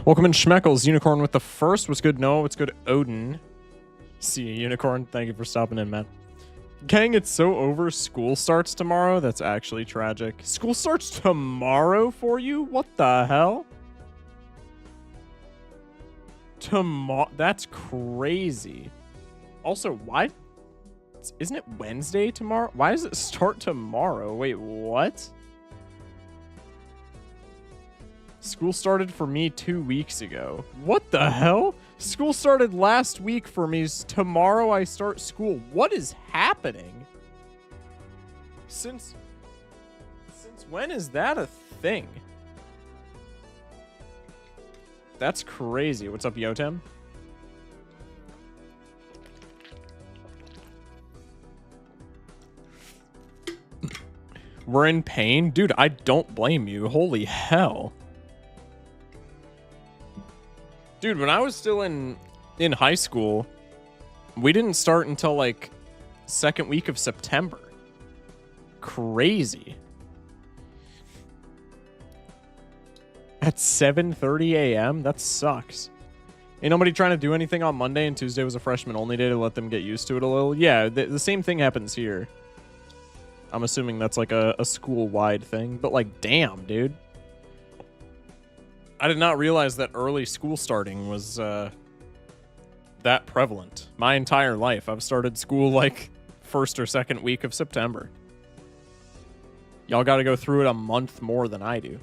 Welcome in, Schmeckles. Unicorn with the first. What's good, Noah? What's good, Odin? See you, Unicorn. Thank you for stopping in, man. Gang, it's so over. School starts tomorrow. That's actually tragic. School starts tomorrow for you? What the hell? Tomorrow? That's crazy. Also, why? Isn't it Wednesday tomorrow? Why does it start tomorrow? Wait, what? School started for me 2 weeks ago. What the hell? School started last week for me. Tomorrow I start school. What is happening? Since when is that a thing? That's crazy. What's up, Yotem? We're in pain? Dude, I don't blame you. Holy hell. Dude, when I was still in high school, we didn't start until like second week of September. Crazy. At 7:30 a.m.? That sucks. Ain't nobody trying to do anything on Monday, and Tuesday was a freshman only day to let them get used to it a little. Yeah, the same thing happens here. I'm assuming that's like a school-wide thing, but like, damn, dude. I did not realize that early school starting was that prevalent. My entire life, I've started school like first or second week of September. Y'all got to go through it a month more than I do.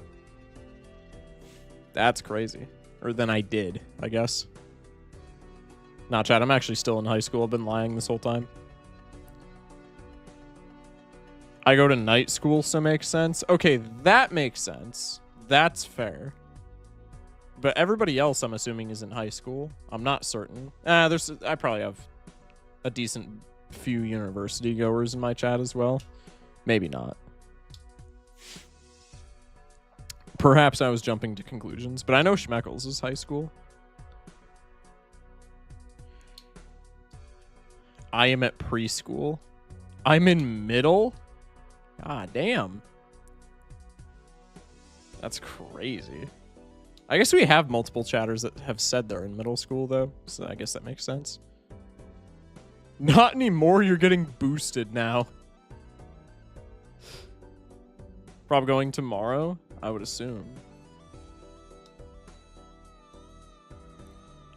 That's crazy. Or than I did, I guess. Nah, Chad, I'm actually still in high school. I've been lying this whole time. I go to night school, so makes sense. Okay, that makes sense. That's fair. But everybody else, I'm assuming, is in high school. I'm not certain. I probably have a decent few university goers in my chat as well. Maybe not. Perhaps I was jumping to conclusions, but I know Schmeckles is high school. I am at preschool. I'm in middle? Ah, damn. That's crazy. I guess we have multiple chatters that have said they're in middle school, though, so I guess that makes sense. Not anymore, you're getting boosted now. Probably going tomorrow, I would assume.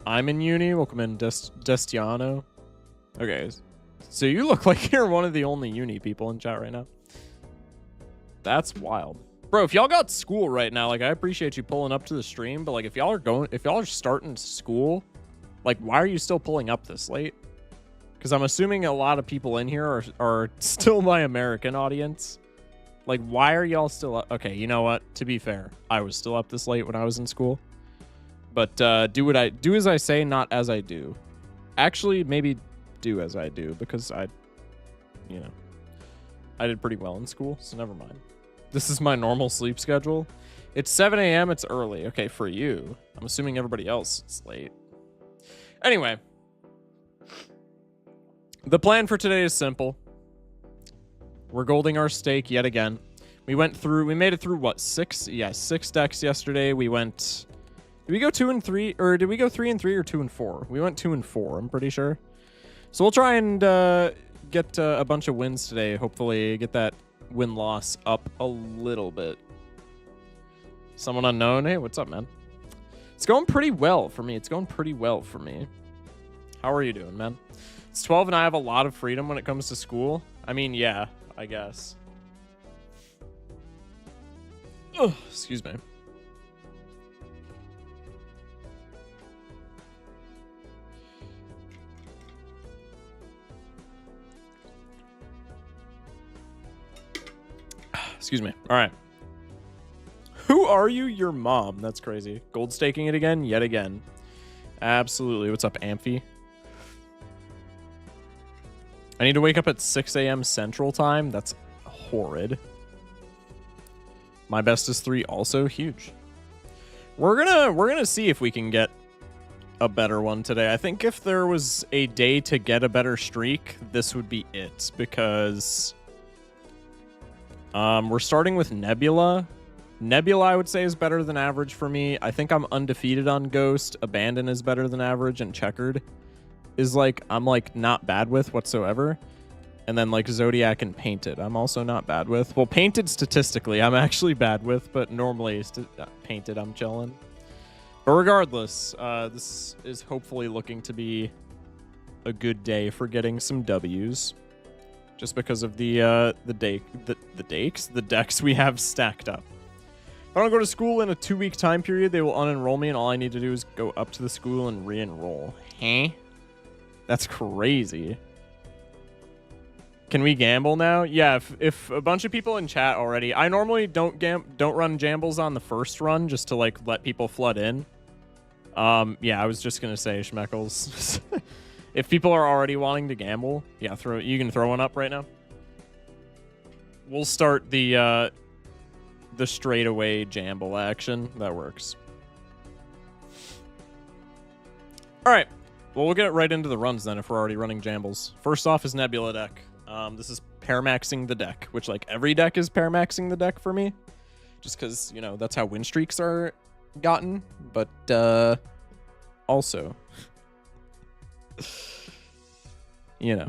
I'm in uni. Welcome in, Destiano. Okay, so you look like you're one of the only uni people in chat right now. That's wild. Bro, if y'all got school right now, like, I appreciate you pulling up to the stream, but like, if y'all are starting school, like, why are you still pulling up this late? Because I'm assuming a lot of people in here are still my American audience. Like, why are y'all still up? Okay, you know what? To be fair, I was still up this late when I was in school. But do as I say, not as I do. Actually, maybe do as I do, because I did pretty well in school, so never mind. This is my normal sleep schedule. It's 7 a.m. It's early. Okay, for you. I'm assuming everybody else it's late. Anyway. The plan for today is simple. We're golding our stake yet again. We made it through what, 6? Yeah, 6 decks yesterday. We went... Did we go 2 and 3? Or did we go 3 and 3 or 2 and 4? We went 2 and 4, I'm pretty sure. So we'll try and get a bunch of wins today. Hopefully get that win-loss up a little bit. Someone unknown. Hey, what's up, man? It's going pretty well for me. How are you doing, man? It's 12 and I have a lot of freedom when it comes to school. I mean, yeah, I guess. Oh, excuse me. Excuse me. All right. Who are you? Your mom. That's crazy. Gold staking it again? Yet again. Absolutely. What's up, Amphi? I need to wake up at 6 a.m. Central Time. That's horrid. My best is 3. Also huge. We're gonna see if we can get a better one today. I think if there was a day to get a better streak, this would be it, because we're starting with Nebula. Nebula, I would say, is better than average for me. I think I'm undefeated on Ghost. Abandon is better than average, and Checkered is like, I'm like not bad with whatsoever. And then like Zodiac and Painted, I'm also not bad with. Well, Painted statistically, I'm actually bad with, but normally Painted, I'm chilling. But regardless, this is hopefully looking to be a good day for getting some W's, just because of the decks we have stacked up. If I don't go to school in a 2-week time period, they will unenroll me, and all I need to do is go up to the school and re-enroll. Huh? That's crazy. Can we gamble now? Yeah, if a bunch of people in chat already... I normally don't run Jambles on the first run, just to, like, let people flood in. Yeah, I was just gonna say, Schmeckles. If people are already wanting to gamble, yeah, you can throw one up right now. We'll start the straightaway Jamble action. That works. All right. Well, we'll get right into the runs then if we're already running Jambles. First off is Nebula deck. This is paramaxing the deck, which like every deck is paramaxing the deck for me. Just because, you know, that's how win streaks are gotten. But also, you know,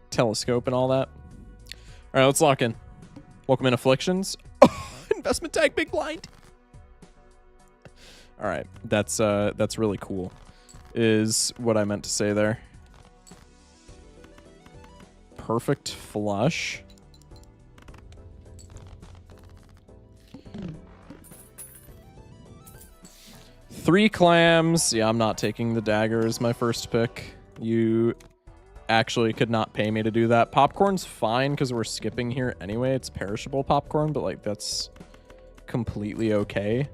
telescope and all that. All right, let's lock in. Welcome in Afflictions. Investment tag, big blind. All right, that's really cool, is what I meant to say there. Perfect flush. Three clams. Yeah, I'm not taking the dagger as my first pick. You actually could not pay me to do that. Popcorn's fine because we're skipping here anyway. It's perishable popcorn, but like that's completely okay.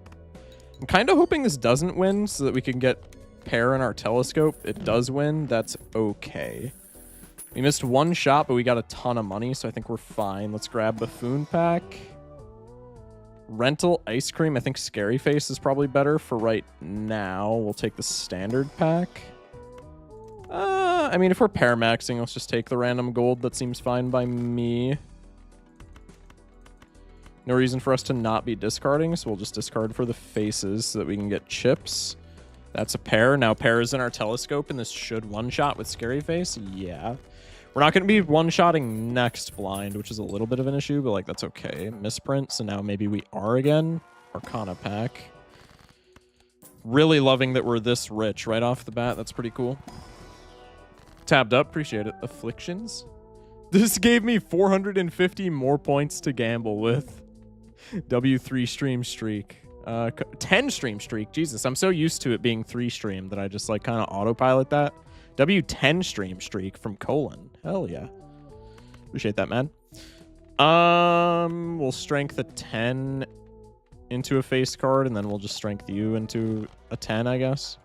I'm kind of hoping this doesn't win so that we can get pair in our telescope. It does win. That's okay. We missed one shot, but we got a ton of money, so I think we're fine. Let's grab Buffoon Pack. Rental Ice Cream. I think Scary Face is probably better for right now. We'll take the standard pack. I mean, if we're paramaxing, let's just take the random gold. That seems fine by me. No reason for us to not be discarding, so we'll just discard for the faces so that we can get chips. That's a pair. Now pair is in our telescope, and this should one-shot with Scary Face. Yeah. We're not going to be one-shotting next blind, which is a little bit of an issue, but like that's okay. Misprint, so now maybe we are again. Arcana pack. Really loving that we're this rich right off the bat. That's pretty cool. Tabbed up, appreciate it. Afflictions. This gave me 450 more points to gamble with. W3 stream streak. 10 stream streak. Jesus, I'm so used to it being 3 stream that I just like kind of autopilot that. W10 stream streak from Colon. Hell yeah. Appreciate that, man. We'll strength a 10 into a face card, and then we'll just strength you into a 10, I guess.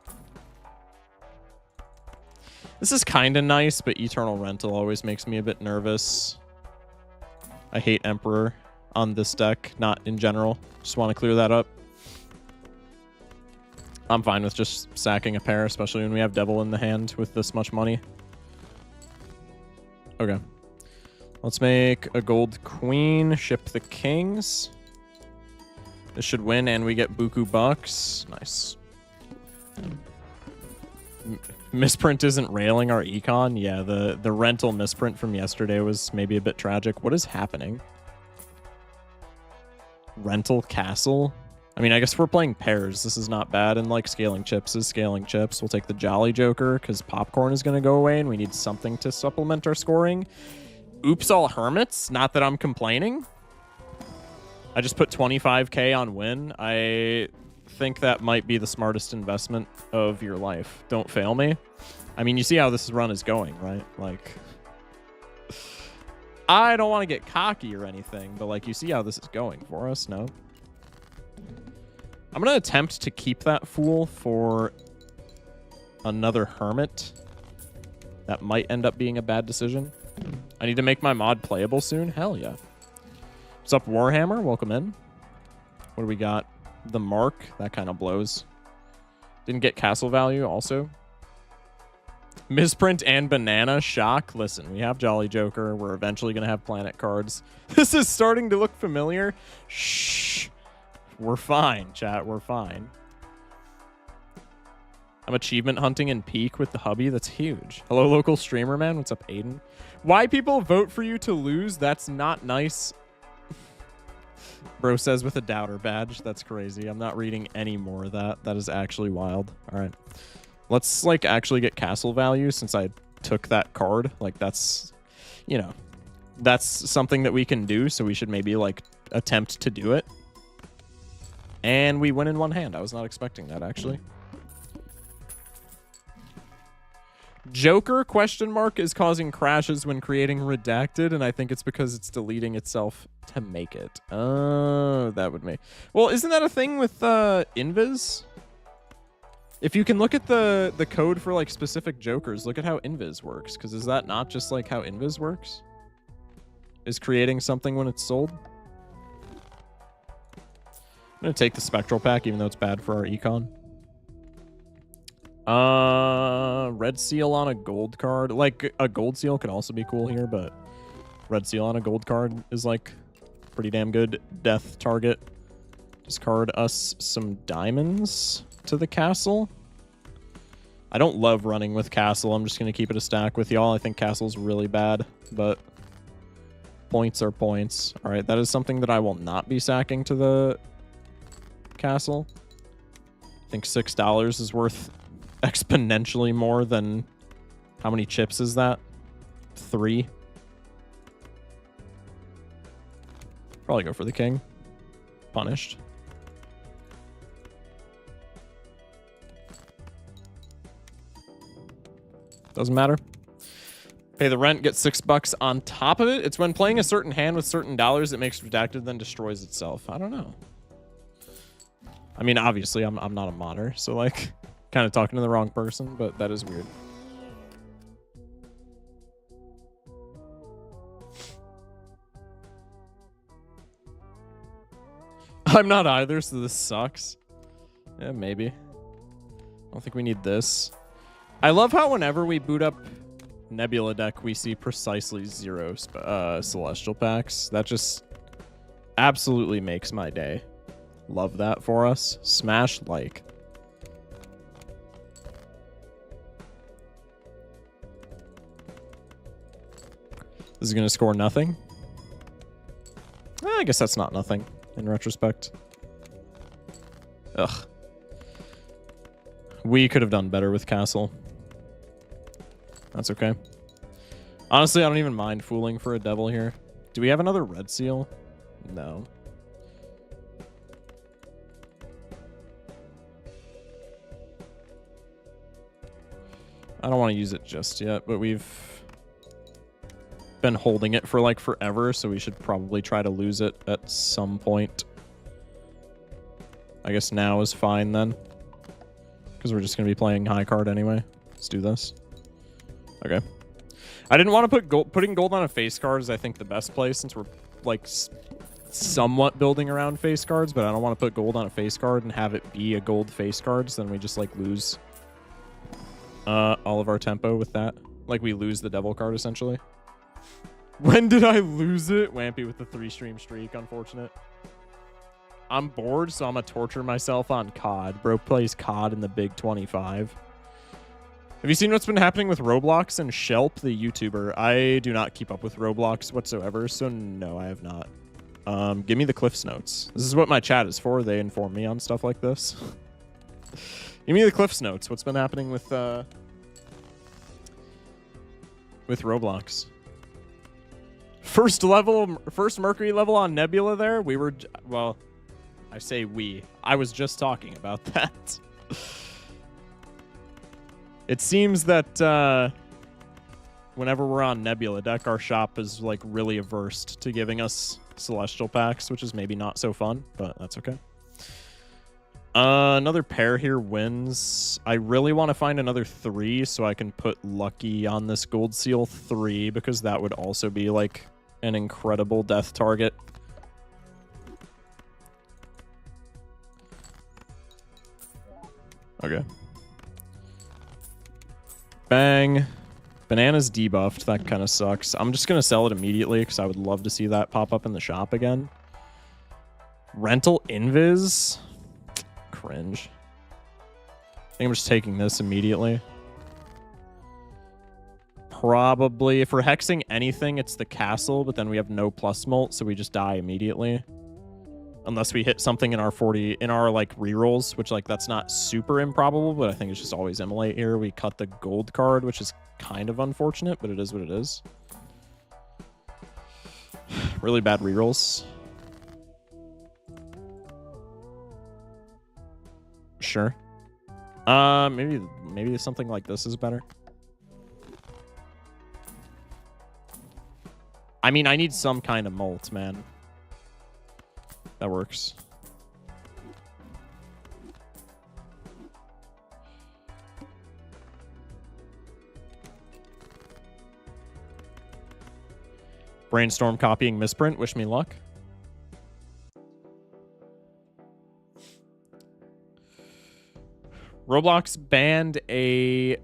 This is kind of nice, but Eternal Rental always makes me a bit nervous. I hate Emperor on this deck, not in general. Just want to clear that up. I'm fine with just sacking a pair, especially when we have Devil in the hand with this much money. Okay. Let's make a gold queen, ship the kings. This should win, and we get Buku bucks. Nice. Misprint isn't railing our econ. Yeah, the rental misprint from yesterday was maybe a bit tragic. What is happening? Rental castle? I mean, I guess we're playing pairs. This is not bad, and like scaling chips is scaling chips. We'll take the Jolly Joker because popcorn is going to go away, and we need something to supplement our scoring. Oops, all hermits. Not that I'm complaining. I just put 25k on win. I think that might be the smartest investment of your life. Don't fail me. I mean, you see how this run is going, right? Like, I don't want to get cocky or anything, but like, you see how this is going for us, no? I'm going to attempt to keep that fool for another hermit. That might end up being a bad decision. I need to make my mod playable soon. Hell yeah. What's up, Warhammer? Welcome in. What do we got? The Mark. That kind of blows. Didn't get castle value also. Misprint and banana shock. Listen, we have Jolly Joker. We're eventually going to have planet cards. This is starting to look familiar. Shh. We're fine, chat. We're fine. I'm achievement hunting in Peak with the hubby. That's huge. Hello, local streamer, man. What's up, Aiden? Why people vote for you to lose? That's not nice. Bro says with a doubter badge. That's crazy. I'm not reading any more of that. That is actually wild. All right. Let's, like, actually get castle value since I took that card. Like, that's, you know, that's something that we can do, so we should maybe, like, attempt to do it. And we win in one hand. I was not expecting that, actually. Joker, question mark, is causing crashes when creating redacted, and I think it's because it's deleting itself to make it. Oh, that would make... Well, isn't that a thing with Invis? If you can look at the code for, like, specific Jokers, look at how Invis works, because is that not just, like, how Invis works? Is creating something when it's sold? I'm going to take the Spectral Pack, even though it's bad for our econ. Red Seal on a gold card. Like, a gold seal could also be cool here, but Red Seal on a gold card is, like, pretty damn good death target. Discard us some diamonds to the castle. I don't love running with castle. I'm just going to keep it a stack with y'all. I think castle's really bad, but points are points. All right, that is something that I will not be sacking to the castle. I think $6 is worth exponentially more than... How many chips is that? 3. Probably go for the king. Punished. Doesn't matter. Pay the rent, get $6 on top of it. It's when playing a certain hand with certain dollars it makes redacted, then destroys itself. I don't know. I mean, obviously, I'm not a modder, so, like, kind of talking to the wrong person, but that is weird. I'm not either, so this sucks. Yeah, maybe. I don't think we need this. I love how whenever we boot up Nebula deck, we see precisely 0 Celestial Packs. That just absolutely makes my day. Love that for us. Smash like. This is going to score nothing. I guess that's not nothing in retrospect. Ugh. We could have done better with Castle. That's okay. Honestly, I don't even mind fooling for a devil here. Do we have another red seal? No. I don't want to use it just yet, but we've been holding it for like forever, so we should probably try to lose it at some point. I guess now is fine then, because we're just going to be playing high card anyway. Let's do this. Okay. I didn't want to put gold. Putting gold on a face card is, I think, the best play, since we're like somewhat building around face cards, but I don't want to put gold on a face card and have it be a gold face card, so then we just like lose all of our tempo with that. Like, we lose the devil card essentially. When did I lose it? Wampy with the 3-stream streak. Unfortunate. I'm bored, so I'm gonna torture myself on COD. Bro plays COD in the Big 25. Have you seen what's been happening with Roblox and Shelp, the YouTuber? I do not keep up with Roblox whatsoever, so no, I have not. Give me the Cliff's Notes. This is what my chat is for. They inform me on stuff like this. Give me the Cliff's Notes. What's been happening with Roblox? First Mercury level on Nebula there. We were, well, I say we. I was just talking about that. It seems that whenever we're on Nebula deck, our shop is like really averse to giving us Celestial Packs, which is maybe not so fun, but that's okay. Another pair here wins. I really want to find another 3 so I can put Lucky on this Gold Seal 3, because that would also be like an incredible death target. Okay. Bang. Banana's debuffed. That kind of sucks. I'm just going to sell it immediately because I would love to see that pop up in the shop again. Rental invis? Cringe. I think I'm just taking this immediately. Probably. If we're hexing anything, it's the castle, but then we have no plus molt, so we just die immediately. Unless we hit something in our like rerolls, which like that's not super improbable, but I think it's just always immolate here. We cut the gold card, which is kind of unfortunate, but it is what it is. Really bad rerolls. Sure. Maybe something like this is better. I mean, I need some kind of molt, man. That works. Brainstorm copying misprint. Wish me luck. Roblox banned a...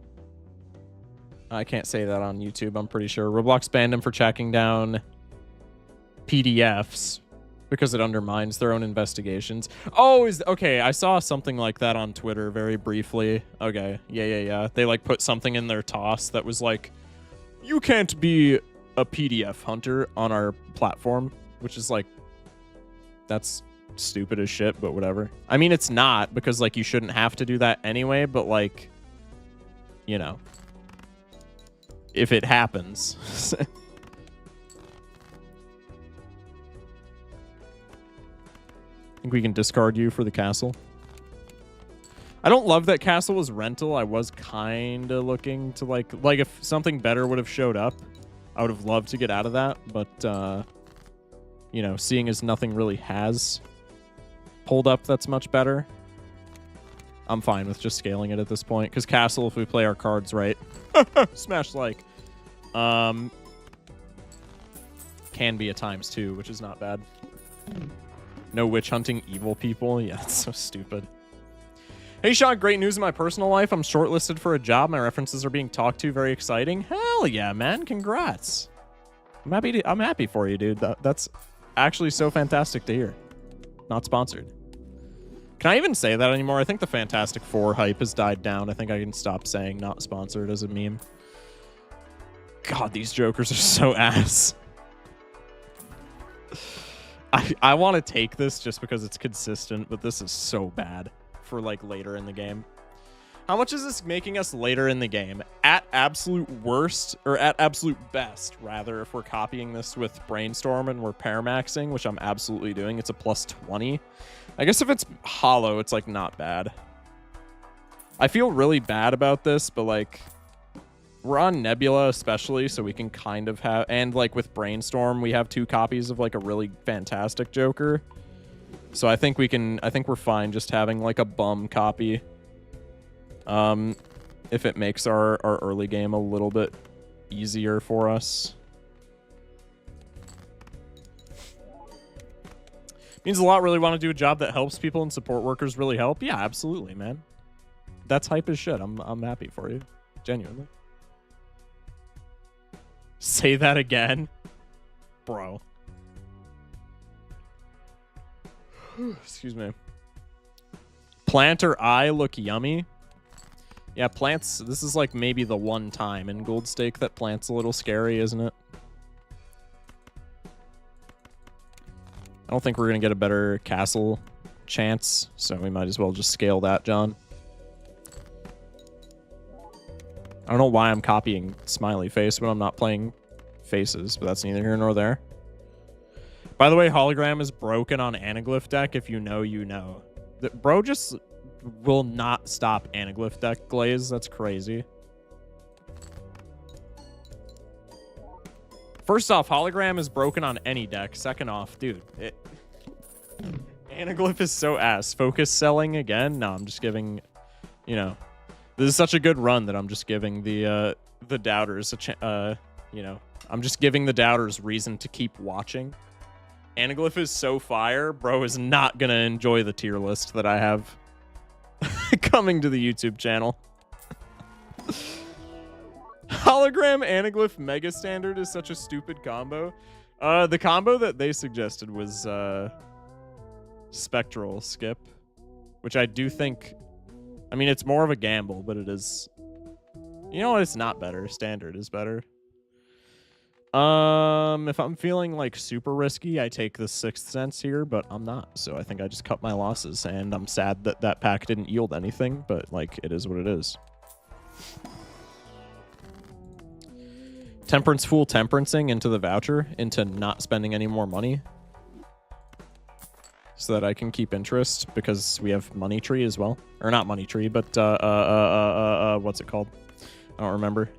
I can't say that on YouTube, I'm pretty sure. Roblox banned him for tracking down PDFs because it undermines their own investigations. Oh, okay, I saw something like that on Twitter very briefly. Okay, yeah. They like put something in their toss that was like, you can't be a PDF hunter on our platform, which is like, that's stupid as shit, but whatever. I mean, it's not, because like you shouldn't have to do that anyway, but like, you know, if it happens. I think we can discard you for the castle. I don't love that castle was rental. I was kind of looking to like if something better would have showed up, I would have loved to get out of that. But, you know, seeing as nothing really has pulled up that's much better, I'm fine with just scaling it at this point. Because castle, if we play our cards right, smash like, can be a ×2, which is not bad. No witch hunting evil people. Yeah, that's so stupid. Hey, Sean, great news in my personal life. I'm shortlisted for a job. My references are being talked to. Very exciting. Hell yeah, man. Congrats. I'm happy for you, dude. That's actually so fantastic to hear. Not sponsored. Can I even say that anymore? I think the Fantastic Four hype has died down. I think I can stop saying not sponsored as a meme. God, these jokers are so ass. I want to take this just because it's consistent, but this is so bad for like later in the game. How much is this making us later in the game? At absolute worst, or at absolute best, rather, if we're copying this with Brainstorm and we're paramaxing, which I'm absolutely doing, it's a +20. I guess if it's hollow, it's like not bad. I feel really bad about this, but like, we're on Nebula especially, so we can kind of have, and like with Brainstorm, we have 2 copies of like a really fantastic Joker. So I think we're fine just having like a bum copy. If it makes our early game a little bit easier for us. Means a lot. Really want to do a job that helps people and support workers really help. Yeah, absolutely, man. That's hype as shit. I'm happy for you. Genuinely. Say that again, bro. Excuse me. Plant or eye look yummy. Yeah, plants. This is like maybe the one time in Gold Stake that plant's a little scary, isn't it? I don't think we're gonna get a better castle chance, so we might as well just scale that, John. I don't know why I'm copying Smiley Face when I'm not playing faces, but that's neither here nor there. By the way, Hologram is broken on Anaglyph deck. If you know, you know. Bro just will not stop Anaglyph deck glaze. That's crazy. First off, Hologram is broken on any deck. Second off, dude, Anaglyph is so ass. Focus selling again? No, I'm just giving, you know, this is such a good run that I'm just giving the doubters you know, I'm just giving the doubters reason to keep watching. Anaglyph is so fire, bro is not gonna enjoy the tier list that I have coming to the YouTube channel. Hologram Anaglyph Mega Standard is such a stupid combo. The combo that they suggested was Spectral Skip, which I do think, I mean, it's more of a gamble, but it is, you know what, it's not better. Standard is better. If I'm feeling like super risky, I take the Sixth Sense here, but I'm not. So I think I just cut my losses, and I'm sad that that pack didn't yield anything, but like, it is what it is. Temperance Fool temperancing into the voucher, into not spending any more money, so that I can keep interest, because we have Money Tree as well. Or not Money Tree, but what's it called? I don't remember.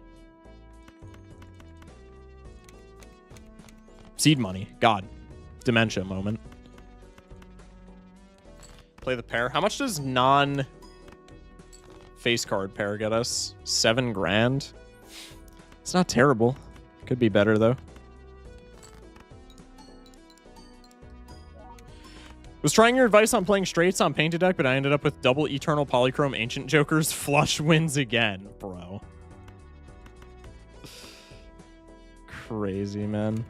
Seed Money. God. Dementia moment. Play the pair. How much does non face card pair get us? 7 grand. It's not terrible. Could be better though. Was trying your advice on playing straights on Painted Deck, but I ended up with double Eternal Polychrome Ancient Jokers. Flush wins again, bro. Crazy, man.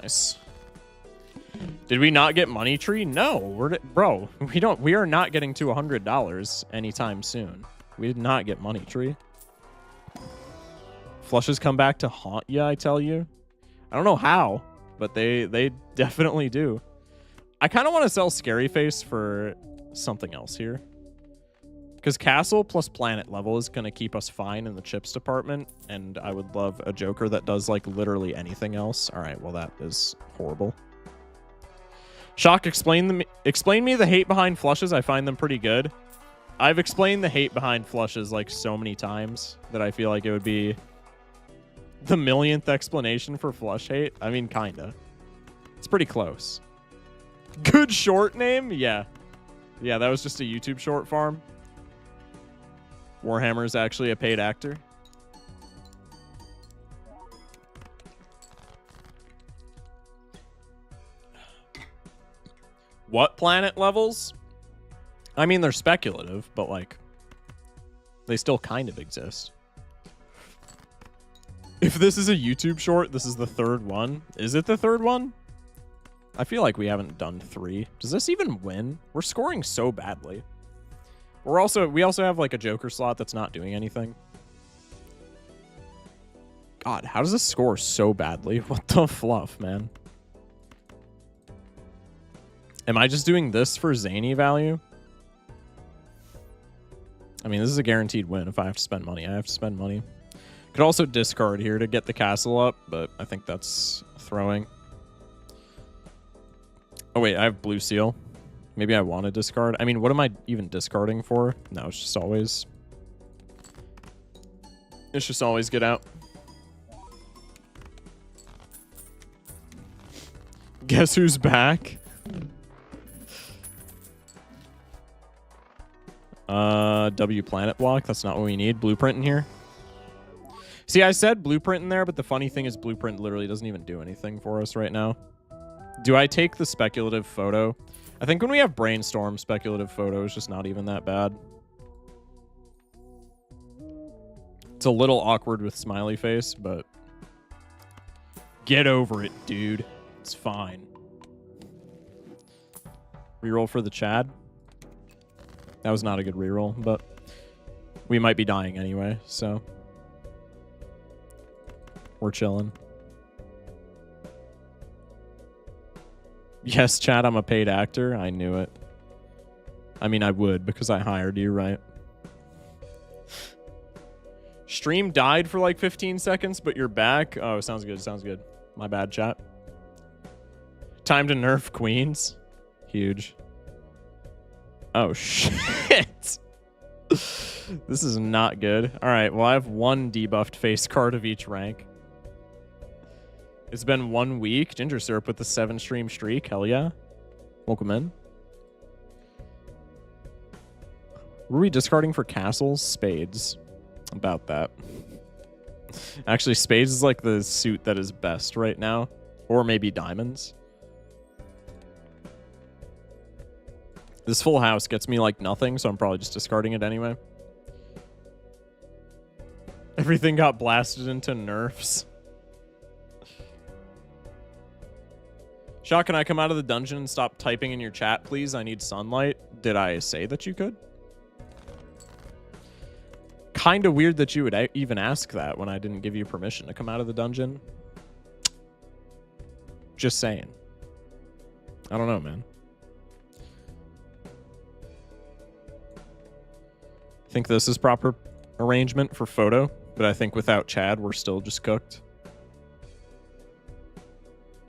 Nice. Did we not get Money Tree? No, bro, we are not getting to $100 anytime soon. We did not get Money Tree. Flushes come back to haunt ya, I tell you. I don't know how, but they definitely do. I kind of want to sell Scary Face for something else here, because Castle plus Planet level is going to keep us fine in the chips department, and I would love a Joker that does like literally anything else. All right, well, that is horrible. Shock, explain me the hate behind flushes. I find them pretty good. I've explained the hate behind flushes like so many times that I feel like it would be the millionth explanation for flush hate. I mean, kinda. It's pretty close. Good short name? Yeah. Yeah, that was just a YouTube short farm. Warhammer is actually a paid actor. What planet levels? I mean, they're speculative, but like, they still kind of exist. If this is a YouTube short, this is the third one. Is it the third one? I feel like we haven't done 3. Does this even win? We're scoring so badly. We also have like a Joker slot that's not doing anything. God, how does this score so badly? What the fluff, man? Am I just doing this for zany value? I mean, this is a guaranteed win. If I have to spend money, I have to spend money. Could also discard here to get the castle up, but I think that's throwing. Oh, wait, I have Blue Seal. Maybe I want to discard. I mean, what am I even discarding for? No, it's just always... It's just always get out. Guess who's back? W Planet Block. That's not what we need. Blueprint in here. See, I said Blueprint in there, but the funny thing is Blueprint literally doesn't even do anything for us right now. Do I take the speculative photo? I think when we have Brainstorm, speculative photo is just not even that bad. It's a little awkward with smiley face, but get over it, dude. It's fine. Reroll for the Chad. That was not a good reroll, but we might be dying anyway, so we're chilling. Yes, Chad, I'm a paid actor. I knew it. I mean, I would because I hired you, right? Stream died for like 15 seconds, but you're back. Oh, sounds good. Sounds good. My bad, chat. Time to nerf queens. Huge. Oh, shit. This is not good. All right, well, I have 1 debuffed face card of each rank. It's been 1 week. Ginger Syrup with the 7-stream streak. Hell yeah. Welcome in. Were we discarding for castles? Spades. about that. Actually, spades is like the suit that is best right now. Or maybe diamonds. This full house gets me like nothing, so I'm probably just discarding it anyway. Everything got blasted into nerfs. Shaw, can I come out of the dungeon and stop typing in your chat, please? I need sunlight. Did I say that you could? Kind of weird that you would even ask that when I didn't give you permission to come out of the dungeon. Just saying. I don't know, man. I think this is proper arrangement for photo, but I think without Chad, we're still just cooked.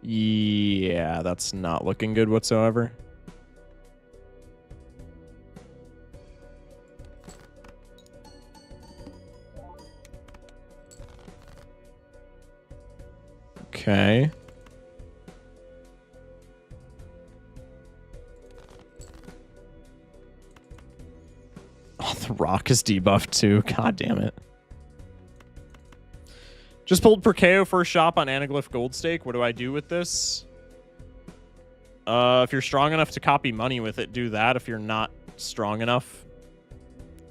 Yeah, that's not looking good whatsoever. Okay. Oh, the rock is debuffed too. God damn it. Just pulled Perkeo first shop on Anaglyph Goldstake. What do I do with this? If you're strong enough to copy money with it, do that. If you're not strong enough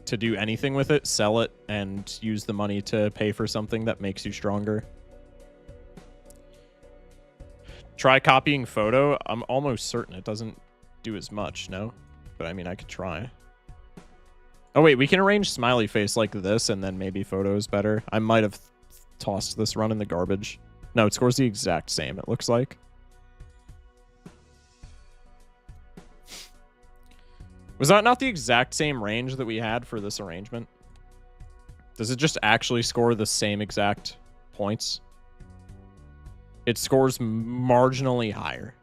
to do anything with it, sell it and use the money to pay for something that makes you stronger. Try copying photo. I'm almost certain it doesn't do as much, no? But I mean, I could try. Oh, wait, we can arrange smiley face like this, and then maybe photo is better. I might have tossed this run in the garbage. No, it scores the exact same, it looks like. Was that not the exact same range that we had for this arrangement? Does it just actually score the same exact points? It scores marginally higher.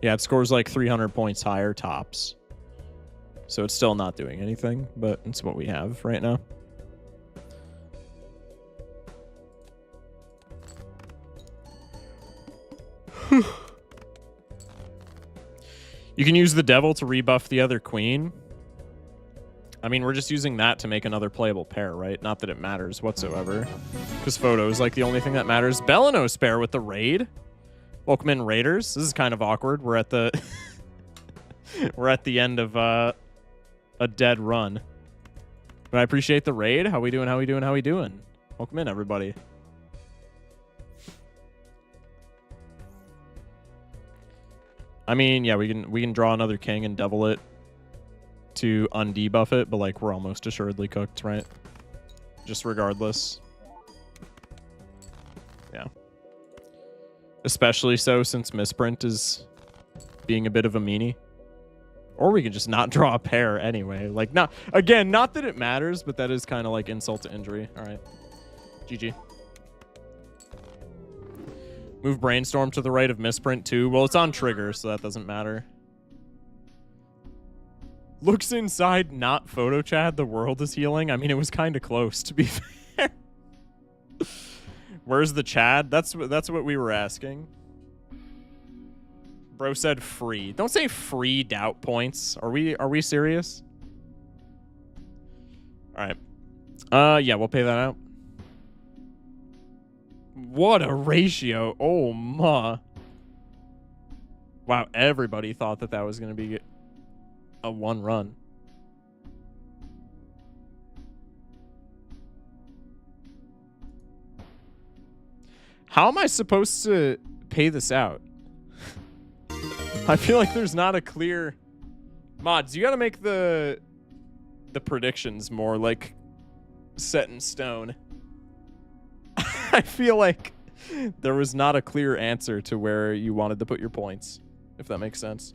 Yeah, it scores like 300 points higher tops. So it's still not doing anything, but it's what we have right now. You can use the devil to rebuff the other queen. I mean, we're just using that to make another playable pair, right? Not that it matters whatsoever. Because photo is like the only thing that matters. Bellinos pair with the raid. Welcome in, Raiders. This is kind of awkward. We're at the we're at the end of a dead run. But I appreciate the raid. How we doing? How we doing? How we doing? Welcome in, everybody. I mean, yeah, we can draw another king and devil it to undebuff it, but like we're almost assuredly cooked, right? Just regardless. Yeah. Especially so since Misprint is being a bit of a meanie. Or we can just not draw a pair anyway. Like, not that it matters, but that is kind of like insult to injury. All right. GG. Move Brainstorm to the right of Misprint too. Well, it's on trigger, so that doesn't matter. Looks inside, not photo Chad. The world is healing. I mean, it was kind of close, to be fair. Where's the Chad? That's what we were asking. Bro said free. Don't say free doubt points. Are we serious? All right. Yeah, we'll pay that out. What a ratio. Oh, ma. Wow, everybody thought that was going to be a one run. How am I supposed to pay this out? I feel like there's not a clear... Mods, you got to make the predictions more like set in stone. I feel like there was not a clear answer to where you wanted to put your points, if that makes sense.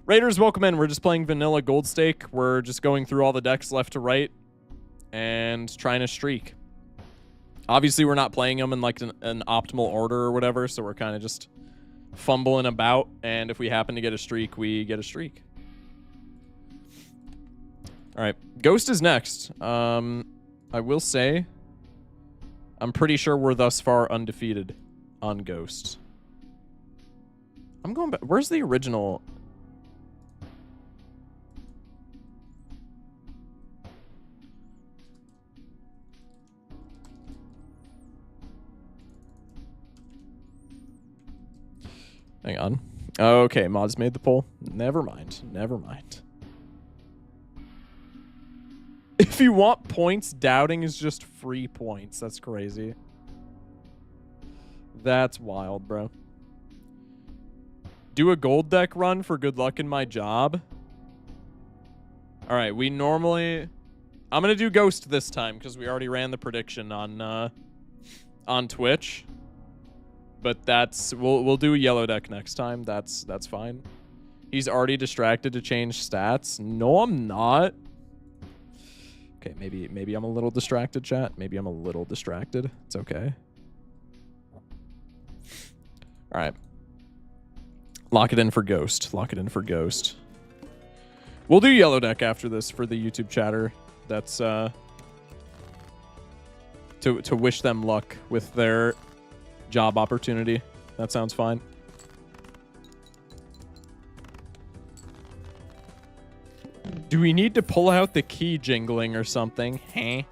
Raiders, welcome in. We're just playing vanilla Goldstake. We're just going through all the decks left to right and trying to streak. Obviously, we're not playing them in like an optimal order or whatever, so we're kind of just fumbling about, and if we happen to get a streak, we get a streak. All right, Ghost is next. I will say, I'm pretty sure we're thus far undefeated on Ghost. I'm going back. Where's the original? Hang on. Okay, mods made the poll. Never mind. Never mind. If you want points, doubting is just free points. That's crazy. That's wild, bro. Do a gold deck run for good luck in my job. All right, we normally... I'm going to do Ghost this time because we already ran the prediction on Twitch. But that's... We'll do a yellow deck next time. That's fine. He's already distracted to change stats. No, I'm not. Okay, maybe I'm a little distracted, chat. Maybe I'm a little distracted. It's okay. All right. Lock it in for Ghost. Lock it in for Ghost. We'll do yellow deck after this for the YouTube chatter. That's to wish them luck with their job opportunity. That sounds fine. Do we need to pull out the key jingling or something? Huh?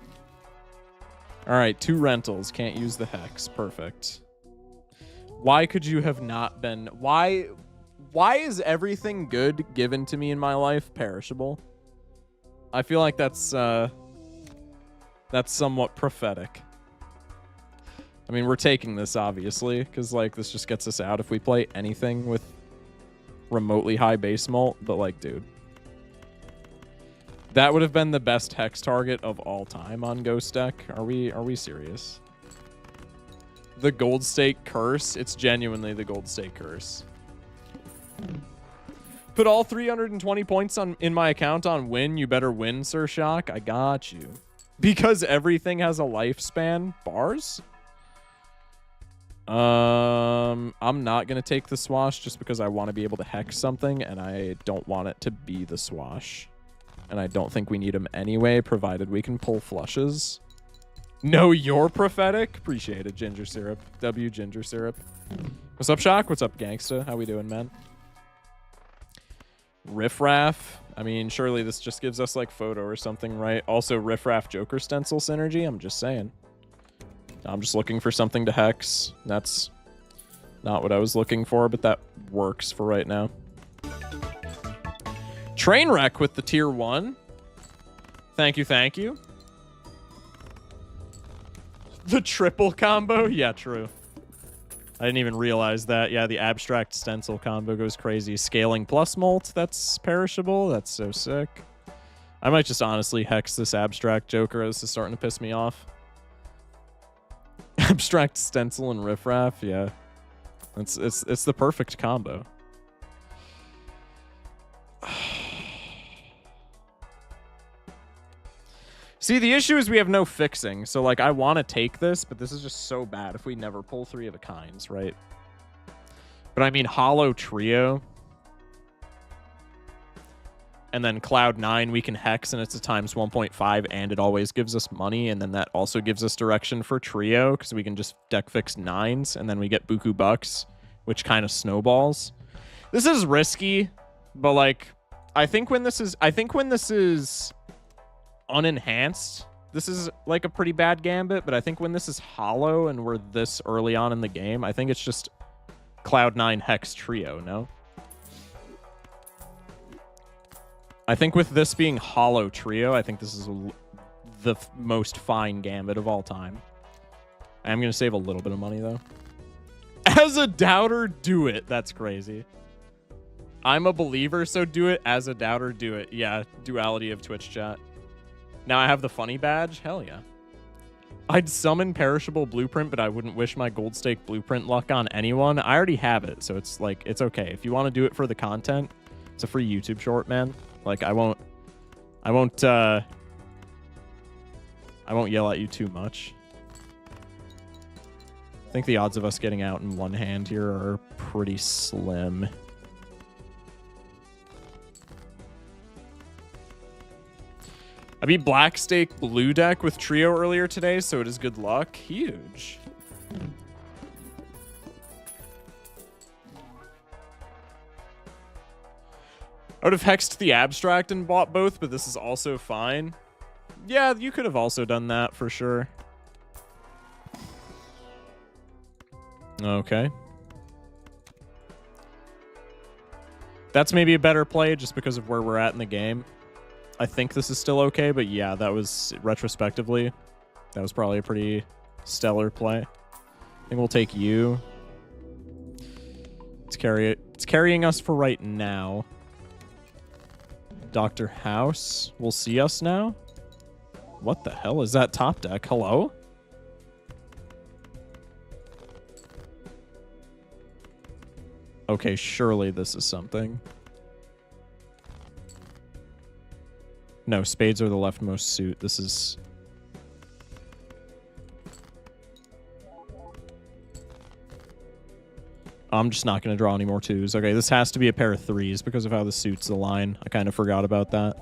All right, 2 rentals. Can't use the hex. Perfect. Why could you have not been... Why is everything good given to me in my life perishable? I feel like that's somewhat prophetic. I mean, we're taking this, obviously, because, like, this just gets us out if we play anything with remotely high base mult. But, like, dude... That would have been the best hex target of all time on Ghost deck. Are we serious? The Gold Stake Curse. It's genuinely the Gold Stake Curse. Put all 320 points in my account on win. You better win, Sir Shock. I got you. Because everything has a lifespan. Bars? I'm not going to take the Swash just because I want to be able to hex something, and I don't want it to be the Swash. And I don't think we need them anyway, provided we can pull flushes. No, you're prophetic. Appreciate it, Ginger Syrup. W Ginger Syrup. What's up, Shock? What's up, Gangsta? How we doing, man? Riffraff. I mean, surely this just gives us, like, photo or something, right? Also, Riffraff Joker Stencil synergy. I'm just saying. I'm just looking for something to hex. That's not what I was looking for, but that works for right now. Trainwreck with the tier 1. Thank you, thank you. The triple combo? Yeah, true. I didn't even realize that. Yeah, the abstract stencil combo goes crazy. Scaling plus molt, that's perishable. That's so sick. I might just honestly hex this abstract Joker. This is starting to piss me off. Abstract stencil and riffraff, yeah. It's the perfect combo. See, the issue is we have no fixing. So, like, I want to take this, but this is just so bad if we never pull 3 of a kinds, right? But I mean, Hollow Trio. And then Cloud 9 we can hex, and it's a times 1.5, and it always gives us money. And then that also gives us direction for Trio, because we can just deck fix 9s, and then we get Buku Bucks, which kind of snowballs. This is risky, but, like, I think when this is unenhanced, this is like a pretty bad gambit, but I think when this is hollow and we're this early on in the game, I think it's just Cloud9 Hex Trio, no? I think with this being hollow Trio, I think this is the most fine gambit of all time. I'm going to save a little bit of money, though. As a doubter, do it. That's crazy. I'm a believer, so do it. As a doubter, do it. Yeah, duality of Twitch chat. Now I have the funny badge? Hell yeah. I'd summon Perishable Blueprint, but I wouldn't wish my Gold Stake Blueprint luck on anyone. I already have it, so it's like, it's okay. If you want to do it for the content, it's a free YouTube short, man. Like, I won't yell at you too much. I think the odds of us getting out in one hand here are pretty slim. I beat Black Stake Blue deck with Trio earlier today, so it is good luck. Huge. I would have hexed the abstract and bought both, but this is also fine. Yeah, you could have also done that for sure. Okay. That's maybe a better play just because of where we're at in the game. I think this is still okay, but yeah, that was retrospectively. That was probably a pretty stellar play. I think we'll take you. Let's carry it. It's carrying us for right now. Dr. House will see us now. What the hell is that top deck? Hello? Okay, surely this is something. No, spades are the leftmost suit. This is... I'm just not going to draw any more twos. Okay, this has to be a pair of threes because of how the suits align. I kind of forgot about that.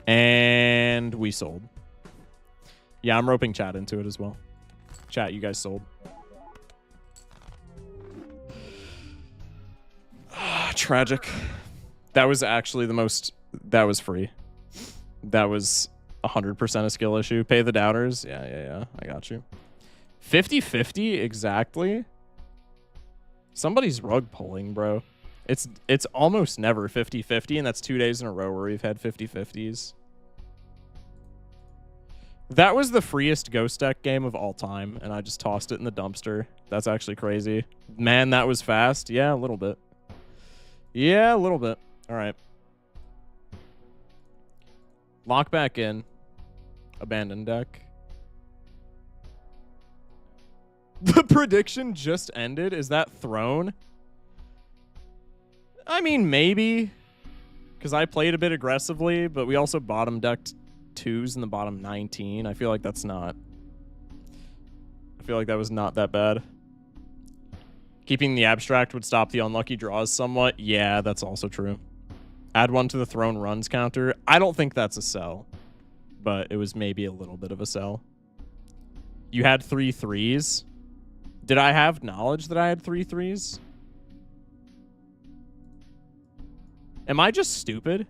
And we sold. Yeah, I'm roping chat into it as well. Chat, you guys sold. Tragic. That was actually the most... That was free. That was 100% a skill issue. Pay the doubters. Yeah. I got you. 50-50 exactly. Somebody's rug pulling, bro. It's almost never 50-50, and that's 2 days in a row where we've had 50-50s. That was the freest Ghost deck game of all time, and I just tossed it in the dumpster. That's actually crazy. Man, that was fast. Yeah, a little bit. Yeah, a little bit. All right. Lock back in. Abandon deck. The prediction just ended. Is that thrown? I mean, maybe. Because I played a bit aggressively, but we also bottom decked twos in the bottom 19. I feel like that's not... I feel like that was not that bad. Keeping the abstract would stop the unlucky draws somewhat. Yeah, that's also true. Add one to the thrown runs counter. I don't think that's a sell, but it was maybe a little bit of a sell. You had 3 threes. Did I have knowledge that I had 3 threes? Am I just stupid?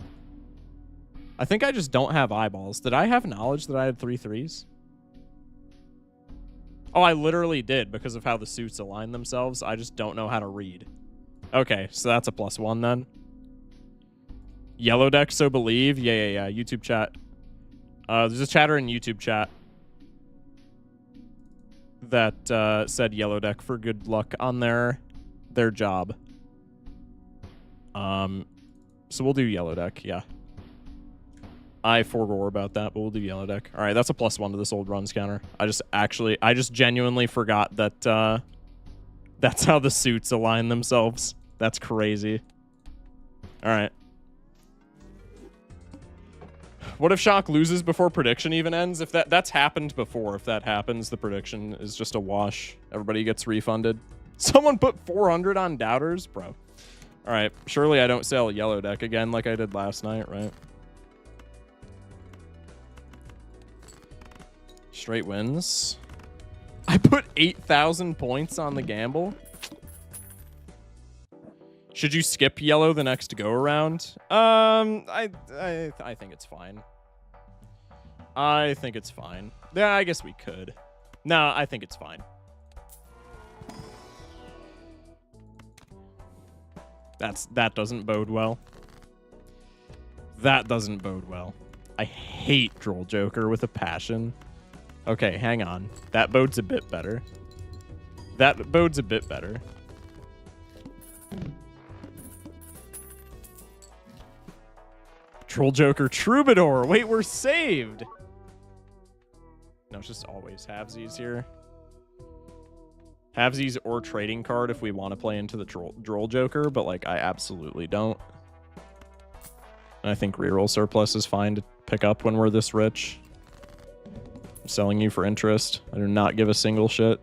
I think I just don't have eyeballs. Did I have knowledge that I had 3 threes? Oh, I literally did because of how the suits align themselves. I just don't know how to read. Okay, so that's a +1 then. Yellow deck, so believe. Yeah. YouTube chat. There's a chatter in YouTube chat that said yellow deck for good luck on their job. So we'll do yellow deck, yeah. I forgot about that, but we'll do yellow deck. All right, that's a +1 to this old runs counter. I just genuinely forgot that that's how the suits align themselves. That's crazy. All right. What if Shock loses before prediction even ends? If that's happened before, if that happens, the prediction is just a wash. Everybody gets refunded. Someone put 400 on doubters, bro. All right, surely I don't sell a yellow deck again like I did last night, right? Straight wins. I put 8,000 points on the gamble. Should you skip yellow the next go around? I think it's fine. I think it's fine. Yeah, I guess we could. No, I think it's fine. That doesn't bode well. That doesn't bode well. I hate Droll Joker with a passion. Okay, hang on. That bodes a bit better. That bodes a bit better. Troll Joker Troubadour. Wait, we're saved. No, it's just always halvesies here. Halvesies or trading card if we want to play into the Droll Joker, but like I absolutely don't. And I think reroll surplus is fine to pick up when we're this rich. I'm selling you for interest. I do not give a single shit.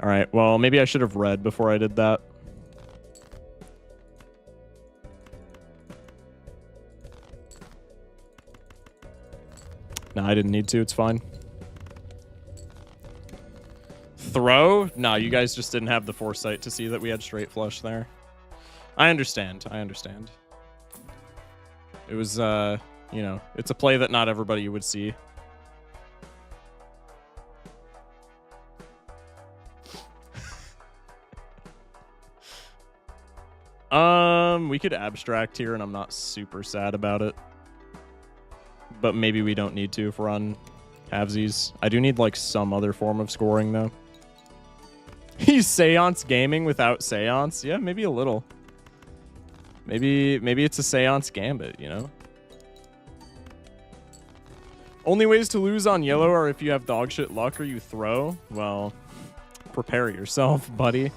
All right, well, maybe I should have read before I did that. No, I didn't need to. It's fine. Throw? No, you guys just didn't have the foresight to see that we had straight flush there. I understand. I understand. It was, you know, it's a play that not everybody would see. We could abstract here, and I'm not super sad about it. But maybe we don't need to if we're on halvesies. I do need, like, some other form of scoring, though. He's Seance gaming without Seance? Yeah, maybe a little. Maybe it's a Seance gambit, you know? Only ways to lose on yellow are if you have dog shit luck or you throw. Well, prepare yourself, buddy.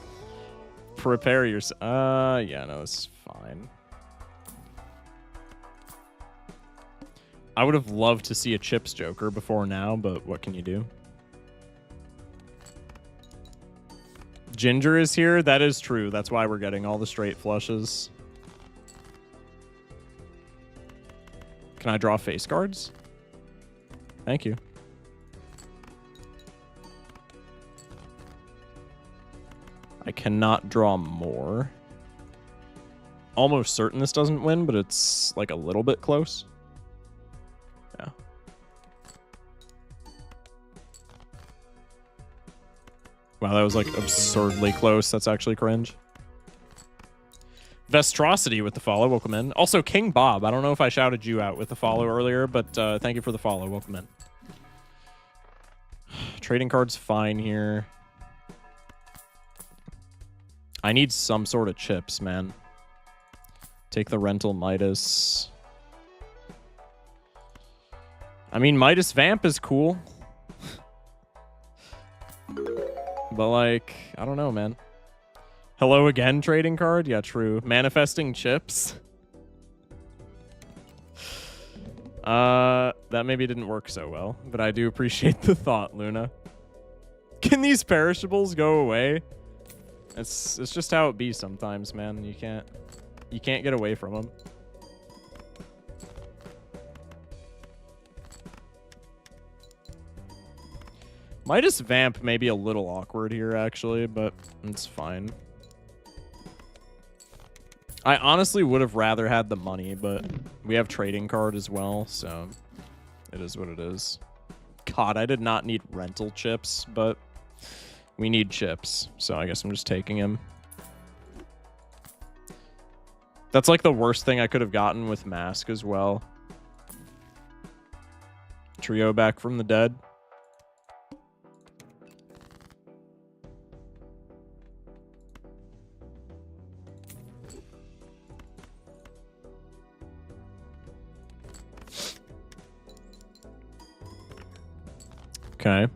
Prepare yourself. Yeah, no, it's fine. I would have loved to see a chips joker before now, but what can you do? Ginger is here. That is true. That's why we're getting all the straight flushes. Can I draw face cards? Thank you. I cannot draw more. Almost certain this doesn't win, but it's like a little bit close. Yeah. Wow, that was like absurdly close. That's actually cringe. Vestrosity with the follow. Welcome in. Also, King Bob. I don't know if I shouted you out with the follow earlier, but thank you for the follow. Welcome in. Trading cards fine here. I need some sort of chips, man. Take the rental Midas. I mean, Midas Vamp is cool. But, like, I don't know, man. Hello again, trading card? Yeah, true. Manifesting chips. That maybe didn't work so well, but I do appreciate the thought, Luna. Can these perishables go away? It's just how it be sometimes, man. You can't get away from them. Midas Vamp may be a little awkward here, actually, but it's fine. I honestly would have rather had the money, but we have trading card as well, so it is what it is. God, I did not need rental chips, but we need chips, so I guess I'm just taking him. That's like the worst thing I could have gotten with Mask as well. Trio back from the dead. Okay.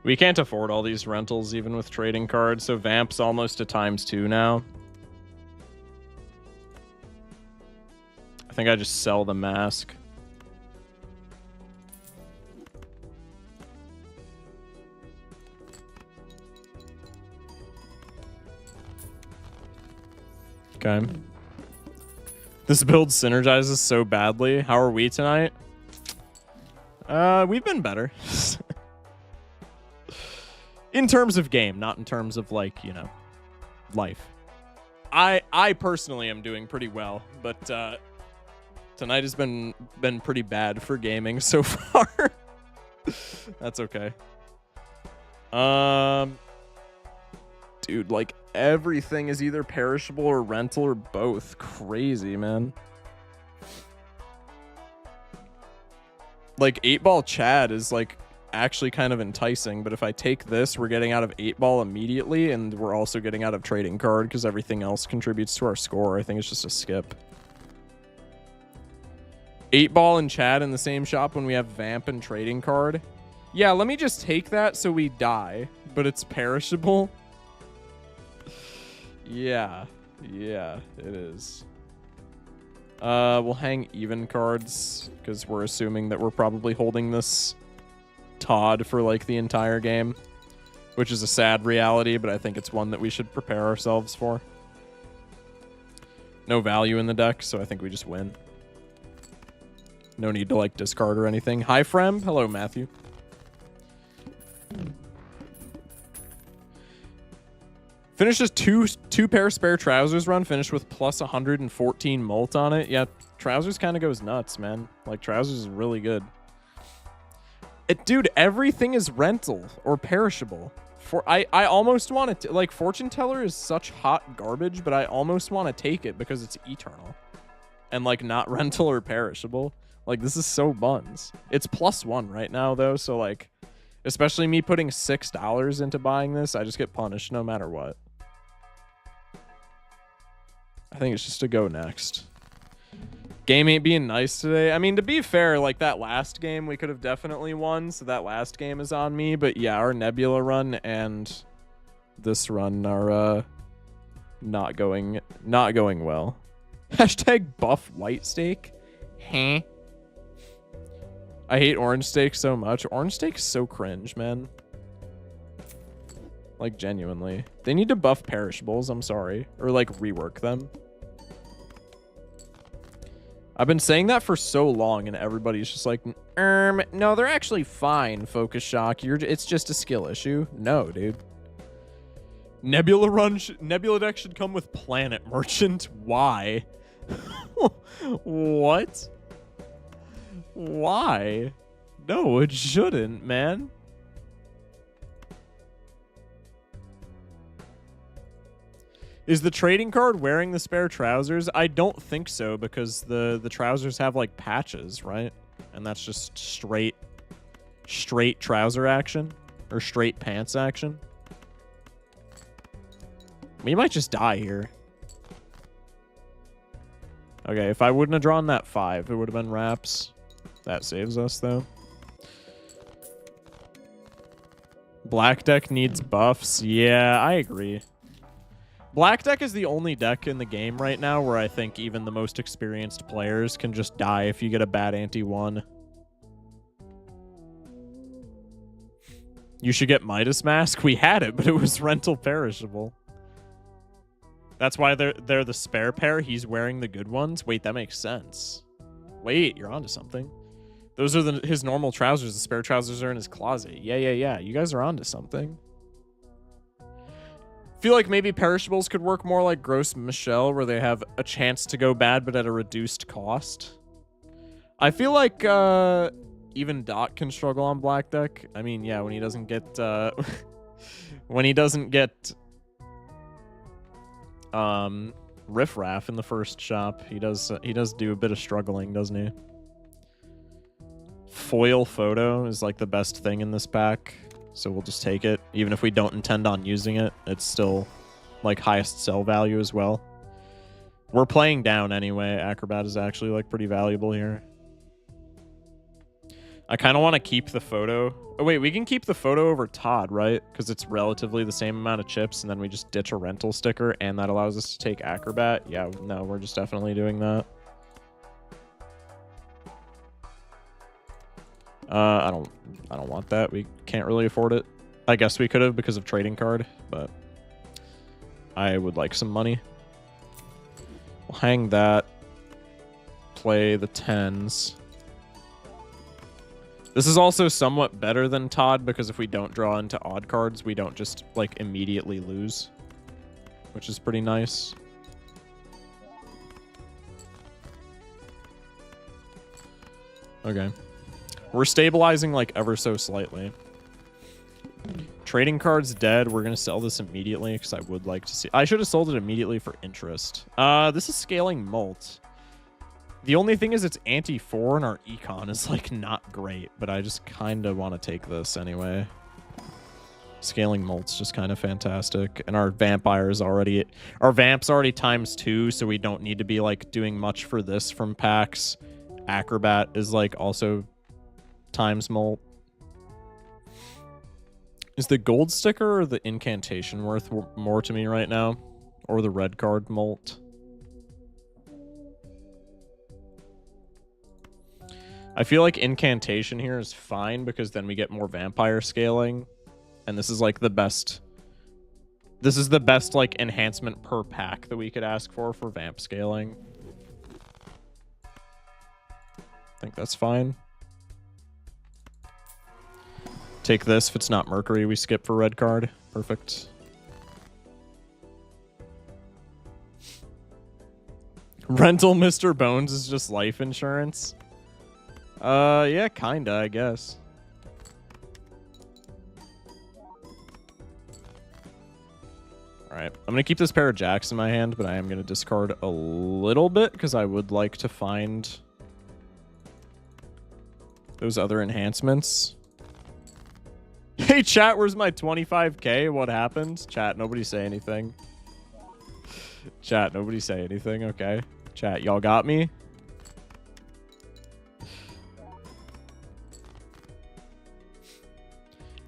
We can't afford all these rentals even with trading cards, so Vamp's almost to ×2 now. I think I just sell the Mask. Okay. This build synergizes so badly. How are we tonight? We've been better. In terms of game, not in terms of, like, you know, life. I personally am doing pretty well, but tonight has been pretty bad for gaming so far. That's okay. Dude, like, everything is either perishable or rental or both. Crazy, man. Like, 8-Ball Chad is, like, actually kind of enticing, but if I take this, we're getting out of 8-Ball immediately, and we're also getting out of trading card because everything else contributes to our score. I think it's just a skip. 8-Ball and Chad in the same shop when we have Vamp and trading card. Yeah, let me just take that so we die, but it's perishable. Yeah, it is. We'll hang even cards because we're assuming that we're probably holding this Todd for like the entire game, which is a sad reality, but I think it's one that we should prepare ourselves for. No value in the deck, so I think we just win. No need to like discard or anything. Hi, Frem. Hello, Matthew. Finishes two pair spare trousers run. Finished with plus 114 molt on it. Yeah, trousers kind of goes nuts, man. Like trousers is really good. Dude, everything is rental or perishable. I almost want to like Fortune Teller is such hot garbage, but I almost want to take it because it's eternal and like not rental or perishable. Like this is so buns. It's +1 right now though, so like especially me putting $6 into buying this, I just get punished no matter what. I think it's just to go next. Game ain't being nice today. I mean, to be fair, like that last game we could have definitely won, so that last game is on me. But yeah, our Nebula run and this run are not going well. Hashtag buff white steak. Huh? I hate orange steak so much. Orange steak's so cringe, man. Like genuinely. They need to buff perishables, I'm sorry. Or like rework them. I've been saying that for so long, and everybody's just like, no, they're actually fine, Focus Shock. It's just a skill issue. No, dude. Nebula deck should come with Planet Merchant. Why? What? Why? No, it shouldn't, man. Is the trading card wearing the spare trousers? I don't think so, because the trousers have like patches, right? And that's just straight trouser action or straight pants action. We might just die here. Okay, if I wouldn't have drawn that 5, it would have been wraps. That saves us though. Black deck needs buffs. Yeah, I agree. Black deck is the only deck in the game right now where I think even the most experienced players can just die if you get a bad ante-1. You should get Midas Mask. We had it, but it was rental perishable. That's why they're the spare pair. He's wearing the good ones. Wait, that makes sense. Wait, you're onto something. Those are his normal trousers. The spare trousers are in his closet. Yeah. You guys are onto something. Feel like maybe perishables could work more like Gross Michelle, where they have a chance to go bad but at a reduced cost. I feel like even Dot can struggle on black deck. I mean, yeah, when he doesn't get Riff Raff in the first shop, he does do a bit of struggling, doesn't he? Foil photo is like the best thing in this pack. So we'll just take it. Even if we don't intend on using it, it's still like highest sell value as well. We're playing down anyway. Acrobat is actually like pretty valuable here. I kind of want to keep the photo. Oh wait, we can keep the photo over Todd, right? Because it's relatively the same amount of chips, and then we just ditch a rental sticker, and that allows us to take Acrobat. Yeah, no, we're just definitely doing that. I don't want that. We can't really afford it. I guess we could have because of trading card, but I would like some money. We'll hang that. Play the 10s. This is also somewhat better than Todd because if we don't draw into odd cards, we don't just like immediately lose, which is pretty nice. Okay. We're stabilizing like ever so slightly. Trading card's dead. We're going to sell this immediately because I would like to see... I should have sold it immediately for interest. This is scaling Molt. The only thing is it's anti-4 and our econ is like not great, but I just kind of want to take this anyway. Scaling Molt's just kind of fantastic. And our vampire is already... Our vamp's already ×2, so we don't need to be like doing much for this from packs. Acrobat is like also... times Molt. Is the gold sticker or the incantation worth more to me right now? Or the red card Molt? I feel like incantation here is fine because then we get more vampire scaling. And this is like the best This is the best, like, enhancement per pack that we could ask for vamp scaling. I think that's fine. Take this. If it's not Mercury, we skip for red card. Perfect. Rental Mr. Bones is just life insurance. Yeah, kinda, I guess. Alright, I'm gonna keep this pair of jacks in my hand, but I am gonna discard a little bit because I would like to find those other enhancements. Hey, chat, where's my 25k? What happened? Chat, nobody say anything. Chat, nobody say anything, okay. Chat, y'all got me?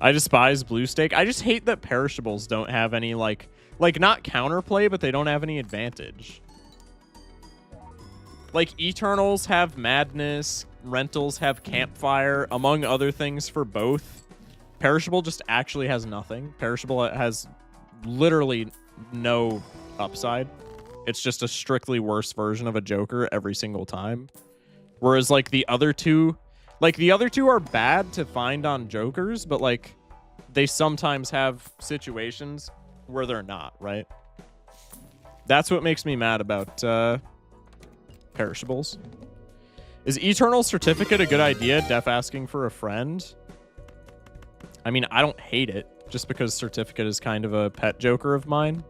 I despise blue stake. I just hate that perishables don't have any, like not counterplay, but they don't have any advantage. Like, Eternals have Madness, Rentals have Campfire, among other things for both. Perishable just actually has nothing. Perishable has literally no upside. It's just a strictly worse version of a Joker every single time. Whereas, like, the other two are bad to find on Jokers, but, like, they sometimes have situations where they're not, right? That's what makes me mad about perishables. Is Eternal Certificate a good idea? Def asking for a friend. I mean, I don't hate it, just because Certificate is kind of a pet Joker of mine.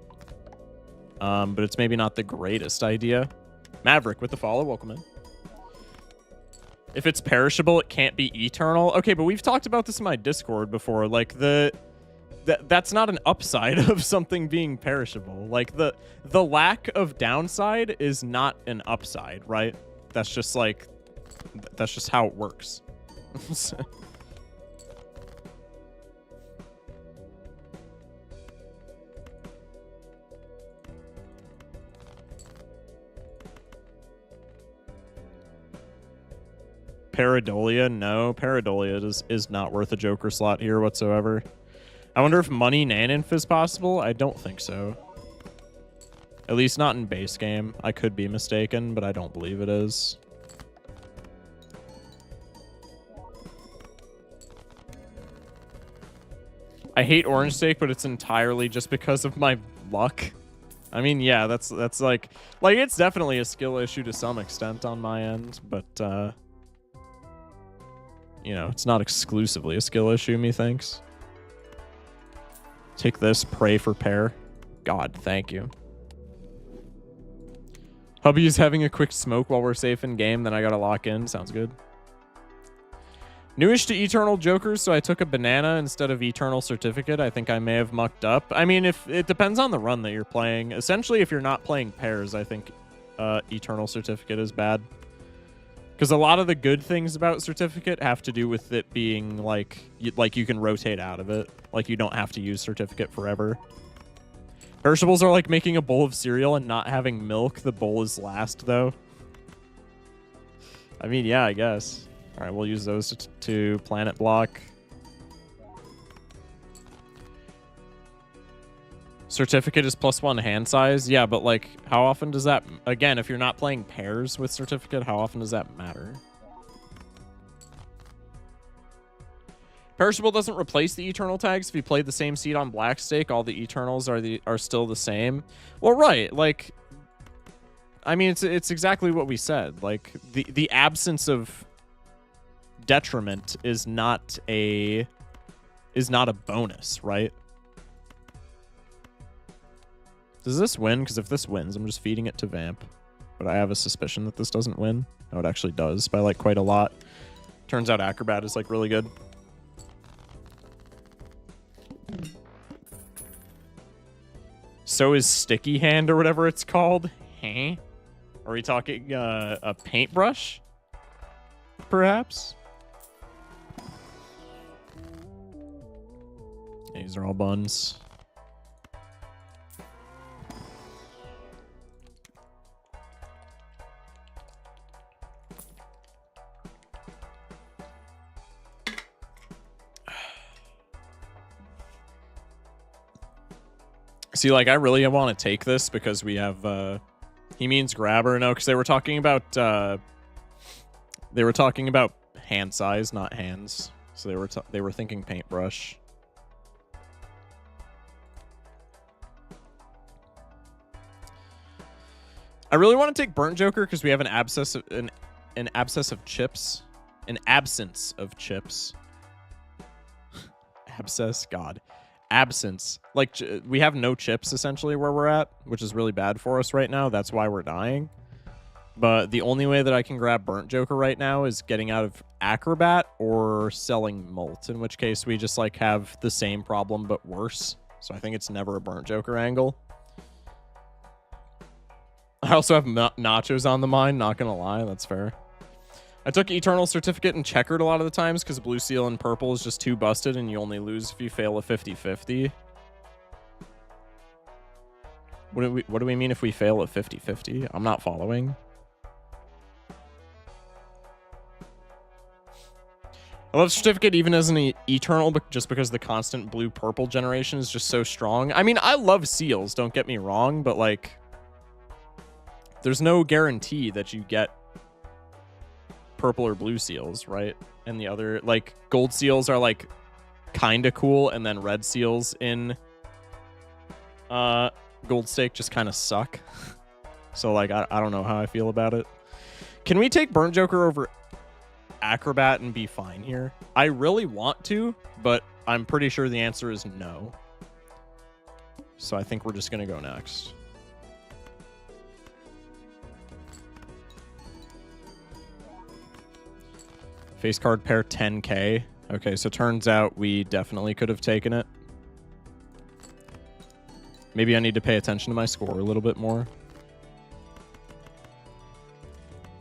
But it's maybe not the greatest idea. Maverick with the follow, welcome in. If it's perishable, it can't be eternal. Okay, but we've talked about this in my Discord before. Like, that's not an upside of something being perishable. Like, the lack of downside is not an upside, right? That's just like, that's just how it works. Paradolia? No, Paradolia is not worth a Joker slot here whatsoever. I wonder if Money Naninf is possible? I don't think so. At least not in base game. I could be mistaken, but I don't believe it is. I hate Orange Stake, but it's entirely just because of my luck. I mean, yeah, that's like it's definitely a skill issue to some extent on my end, but you know, it's not exclusively a skill issue, methinks. Take this, pray for pair. God, thank you. Hubby is having a quick smoke while we're safe in game, then I gotta lock in. Sounds good. Newish to Eternal Jokers, so I took a banana instead of Eternal Certificate. I think I may have mucked up. I mean, if it depends on the run that you're playing. Essentially, if you're not playing pairs, I think Eternal Certificate is bad. Because a lot of the good things about Certificate have to do with it being like you can rotate out of it. Like, you don't have to use Certificate forever. Perishables are like making a bowl of cereal and not having milk. The bowl is last, though. I mean, yeah, I guess. All right, we'll use those to planet block. Certificate is +1 hand size. Yeah, but like, how often does that... Again, if you're not playing pairs with Certificate, how often does that matter? Perishable doesn't replace the Eternal tags. If you play the same seed on Black Stake, all the Eternals are still the same. Well, right. Like, I mean, it's exactly what we said. Like, the absence of detriment is not a bonus, right? Does this win? Because if this wins, I'm just feeding it to Vamp. But I have a suspicion that this doesn't win. No, it actually does by like quite a lot. Turns out Acrobat is like really good. So is Sticky Hand or whatever it's called. Huh? Are we talking a paintbrush? Perhaps? These are all buns. See, like, I really want to take this because we have, he means grabber. No, because they were talking about, hand size, not hands. So they were thinking paintbrush. I really want to take Burnt Joker because we have an abscess of chips. An absence of chips. Abscess, God. Absence. Like, we have no chips, essentially, where we're at, which is really bad for us right now. That's why we're dying. But the only way that I can grab Burnt Joker right now is getting out of Acrobat or selling Molt, in which case we just, like, have the same problem but worse. So I think it's never a Burnt Joker angle. I also have nachos on the mind, not gonna lie, that's fair. I took Eternal Certificate and Checkered a lot of the times because Blue Seal and Purple is just too busted and you only lose if you fail a 50-50. What do we mean if we fail a 50-50? I'm not following. I love Certificate even as an Eternal, but just because the constant blue-purple generation is just so strong. I mean, I love Seals, don't get me wrong, but like, there's no guarantee that you get purple or blue seals, right? And the other, like, gold seals are like kind of cool, and then red seals in Gold Stake just kind of suck. So like, I don't know how I feel about it. Can we take Burnt Joker over Acrobat and be fine here? I really want to, but I'm pretty sure the answer is no. So I think we're just gonna go next. Face card pair 10k. Okay, so turns out we definitely could have taken it. Maybe I need to pay attention to my score a little bit more.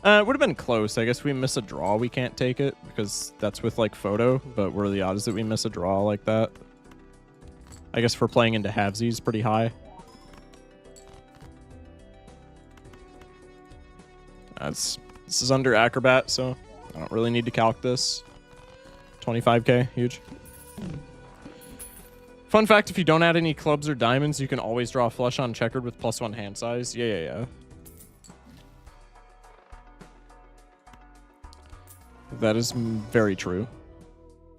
It would have been close. I guess we miss a draw, we can't take it because that's with like photo, but what are the odds that we miss a draw like that? I guess for playing into halvesies, pretty high. This is under Acrobat, so I don't really need to calc this. 25k, huge. Fun fact, if you don't add any clubs or diamonds, you can always draw a flush on Checkered with +1 hand size. Yeah. That is very true.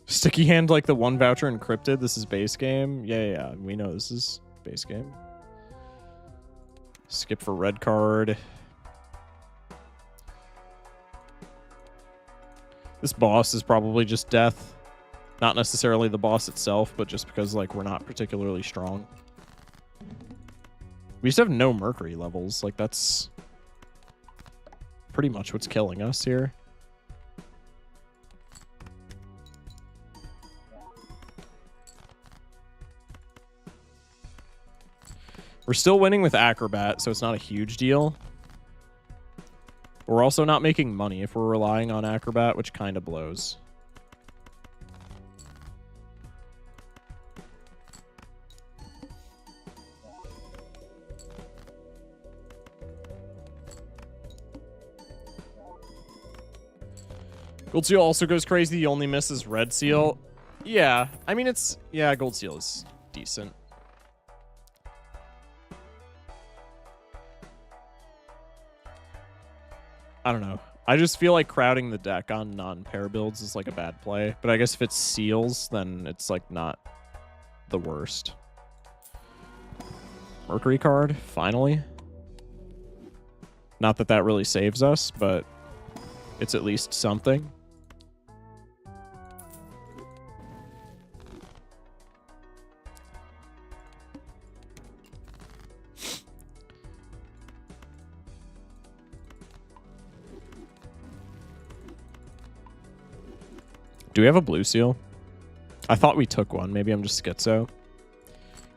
Sticky hand like the one voucher encrypted. This is base game. Yeah. We know this is base game. Skip for red card. This boss is probably just death. Not necessarily the boss itself, but just because like we're not particularly strong. We just have no Mercury levels. Like that's pretty much what's killing us here. We're still winning with Acrobat, so it's not a huge deal. We're also not making money if we're relying on Acrobat, which kind of blows. Gold Seal also goes crazy. The only miss is Red Seal. Yeah, I mean, yeah, Gold Seal is decent. I don't know. I just feel like crowding the deck on non-pair builds is like a bad play. But I guess if it's seals, then it's like not the worst. Mercury card, finally. Not that that really saves us, but it's at least something. Do we have a blue seal? I thought we took one. Maybe I'm just schizo.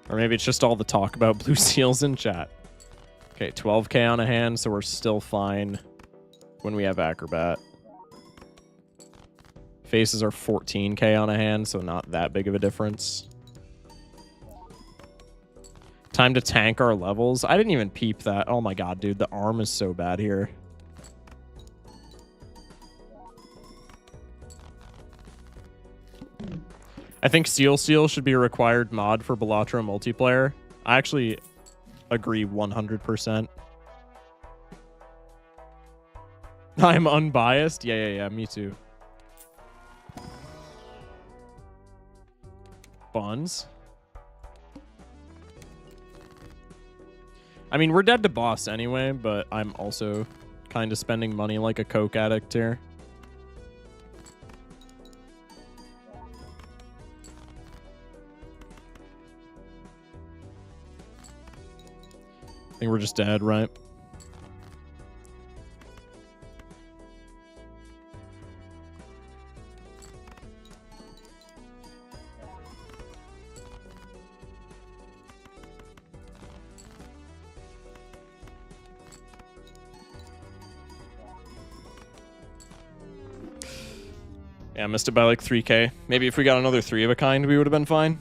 Or maybe it's just all the talk about blue seals in chat. Okay, 12k on a hand, so we're still fine when we have Acrobat. Faces are 14k on a hand, so not that big of a difference. Time to tank our levels. I didn't even peep that. Oh my god, dude, the arm is so bad here. I think Seal should be a required mod for Balatro multiplayer. I actually agree 100%. I'm unbiased. Yeah, me too. Buns. I mean, we're dead to boss anyway, but I'm also kind of spending money like a coke addict here. I think we're just dead, right? Yeah, I missed it by like 3K. Maybe if we got another 3 of a kind, we would have been fine.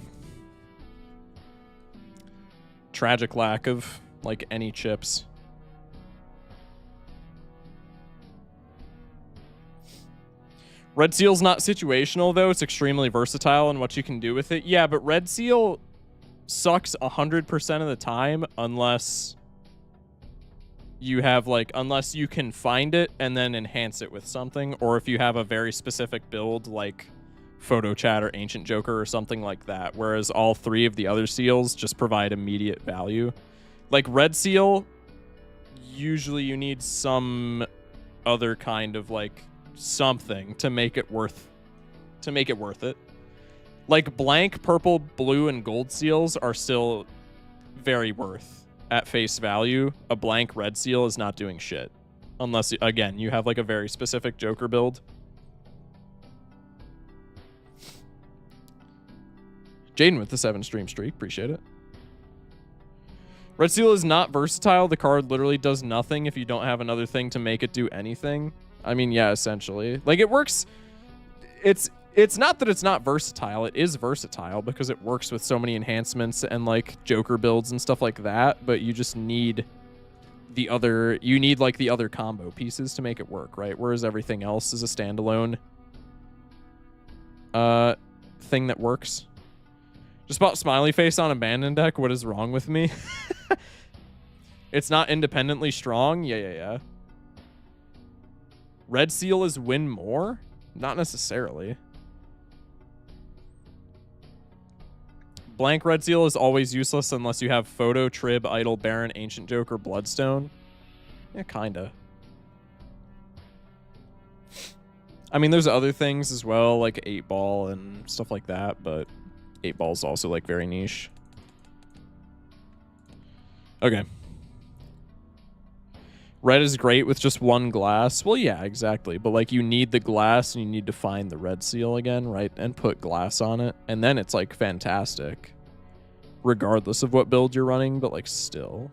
Tragic lack of like any chips. Red Seal's not situational though. It's extremely versatile in what you can do with it. Yeah, but Red Seal sucks 100% of the time unless you have like, unless you can find it and then enhance it with something, or if you have a very specific build like Photo Chat or Ancient Joker or something like that, whereas all 3 of the other seals just provide immediate value. Like Red Seal, usually you need some other kind of like something to make it worth it. Like blank purple, blue, and gold seals are still very worth at face value. A blank red seal is not doing shit unless, again, you have like a very specific Joker build. Jaden with the 7 stream streak, appreciate it. Red Seal is not versatile. The card literally does nothing if you don't have another thing to make it do anything. I mean, yeah, essentially. Like, it works. It's not that it's not versatile. It is versatile because it works with so many enhancements and, like, Joker builds and stuff like that, but you just need the other... You need, like, the other combo pieces to make it work, right? Whereas everything else is a standalone thing that works. Just bought Smiley Face on Abandoned deck. What is wrong with me? It's not independently strong? Yeah. Red Seal is win more? Not necessarily. Blank Red Seal is always useless unless you have Photo, Trib, Idol, Baron, Ancient Joker, Bloodstone. Yeah, kinda. I mean, there's other things as well, like 8-Ball and stuff like that, but 8-Ball's also, like, very niche. Okay. Red is great with just one glass. Well, yeah, exactly. But, like, you need the glass and you need to find the Red Seal again, right? And put glass on it. And then it's, like, fantastic. Regardless of what build you're running, but, like, still.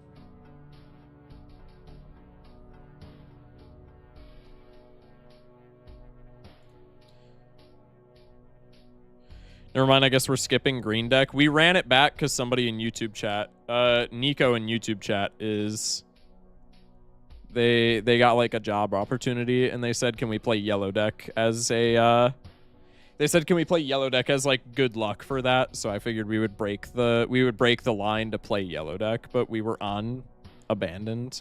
Never mind, I guess we're skipping green deck. We ran it back because somebody in YouTube chat, Nico in YouTube chat is... They got like a job opportunity and they said, can we play yellow deck as a, they said, can we play yellow deck as like good luck for that? So I figured we would break the line to play yellow deck, but we were on Abandoned,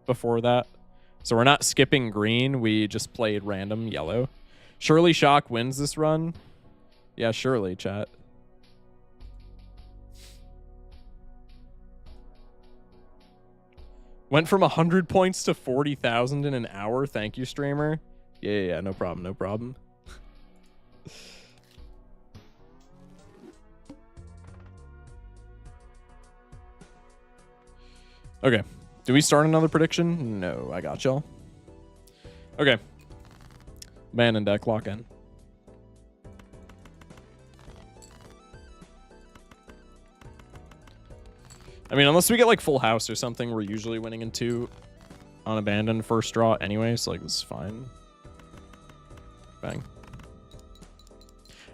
before that. So we're not skipping green. We just played random yellow. Surely Shock wins this run. Yeah, surely, chat. Went from 100 points to 40,000 in an hour. Thank you, streamer. Yeah, no problem, no problem. Okay. Do we start another prediction? No, I got y'all. Okay. Man and deck, lock in. I mean, unless we get, like, full house or something, we're usually winning in 2 on Abandoned first draw anyway, so, like, this is fine. Bang.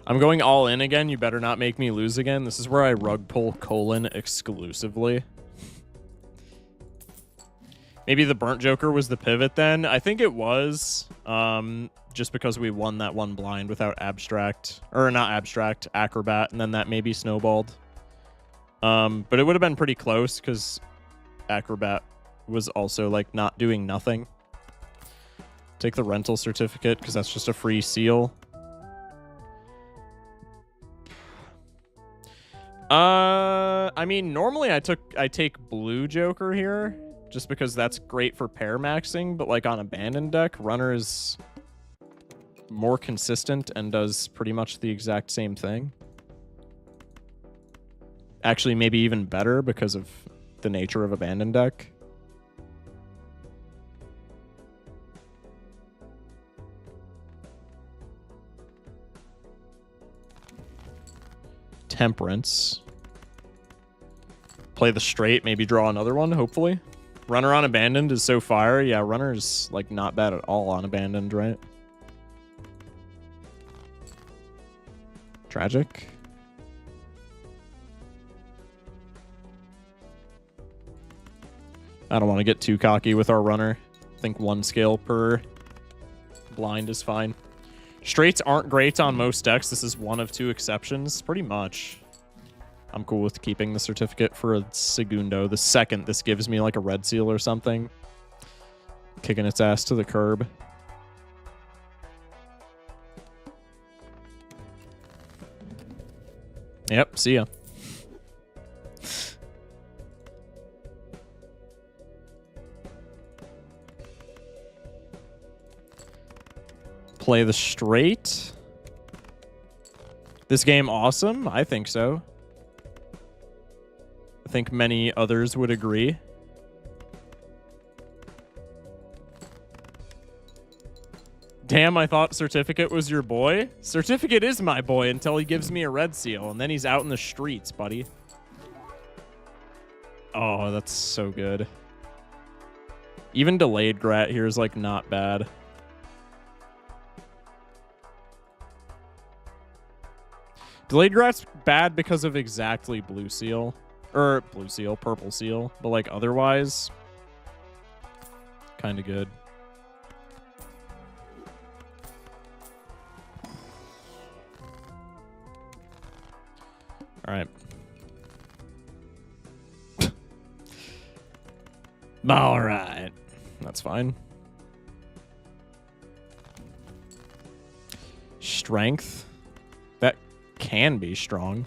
I'm going all in again. You better not make me lose again. This is where I rug pull colon exclusively. Maybe the Burnt Joker was the pivot then. I think it was, just because we won that one blind without Abstract. Or not Abstract, Acrobat, and then that maybe snowballed. But it would have been pretty close because Acrobat was also like not doing nothing. Take the rental certificate because that's just a free seal. I mean, normally I take blue Joker here just because that's great for pair maxing, but like on abandoned deck, runner is more consistent and does pretty much the exact same thing. Actually, maybe even better because of the nature of abandoned deck. Temperance. Play the straight, maybe draw another one, hopefully. Runner on abandoned is so fire. Yeah, runner's like not bad at all on abandoned, right? Tragic. I don't want to get too cocky with our runner. I think 1 scale per blind is fine. Straights aren't great on most decks. This is one of 2 exceptions, pretty much. I'm cool with keeping the certificate for a segundo. The second this gives me like a red seal or something. Kicking its ass to the curb. Yep, see ya. Play the straight. This game awesome? I think so. I think many others would agree. Damn, I thought Certificate was your boy. Certificate is my boy until he gives me a red seal, and then he's out in the streets, buddy. Oh, that's so good. Even delayed Grat here is like not bad. Delayed Grat's bad because of exactly blue seal. Or blue seal, purple seal. But like otherwise, kind of good. All right. All right. That's fine. Strength. That can be strong.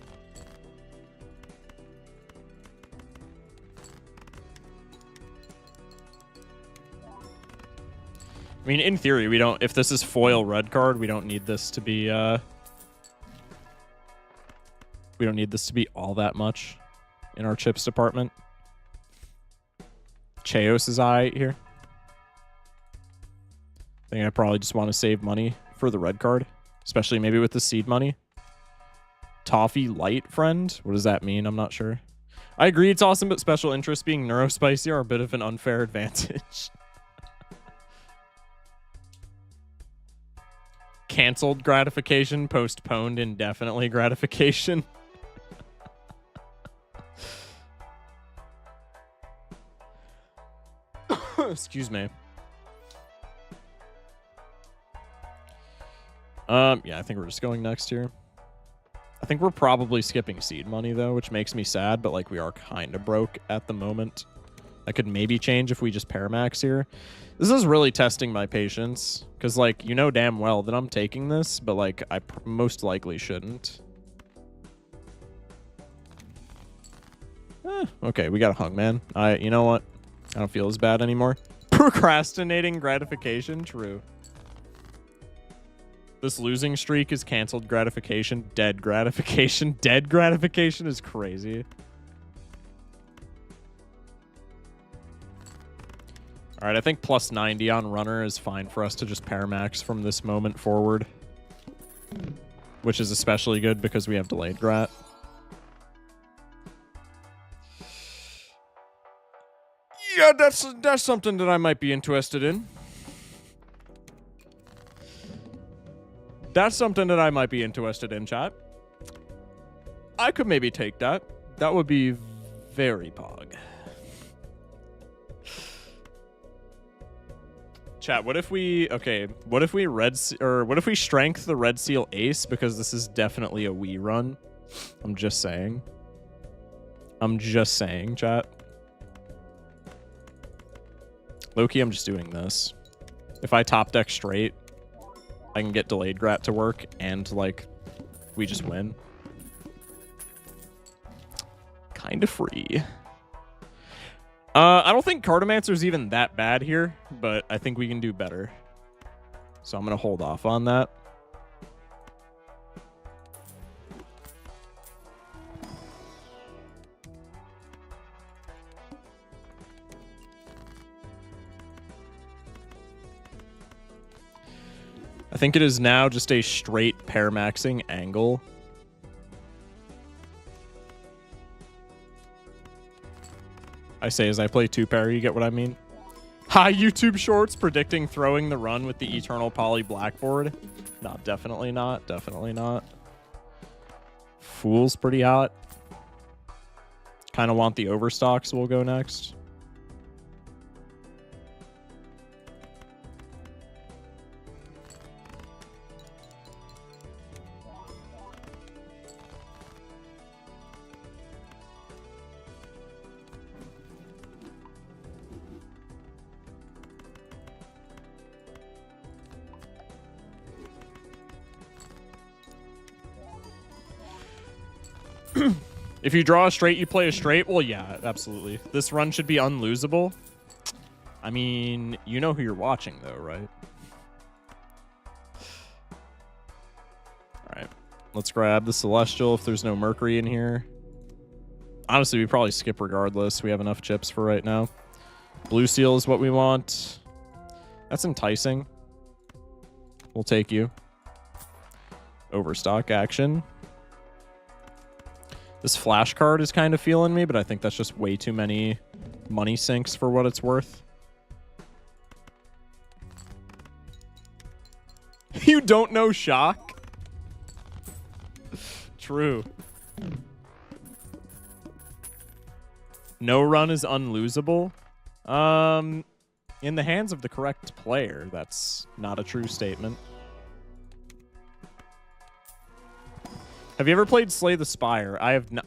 I mean, in theory, we don't... If this is foil red card, we don't need this to be... we don't need this to be all that much in our chips department. Chaos is eye here. I think I probably just want to save money for the red card, especially maybe with the seed money. Toffee light friend? What does that mean? I'm not sure. I agree it's awesome, but special interests being neurospicy are a bit of an unfair advantage. Canceled gratification, postponed indefinitely gratification. Excuse me. Yeah, I think we're just going next here. I think we're probably skipping seed money though, which makes me sad, but like we are kind of broke at the moment. That could maybe change if we just paramax here. This is really testing my patience because like you know damn well that I'm taking this, but like I most likely shouldn't. Okay, we got a hung man. You know what? I don't feel as bad anymore. Procrastinating gratification, true. This losing streak is canceled gratification, dead gratification. Dead gratification is crazy. All right, I think plus 90 on runner is fine for us to just paramax from this moment forward. Which is especially good because we have delayed grat. Yeah, that's something that I might be interested in. That's something that I might be interested in, chat. I could maybe take that. That would be very pog. Chat, what if we... Okay, what if we what if we strength the red seal ace? Because this is definitely a we run. I'm just saying. I'm just saying, chat. Loki, I'm just doing this. If I top deck straight, I can get delayed grat to work and like we just win. Kind of free. I don't think Cartomancer's even that bad here, but I think we can do better. So I'm going to hold off on that. I think it is now just a straight paramaxing angle. I say as I play 2-pair, you get what I mean? Hi, YouTube Shorts predicting throwing the run with the Eternal Poly Blackboard. No, definitely not. Definitely not. Fool's pretty hot. Kind of want the Overstock, so we'll go next. If you draw a straight, you play a straight? Well, yeah, absolutely. This run should be unlosable. I mean, you know who you're watching, though, right? All right. Let's grab the Celestial if there's no Mercury in here. Honestly, we probably skip regardless. We have enough chips for right now. Blue Seal is what we want. That's enticing. We'll take you. Overstock action. This flash card is kind of feeling me, but I think that's just way too many money sinks for what it's worth. You don't know Shock? True. No run is unlosable. In the hands of the correct player, that's not a true statement. Have you ever played Slay the Spire? I have not.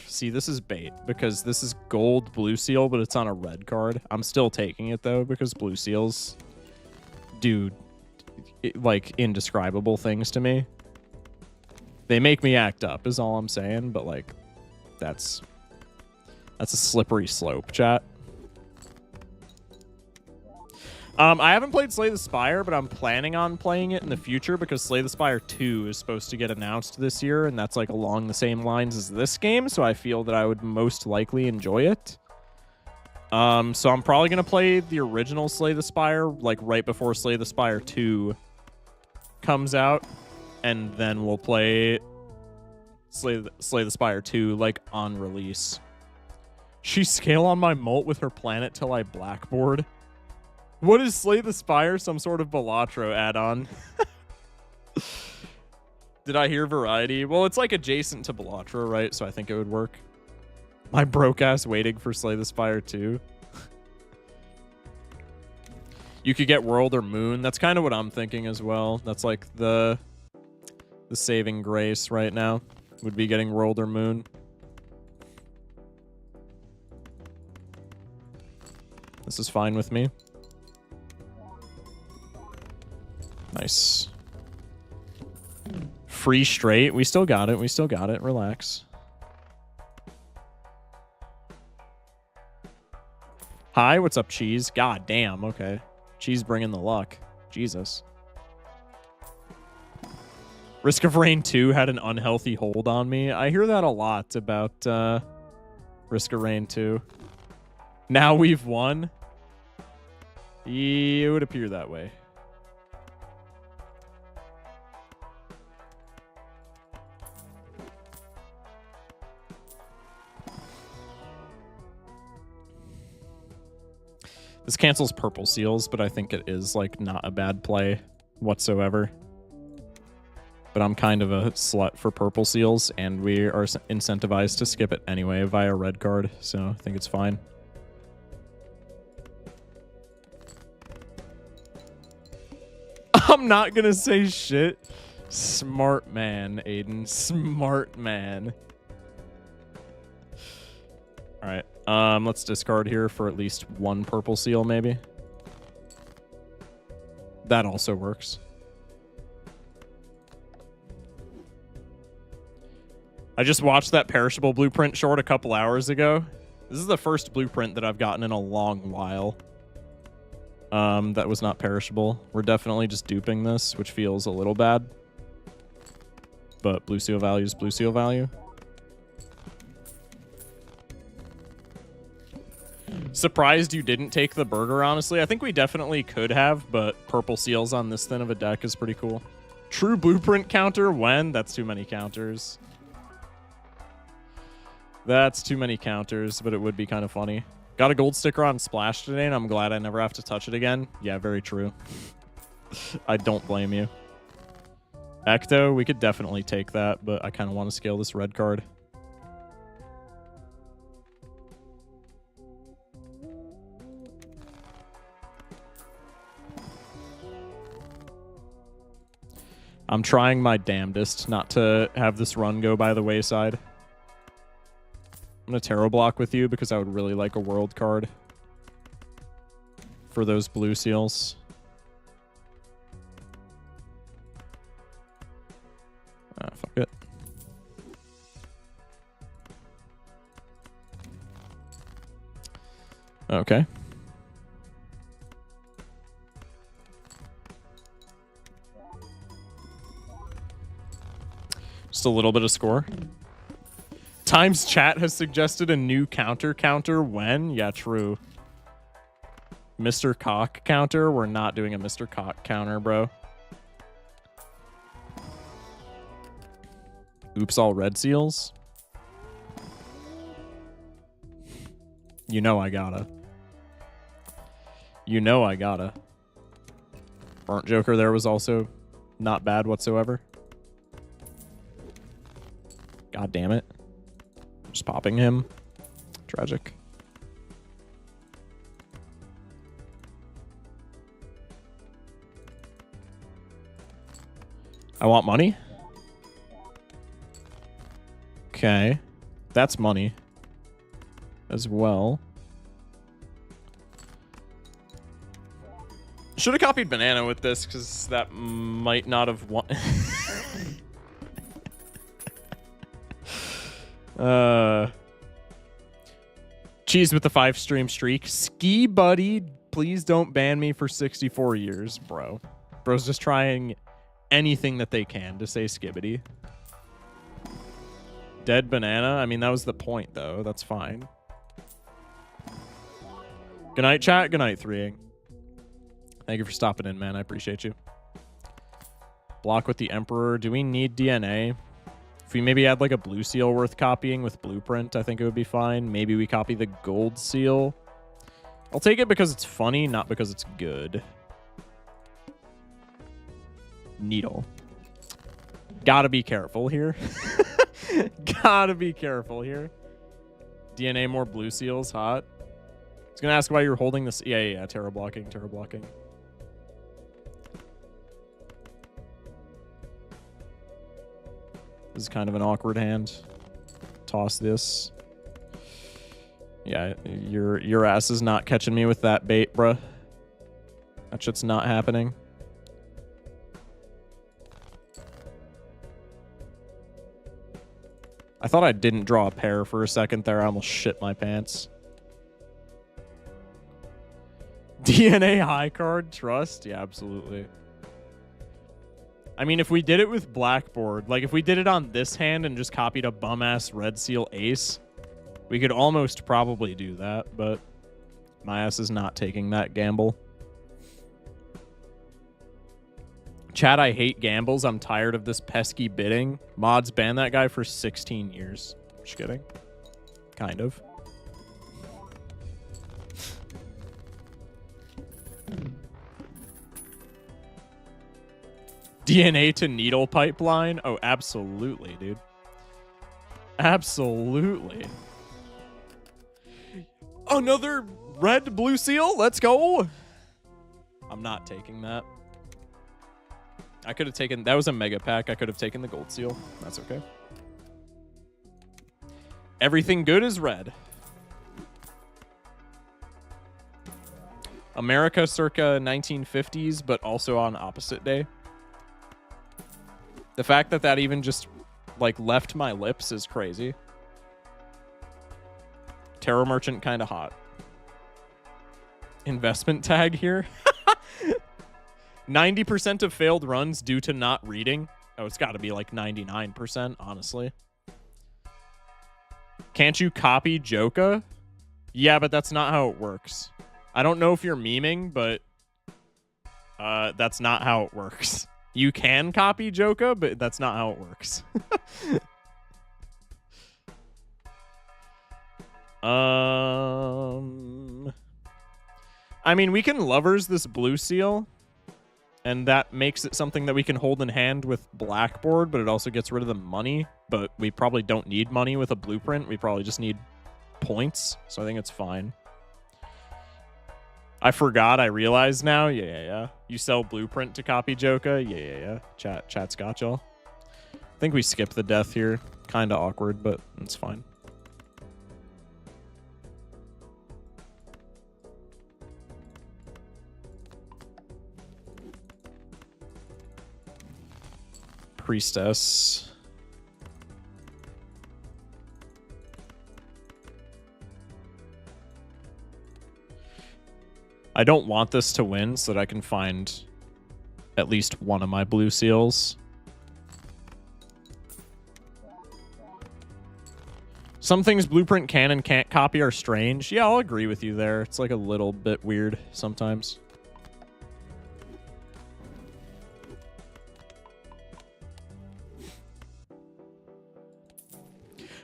See, this is bait because this is gold Blue Seal, but it's on a red card. I'm still taking it though because Blue Seals do like indescribable things to me. They make me act up is all I'm saying, but like that's a slippery slope, chat. I haven't played Slay the Spire, but I'm planning on playing it in the future because Slay the Spire 2 is supposed to get announced this year, and that's like along the same lines as this game, so I feel that I would most likely enjoy it. So I'm probably going to play the original Slay the Spire, like right before Slay the Spire 2 comes out, and then we'll play Slay the Spire 2 like on release. She scale on my molt with her planet till I blackboard. What is Slay the Spire? Some sort of Balatro add-on. Did I hear variety? Well, it's like adjacent to Balatro, right? So I think it would work. My broke ass waiting for Slay the Spire 2. You could get World or Moon. That's kind of what I'm thinking as well. That's like the saving grace right now would be getting World or Moon. This is fine with me. Nice. Free straight. We still got it. We still got it. Relax. Hi, what's up, Cheese? God damn. Okay. Cheese bringing the luck. Jesus. Risk of Rain 2 had an unhealthy hold on me. I hear that a lot about Risk of Rain 2. Now we've won. It would appear that way. This cancels Purple Seals, but I think it is like not a bad play whatsoever. But I'm kind of a slut for Purple Seals, and we are incentivized to skip it anyway via red card, so I think it's fine. I'm not gonna say shit. Smart man, Aiden. Smart man. All right. Let's discard here for at least one purple seal, maybe. That also works. I just watched that perishable blueprint short a couple hours ago. This is the first blueprint that I've gotten in a long while. That was not perishable. We're definitely just duping this, which feels a little bad. But blue seal value is blue seal value. Surprised you didn't take the burger, honestly. I think we definitely could have, but purple seals on this thin of a deck is pretty cool. True blueprint counter when? That's too many counters. That's too many counters, but it would be kind of funny. Got a gold sticker on Splash today, and I'm glad I never have to touch it again. Yeah, very true. I don't blame you. Ecto, we could definitely take that, but I kind of want to scale this red card. I'm trying my damnedest not to have this run go by the wayside. I'm going to Tarot Block with you because I would really like a world card for those blue seals. Fuck it. Okay. Just a little bit of score. Times chat has suggested a new counter when? Yeah, true. Mr. Cock counter? We're not doing a Mr. Cock counter, bro. Oops, all red seals? You know I gotta. You know I gotta. Burnt Joker there was also not bad whatsoever. God damn it. Just popping him. Tragic. I want money. Okay. That's money as well. Should have copied banana with this because that might not have won. Cheese with the 5-stream streak. Ski Buddy, please don't ban me for 64 years, bro. Bro's just trying anything that they can to say skibbity. Dead banana? I mean, that was the point, though. That's fine. Good night, chat. Good night, 3ing. Thank you for stopping in, man. I appreciate you. Block with the Emperor. Do we need DNA? If we maybe had like a blue seal worth copying with blueprint, I think it would be fine. Maybe we copy the gold seal. I'll take it because it's funny, not because it's good. Needle. Gotta be careful here. Gotta be careful here. DNA more blue seals, hot. I was gonna ask why you're holding this. Yeah. Terror blocking. This is kind of an awkward hand. Toss this. Yeah, your ass is not catching me with that bait, bruh. That shit's not happening. I thought I didn't draw a pair for a second there. I almost shit my pants. DNA high card, trust? Yeah, absolutely. I mean, if we did it with Blackboard, like if we did it on this hand and just copied a bum-ass red seal ace, we could almost probably do that, but my ass is not taking that gamble. Chat, I hate gambles. I'm tired of this pesky bidding. Mods banned that guy for 16 years. Just kidding. Kind of. DNA to needle pipeline? Oh, absolutely, dude. Absolutely. Another red blue seal? Let's go. I'm not taking that. I could have taken... That was a mega pack. I could have taken the gold seal. That's okay. Everything good is red. America circa 1950s, but also on opposite day. The fact that that even just, like, left my lips is crazy. Tarot Merchant kind of hot. Investment tag here. 90% of failed runs due to not reading. Oh, it's got to be like 99%, honestly. Can't you copy Joka? Yeah, but that's not how it works. I don't know if you're memeing, but that's not how it works. You can copy Joka, but that's not how it works. I mean, we can lovers this blue seal, and that makes it something that we can hold in hand with Blackboard, but it also gets rid of the money. But we probably don't need money with a blueprint. We probably just need points, so I think it's fine. I forgot. I realized now. Yeah. You sell blueprint to copy Joka? Yeah. Chat's got y'all. I think we skip the death here. Kind of awkward, but it's fine. Priestess. I don't want this to win so that I can find at least one of my blue seals. Some things Blueprint can and can't copy are strange. Yeah, I'll agree with you there. It's like a little bit weird sometimes.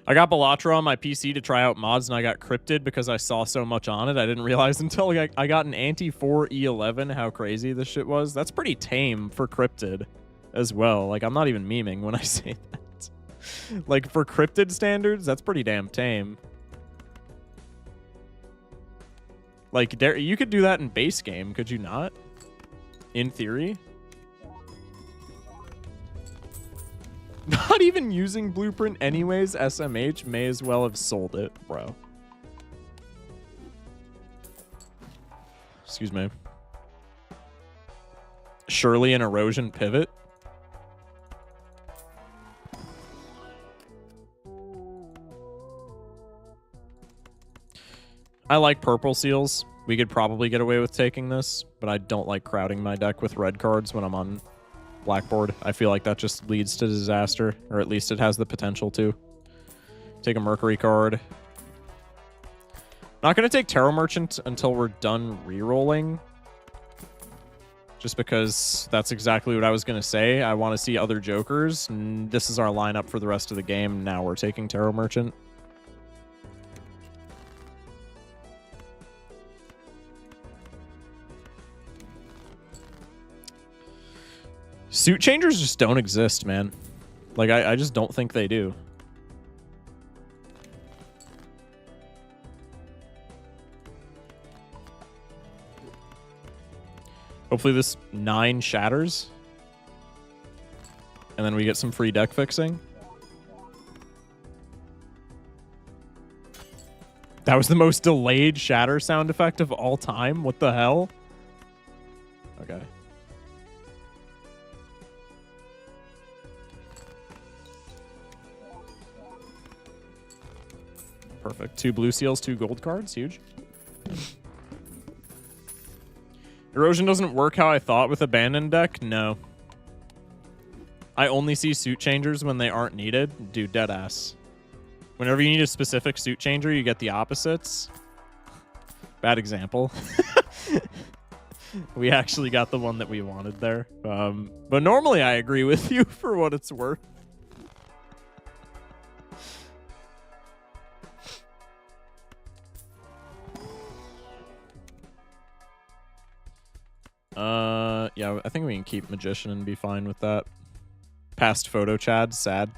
I got Bellatra on my PC to try out mods, and I got cryptid because I saw so much on it. I didn't realize until I got an anti-4 E11 how crazy this shit was. That's pretty tame for cryptid as well. Like, I'm not even memeing when I say that. Like, for cryptid standards, that's pretty damn tame. Like, there, you could do that in base game, could you not? In theory? Not even using Blueprint anyways, SMH may as well have sold it, bro. Excuse me. Surely an erosion pivot? I like purple seals. We could probably get away with taking this, but I don't like crowding my deck with red cards when I'm on Blackboard. I feel like that just leads to disaster, or at least it has the potential to. Take a Mercury card. Not going to take Tarot Merchant until we're done re-rolling. Just because that's exactly what I was going to say. I want to see other jokers. This is our lineup for the rest of the game. Now we're taking Tarot Merchant. Suit changers just don't exist, man. Like, I just don't think they do. Hopefully this 9 shatters. And then we get some free deck fixing. That was the most delayed shatter sound effect of all time. What the hell? Okay. Perfect. 2 blue seals, 2 gold cards. Huge. Erosion doesn't work how I thought with Abandoned deck? No. I only see suit changers when they aren't needed. Dude, deadass. Whenever you need a specific suit changer, you get the opposites. Bad example. We actually got the one that we wanted there. But normally I agree with you for what it's worth. Yeah, I think we can keep Magician and be fine with that. Past photo Chad, sad.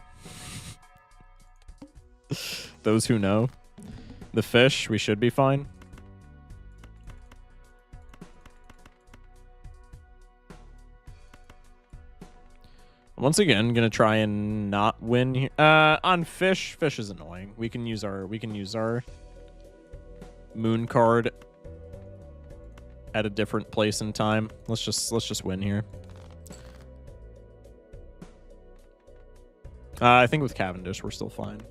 Those who know. The fish, we should be fine. Once again, gonna try and not win here. On fish is annoying. We can use our moon card at a different place in time. Let's just win here. I think with Cavendish we're still fine.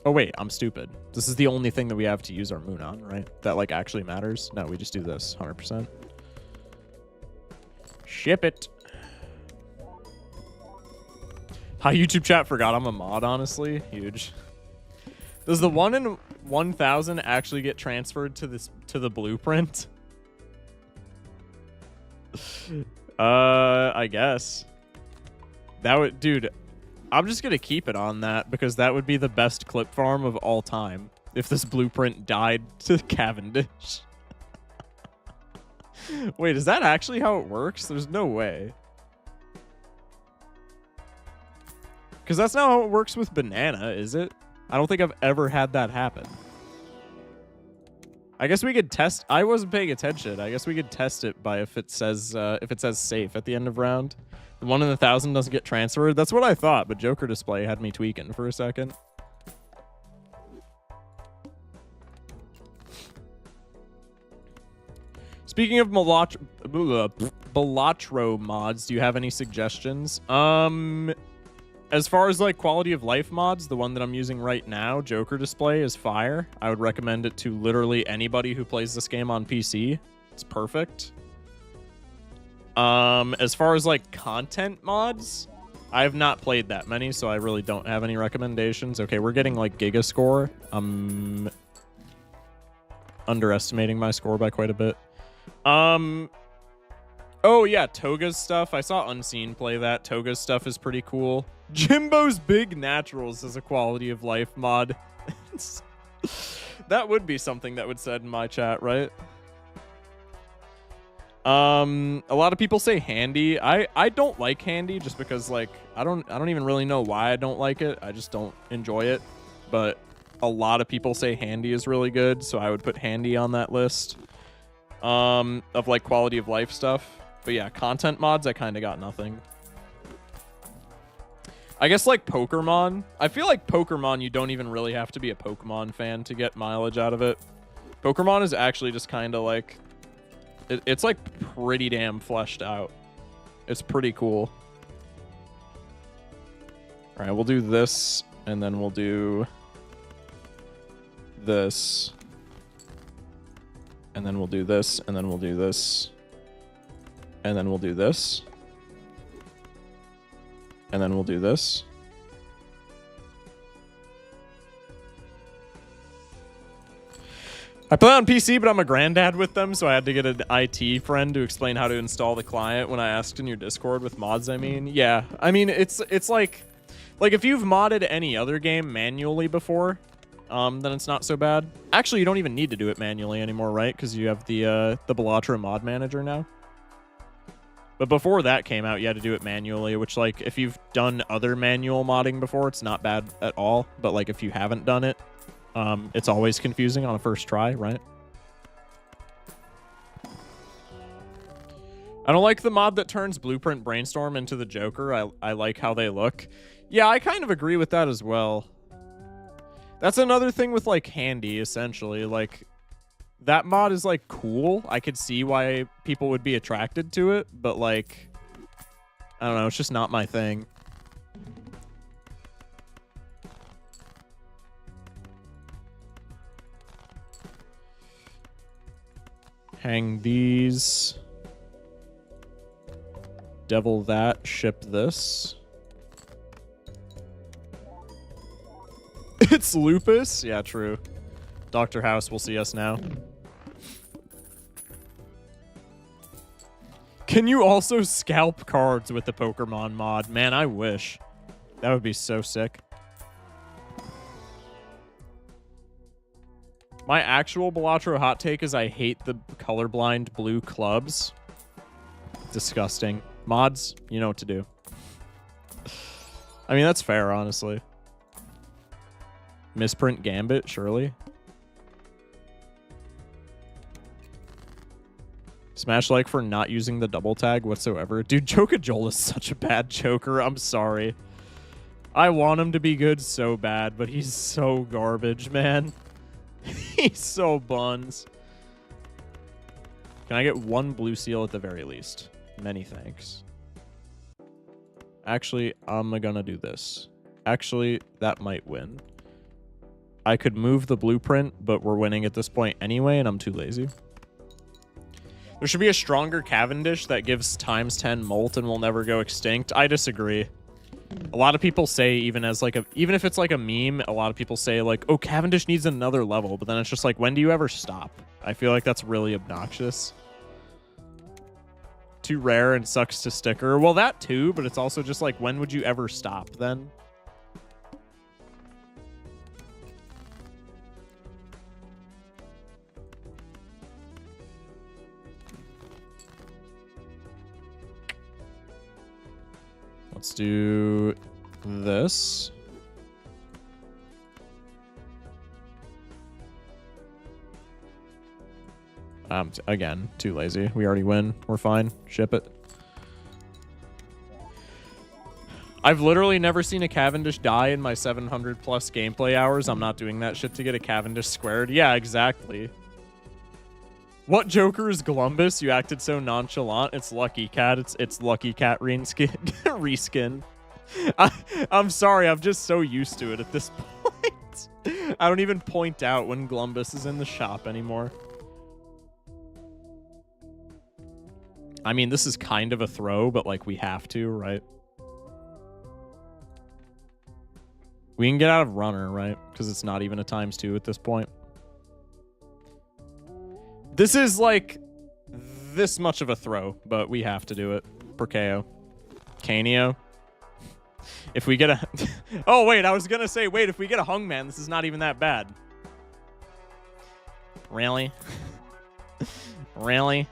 Oh wait, I'm stupid. This is the only thing that we have to use our moon on, right? That like actually matters. No, we just do this 100%. Ship it. Hi, YouTube chat forgot I'm a mod, honestly. Huge. Does the 1 in 1,000 actually get transferred to the blueprint? I guess. That would, dude, I'm just gonna keep it on that because that would be the best clip farm of all time if this blueprint died to Cavendish. Wait, is that actually how it works? There's no way. Because that's not how it works with Banana, is it? I don't think I've ever had that happen. I guess we could test. I wasn't paying attention. I guess we could test it by if it says safe at the end of round. The 1 in 1,000 doesn't get transferred. That's what I thought, but Joker Display had me tweaking for a second. Speaking of Balatro mods, do you have any suggestions? As far as like quality of life mods, the one that I'm using right now, Joker Display, is fire. I would recommend it to literally anybody who plays this game on PC. It's perfect. As far as like content mods, I have not played that many, so I really don't have any recommendations. Okay, we're getting like Giga score. I'm underestimating my score by quite a bit. Oh yeah, Toga's stuff. I saw Unseen play that. Toga's stuff is pretty cool. Jimbo's Big Naturals is a quality of life mod. That would be something that would said in my chat, right? A lot of people say Handy. I don't like Handy just because like I don't even really know why I don't like it. I just don't enjoy it. But a lot of people say Handy is really good, so I would put Handy on that list. Of like quality of life stuff. But yeah, content mods, I kind of got nothing. I guess like Pokemon. I feel like Pokemon, you don't even really have to be a Pokemon fan to get mileage out of it. Pokemon is actually just kind of like... It's like pretty damn fleshed out. It's pretty cool. Alright, we'll do this, and then we'll do this. And then we'll do this, and then we'll do this. And then we'll do this. And then we'll do this. I play on PC, but I'm a granddad with them, so I had to get an IT friend to explain how to install the client when I asked in your Discord with mods, I mean. Yeah, I mean, it's like if you've modded any other game manually before, then it's not so bad. Actually, you don't even need to do it manually anymore, right? Because you have the Balatro mod manager now. But before that came out, you had to do it manually, which, like, if you've done other manual modding before, it's not bad at all. But, like, if you haven't done it, it's always confusing on a first try, right? I don't like the mod that turns Blueprint Brainstorm into the Joker. I like how they look. Yeah, I kind of agree with that as well. That's another thing with, like, Handy, essentially. Like... that mod is, like, cool. I could see why people would be attracted to it, but, like, I don't know. It's just not my thing. Hang these. Devil that. Ship this. It's Lupus? Yeah, true. Dr. House will see us now. Can you also scalp cards with the Pokemon mod? Man, I wish. That would be so sick. My actual Balatro hot take is I hate the colorblind blue clubs. Disgusting. Mods, you know what to do. I mean, that's fair, honestly. Misprint Gambit, surely. Smash like for not using the double tag whatsoever. Dude, Chocajole is such a bad Joker. I'm sorry. I want him to be good so bad, but he's so garbage, man. He's so buns. Can I get one blue seal at the very least? Many thanks. Actually, I'm gonna do this. Actually, that might win. I could move the blueprint, but we're winning at this point anyway, and I'm too lazy. There should be a stronger Cavendish that gives ×10 molt and will never go extinct. I disagree. A lot of people say, even if it's like a meme, a lot of people say like, oh, Cavendish needs another level, but then it's just like, when do you ever stop? I feel like that's really obnoxious. Too rare and sucks to sticker. Well, that too, but it's also just like, when would you ever stop then? Let's do this. Again, too lazy. We already win. We're fine. Ship it. I've literally never seen a Cavendish die in my 700 plus gameplay hours. I'm not doing that shit to get a Cavendish squared. Yeah, exactly. What Joker is Glumbus? You acted so nonchalant. It's Lucky Cat. It's Lucky Cat reskin. I'm sorry. I'm just so used to it at this point. I don't even point out when Glumbus is in the shop anymore. I mean, this is kind of a throw, but like we have to, right? We can get out of runner, right? Because it's not even a ×2 at this point. This is like this much of a throw, but we have to do it. Per KO. Canio. If we get a... oh, wait, I was going to say, wait, if we get a Hungman, this is not even that bad. Really? Really?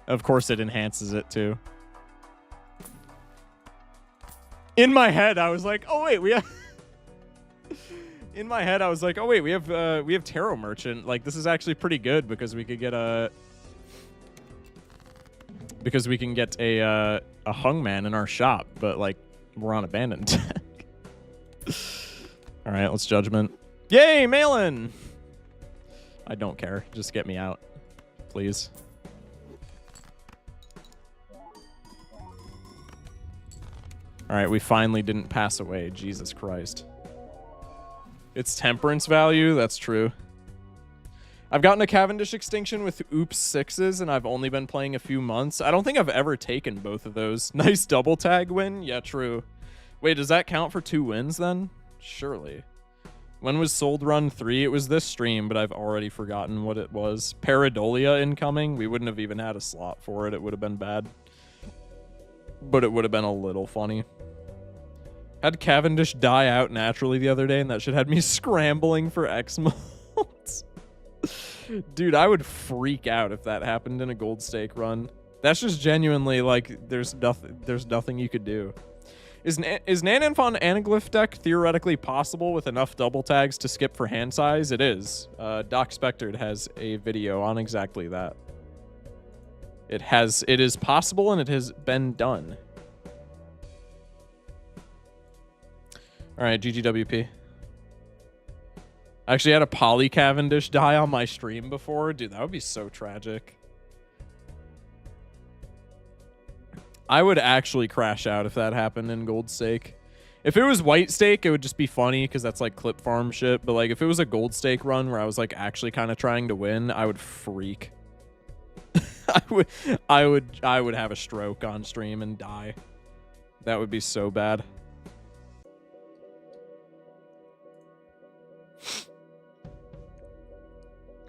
Of course it enhances it, too. In my head, I was like, oh, wait, we have... In my head, I was like, oh, wait, we have Tarot Merchant. Like, this is actually pretty good because we could get a... Because we can get a Hungman in our shop, but, like, we're on Abandoned Tech. All right, let's Judgment. Yay, Malin! I don't care. Just get me out, please. All right, we finally didn't pass away. Jesus Christ. It's temperance value. That's true. I've gotten a Cavendish extinction with Oops 6s, and I've only been playing a few months. I don't think I've ever taken both of those. Nice double tag win. Yeah, true. Wait, does that count for 2 wins then? Surely. When was Sold Run 3? It was this stream, but I've already forgotten what it was. Paradolia incoming. We wouldn't have even had a slot for it. It would have been bad. But it would have been a little funny. Had Cavendish die out naturally the other day, and that shit had me scrambling for X modes. Dude, I would freak out if that happened in a gold stake run. That's just genuinely like there's nothing you could do. Is Nananfon Anaglyph deck theoretically possible with enough double tags to skip for hand size? It is. Doc Spectred has a video on exactly that. It is possible, and it has been done. All right, GGWP. I actually had a Poly Cavendish die on my stream before. Dude, that would be so tragic. I would actually crash out if that happened in gold stake. If it was white stake, it would just be funny because that's like clip farm shit. But like if it was a gold stake run where I was like actually kind of trying to win, I would freak. I would have a stroke on stream and die. That would be so bad.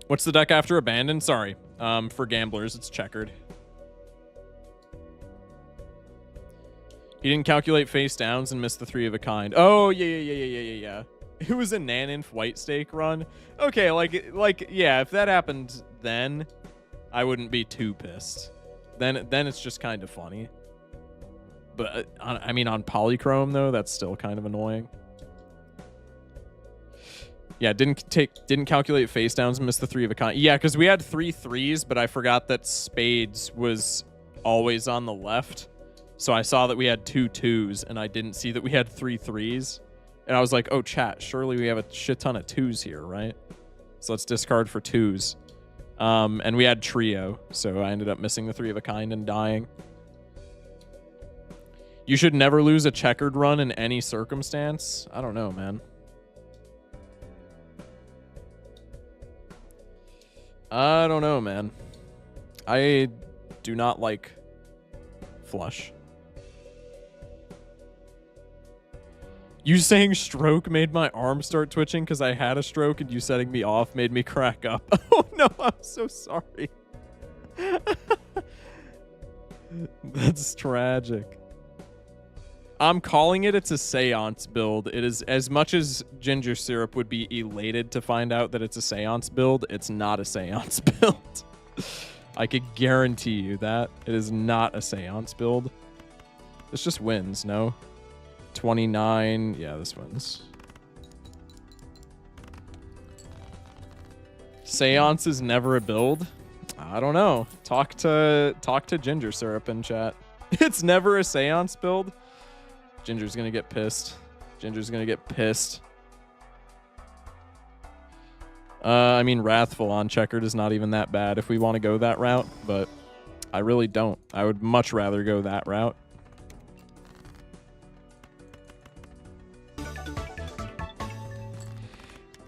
What's the deck after Abandoned? Sorry. For gamblers, it's Checkered. He didn't calculate face downs and missed the 3 of a kind. Oh, yeah. It was a Nananf white stake run. Okay, like yeah, if that happened then, I wouldn't be too pissed. Then it's just kind of funny. But I mean, on Polychrome though, that's still kind of annoying. Yeah, didn't calculate face downs and missed the 3 of a kind. Yeah, because we had 3 3s, but I forgot that spades was always on the left. So I saw that we had 2 2s, and I didn't see that we had 3 3s. And I was like, oh, chat, surely we have a shit ton of 2s here, right? So let's discard for 2s. And we had trio, so I ended up missing the 3 of a kind and dying. You should never lose a checkered run in any circumstance. I don't know, man. I don't know, man. I do not like flush. You saying stroke made my arm start twitching because I had a stroke, and you setting me off made me crack up. Oh no, I'm so sorry. That's tragic. I'm calling it. It's a seance build. It is, as much as Ginger Syrup would be elated to find out that it's a seance build, it's not a seance build. I could guarantee you that. It is not a seance build. This just wins, no? 29. Yeah, this wins. Seance is never a build? I don't know. Talk to Ginger Syrup in chat. It's never a seance build? Ginger's gonna get pissed. Ginger's gonna get pissed. I mean, Wrathful on checkered is not even that bad if we want to go that route, but I really don't. I would much rather go that route.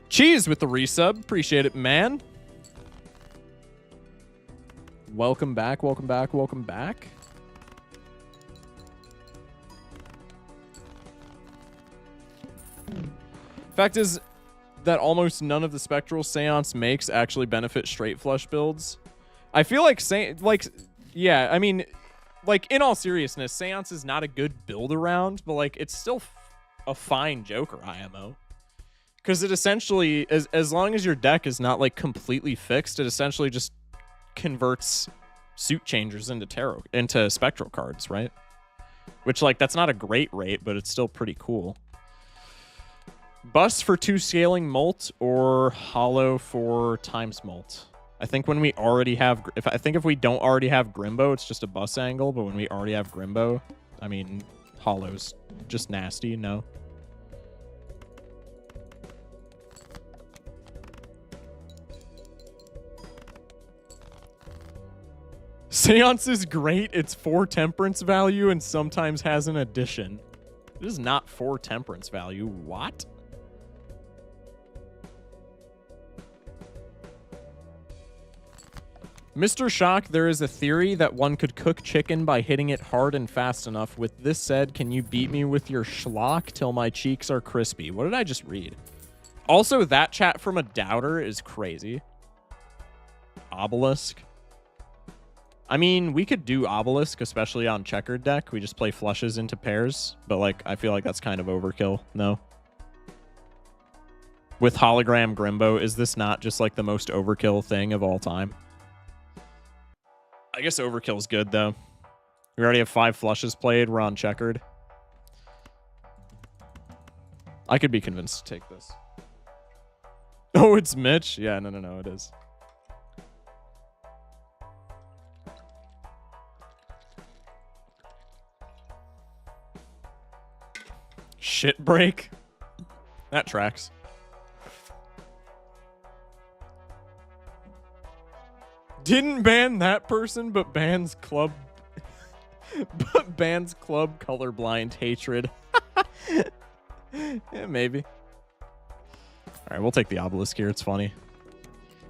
Cheese with the resub. Appreciate it, man. Welcome back, welcome back, welcome back. Fact is that almost none of the Spectral Seance makes actually benefit straight flush builds. I feel like, yeah, I mean, like, in all seriousness, Seance is not a good build around, but, like, it's still a fine Joker IMO. Because it essentially, as long as your deck is not, like, completely fixed, it essentially just converts suit changers into Spectral cards, right? Which, like, that's not a great rate, but it's still pretty cool. Bust for 2 scaling Molt or Hollow for times Molt. I think when we already have, if we don't already have Grimbo, it's just a bus angle. But when we already have Grimbo, I mean, Hollow's just nasty. No. Seance is great. It's 4 temperance value and sometimes has an addition. It is not 4 temperance value. What? Mr. Shock, there is a theory that one could cook chicken by hitting it hard and fast enough. With this said, can you beat me with your schlock till my cheeks are crispy? What did I just read? Also, that chat from a doubter is crazy. Obelisk. I mean, we could do Obelisk, especially on checkered deck. We just play flushes into pairs. But, like, I feel like that's kind of overkill. No? With Hologram Grimbo, is this not just, like, the most overkill thing of all time? I guess overkill's good, though. We already have 5 flushes played. We're on checkered. I could be convinced to take this. Oh, it's Mitch? Yeah, no, it is. Shit break? That tracks. Didn't ban that person, but bans club colorblind hatred. Yeah, maybe. Alright, we'll take the Obelisk here. It's funny.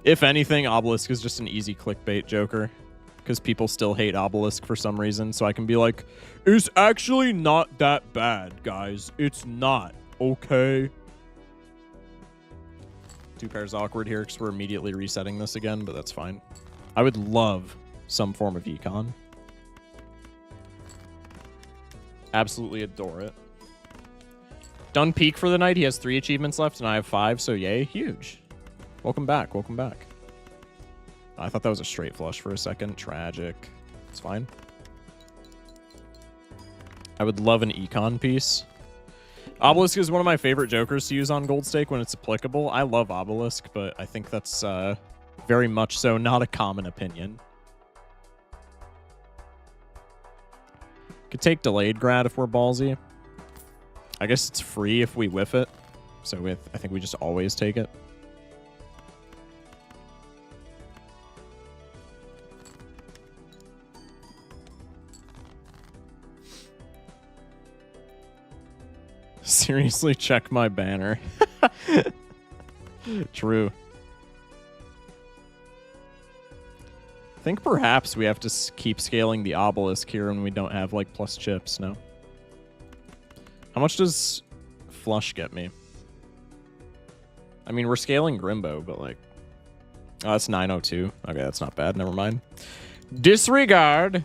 If anything, Obelisk is just an easy clickbait Joker. Because people still hate Obelisk for some reason. So I can be like, it's actually not that bad, guys. It's not. Okay. 2 pairs awkward here because we're immediately resetting this again, but that's fine. I would love some form of econ. Absolutely adore it. Done peak for the night. He has 3 achievements left, and I have 5, so yay, huge. Welcome back, welcome back. I thought that was a straight flush for a second. Tragic. It's fine. I would love an econ piece. Obelisk is one of my favorite Jokers to use on Gold Stake when it's applicable. I love Obelisk, but I think that's very much so not a common opinion. Could take delayed grad if we're ballsy. I guess it's free if we whiff it. So I think we just always take it. Seriously, check my banner. True. I think perhaps we have to keep scaling the obelisk here when we don't have, like, plus chips, no? How much does flush get me? I mean, we're scaling Grimbo, but, like... Oh, that's 902. Okay, that's not bad. Never mind. Disregard.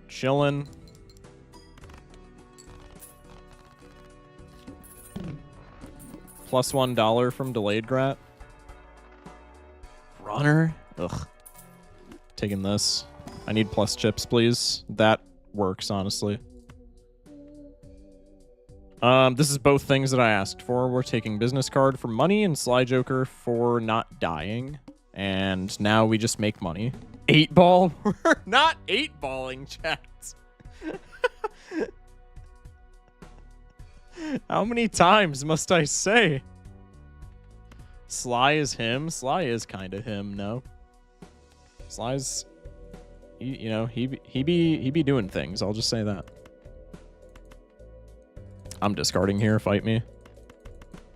Chillin'. Plus $1 from delayed grat. Runner? Ugh. Taking this. I need plus chips, please. That works, honestly. This is both things that I asked for. We're taking business card for money and Sly Joker for not dying. And now we just make money. 8-ball? We're not 8-balling, chat. How many times must I say? Sly is him. Sly is kind of him, no? Sly's, you know, he be doing things. I'll just say that. I'm discarding here. Fight me.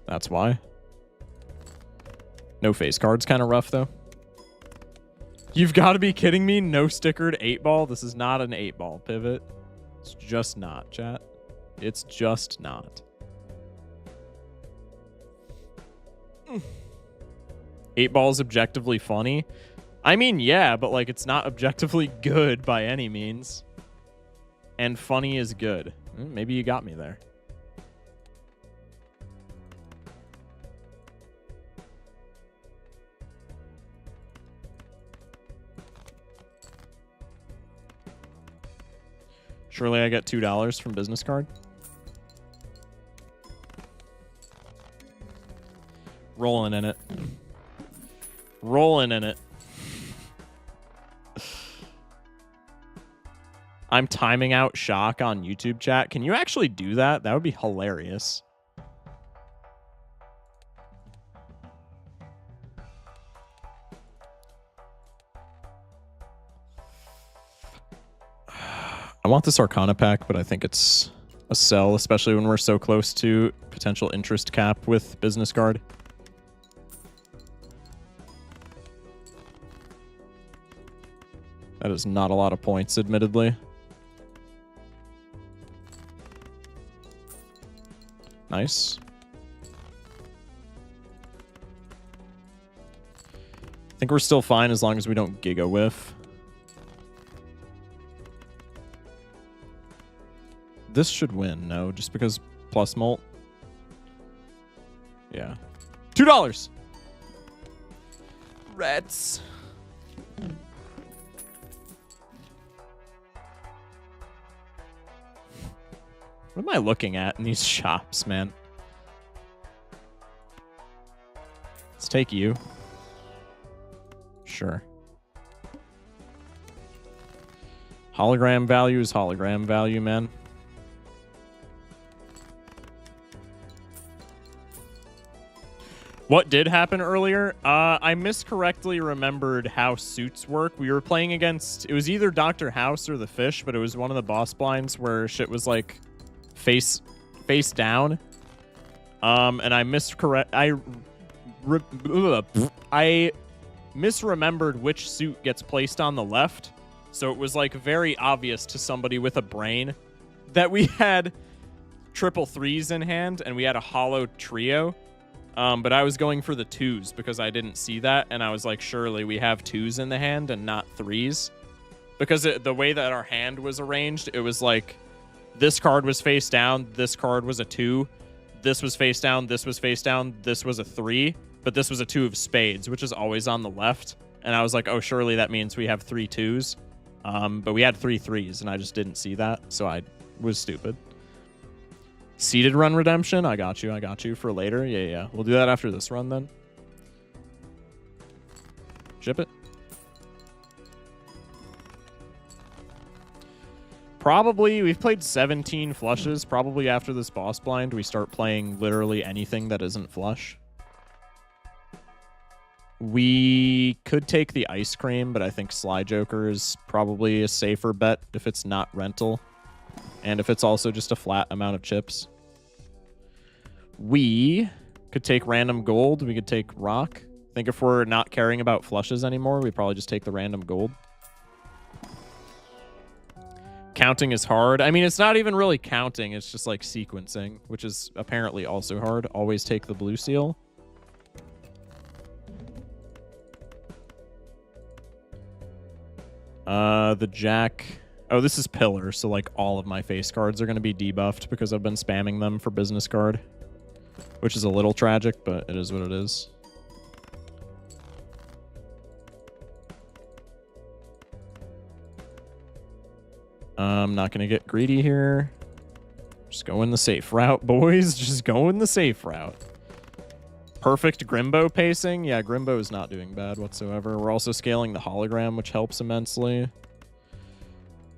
That's why. No face cards. Kind of rough, though. You've got to be kidding me. No stickered 8-ball. This is not an 8-ball pivot. It's just not, chat. It's just not. 8-ball is objectively funny. I mean, yeah, but like it's not objectively good by any means. And funny is good. Maybe you got me there. Surely I get $2 from business card. Rolling in it. Rolling in it. I'm timing out shock on YouTube chat. Can you actually do that? That would be hilarious. I want this Arcana pack, but I think it's a sell, especially when we're so close to potential interest cap with business card. That is not a lot of points, admittedly. Nice. I think we're still fine as long as we don't Giga Whiff. This should win, no, just because plus molt. Yeah. $2! Reds. What am I looking at in these shops, man? Let's take you. Sure. Hologram value is hologram value, man. What did happen earlier? I miscorrectly remembered how suits work. We were playing against... It was either Dr. House or the Fish, but it was one of the boss blinds where shit was, like, face down. And I misremembered which suit gets placed on the left. So it was, like, very obvious to somebody with a brain that we had triple threes in hand and we had a hollow trio. But I was going for the 2s because I didn't see that, and I was like, surely we have 2s in the hand and not 3s. Because the way that our hand was arranged, it was like this card was face down, this card was a 2, this was face down, this was face down, this was a 3, but this was a 2 of spades, which is always on the left. And I was like, oh, surely that means we have 3 2s. But we had 3 3s, and I just didn't see that, so I was stupid. Seeded run redemption? I got you for later. Yeah. We'll do that after this run then. Ship it. Probably, we've played 17 flushes. Probably after this boss blind, we start playing literally anything that isn't flush. We could take the ice cream, but I think Sly Joker is probably a safer bet if it's not rental. And if it's also just a flat amount of chips. We could take random gold. We could take rock. I think if we're not caring about flushes anymore, we probably just take the random gold. Counting is hard. I mean, it's not even really counting. It's just like sequencing, which is apparently also hard. Always take the blue seal. The Jack. Oh, this is Pillar, so like all of my face cards are going to be debuffed because I've been spamming them for business card, which is a little tragic, but it is what it is. I'm not going to get greedy here. Just go in the safe route, boys. Just go in the safe route. Perfect Grimbo pacing. Yeah, Grimbo is not doing bad whatsoever. We're also scaling the hologram, which helps immensely.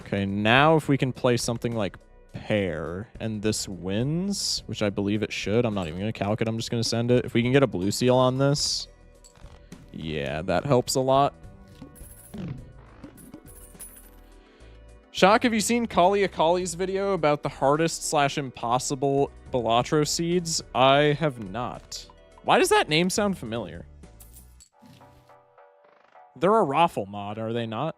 Okay, now if we can play something like Pair, and this wins, which I believe it should. I'm not even going to calc it. I'm just going to send it. If we can get a blue seal on this, yeah, that helps a lot. Shock, have you seen Kali Akali's video about the hardest / impossible Balatro seeds? I have not. Why does that name sound familiar? They're a Raffle mod, are they not?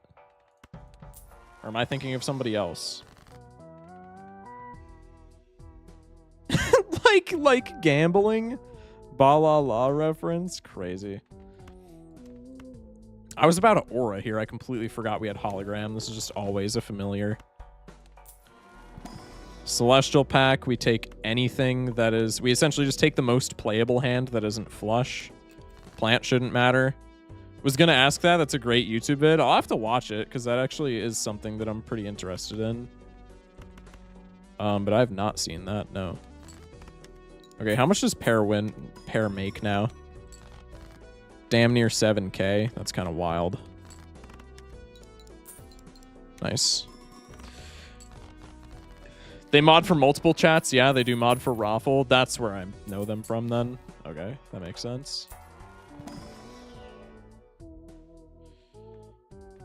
Or am I thinking of somebody else? like gambling? Balala reference? Crazy. I was about an aura here. I completely forgot we had hologram. This is just always a familiar. Celestial pack. We take anything that is... We essentially just take the most playable hand that isn't flush. Plant shouldn't matter. Was going to ask that. That's a great YouTube vid. I'll have to watch it because that actually is something that I'm pretty interested in. But I have not seen that. No. Okay, how much does Pair make now? Damn near 7K. That's kind of wild. Nice. They mod for multiple chats? Yeah, they do mod for Raffle. That's where I know them from then. Okay, that makes sense.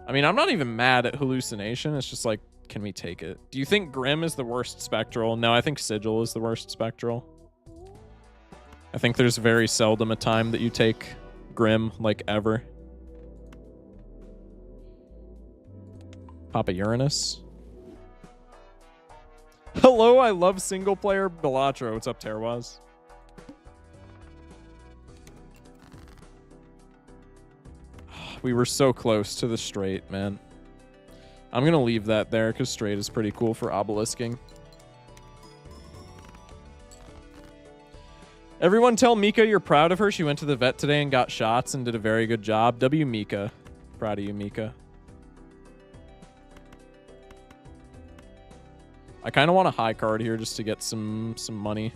I mean, I'm not even mad at Hallucination. It's just like, can we take it? Do you think Grim is the worst Spectral? No, I think Sigil is the worst Spectral. I think there's very seldom a time that you take Grim, like, ever. Papa Uranus. Hello, I love single-player Balatro. What's up, Terwaz? We were so close to the straight, man. I'm going to leave that there because straight is pretty cool for obelisking. Everyone tell Mika you're proud of her. She went to the vet today and got shots and did a very good job. W Mika. Proud of you, Mika. I kind of want a high card here just to get some money.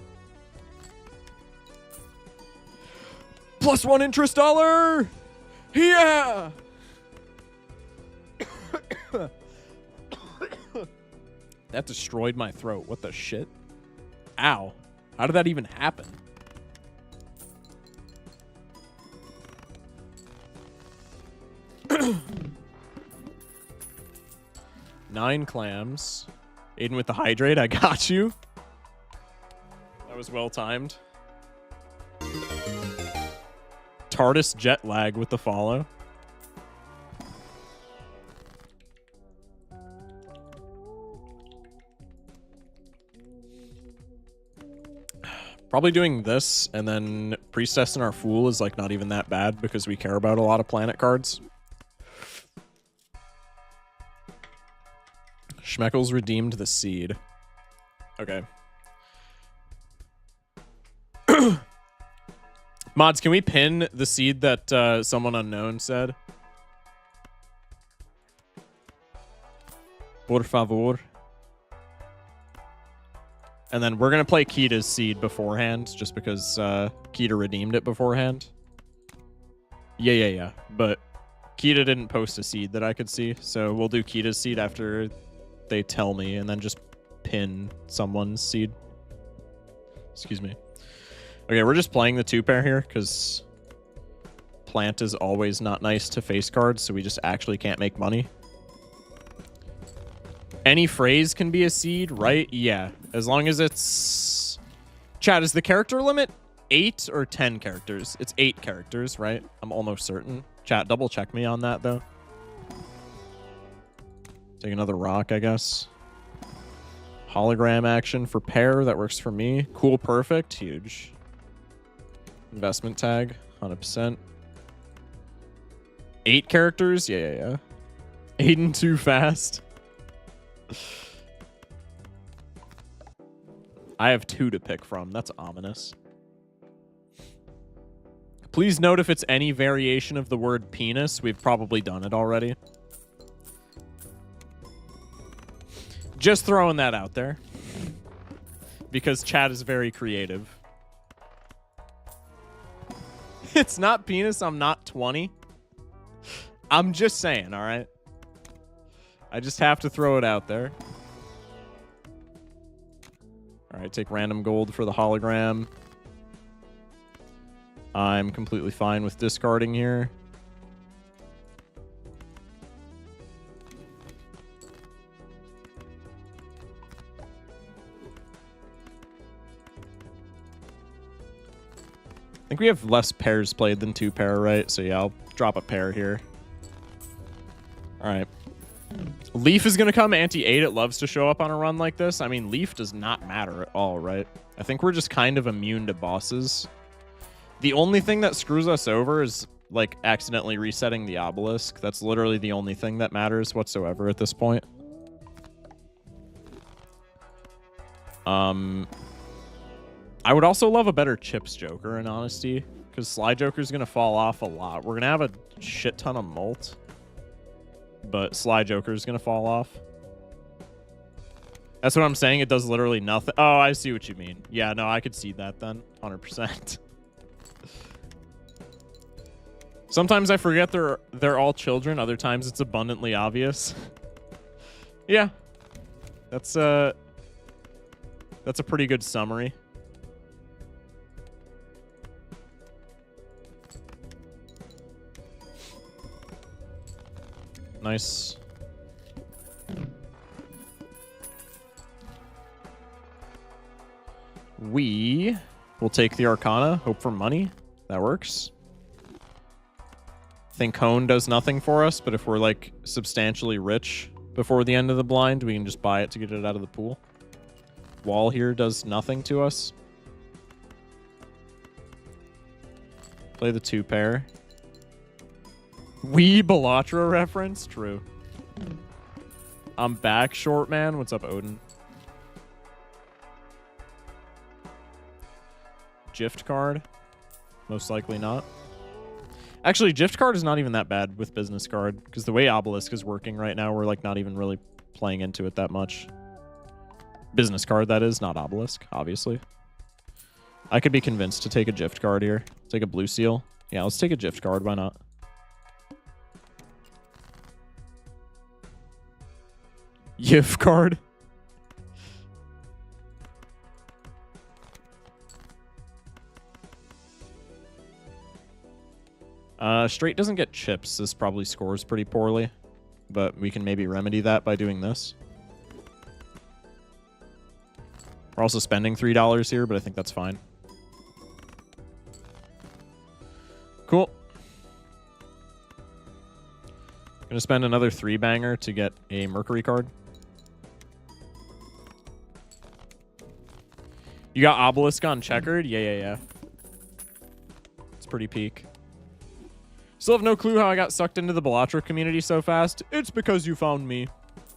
+1 interest dollar! Yeah! That destroyed my throat. What the shit? Ow. How did that even happen? Nine clams. Aiden with the hydrate. I got you. That was well timed. TARDIS jet lag with the follow. Probably doing this, and then Priestess and our Fool is like not even that bad because we care about a lot of planet cards. Schmeckles redeemed the seed. Okay. Mods, can we pin the seed that someone unknown said? Por favor. And then we're going to play Kita's seed beforehand, just because Kita redeemed it beforehand. Yeah. But Kita didn't post a seed that I could see, so we'll do Kita's seed after they tell me and then just pin someone's seed. Excuse me. Okay, we're just playing the 2-pair here because plant is always not nice to face cards, so we just actually can't make money. Any phrase can be a seed, right? Yeah, as long as it's... Chat, is the character limit 8 or 10 characters? It's 8 characters, right? I'm almost certain. Chat, double check me on that, though. Take another rock, I guess. Hologram action for pair. That works for me. Cool, perfect. Huge. Investment tag. 100%. 8 characters? Yeah. Aiden too fast. I have 2 to pick from. That's ominous. Please note if it's any variation of the word penis. We've probably done it already. Just throwing that out there. Because chat is very creative. It's not penis, I'm not 20. I'm just saying, alright? I just have to throw it out there. Alright, take random gold for the hologram. I'm completely fine with discarding here. I think we have less pairs played than 2-pair, right? So yeah, I'll drop a pair here. Alright. Leaf is going to come anti-8. It loves to show up on a run like this. I mean, Leaf does not matter at all, right? I think we're just kind of immune to bosses. The only thing that screws us over is, like, accidentally resetting the obelisk. That's literally the only thing that matters whatsoever at this point. I would also love a better Chips Joker, in honesty, because Sly Joker's going to fall off a lot. We're going to have a shit ton of Molt, but Sly Joker's going to fall off. That's what I'm saying. It does literally nothing. Oh, I see what you mean. Yeah, no, I could see that then. 100%. Sometimes I forget they're all children. Other times it's abundantly obvious. Yeah. That's a pretty good summary. Nice. We will take the Arcana, hope for money. That works. Think Hone does nothing for us, but if we're like substantially rich before the end of the blind, we can just buy it to get it out of the pool. Wall here does nothing to us. Play the 2-pair. Wee Bellatra reference? True. I'm back, short man. What's up, Odin? Gift card? Most likely not. Actually, gift card is not even that bad with business card, because the way Obelisk is working right now, we're like not even really playing into it that much. Business card, that is, not Obelisk, obviously. I could be convinced to take a gift card here. Take a blue seal. Yeah, let's take a gift card. Why not? Gift card. Straight doesn't get chips. This probably scores pretty poorly, but we can maybe remedy that by doing this. We're also spending $3 here, but I think that's fine. Cool. Gonna spend another 3-banger to get a Mercury card. You got Obelisk on checkered? Yeah. It's pretty peak. Still have no clue how I got sucked into the Bellatra community so fast. It's because you found me.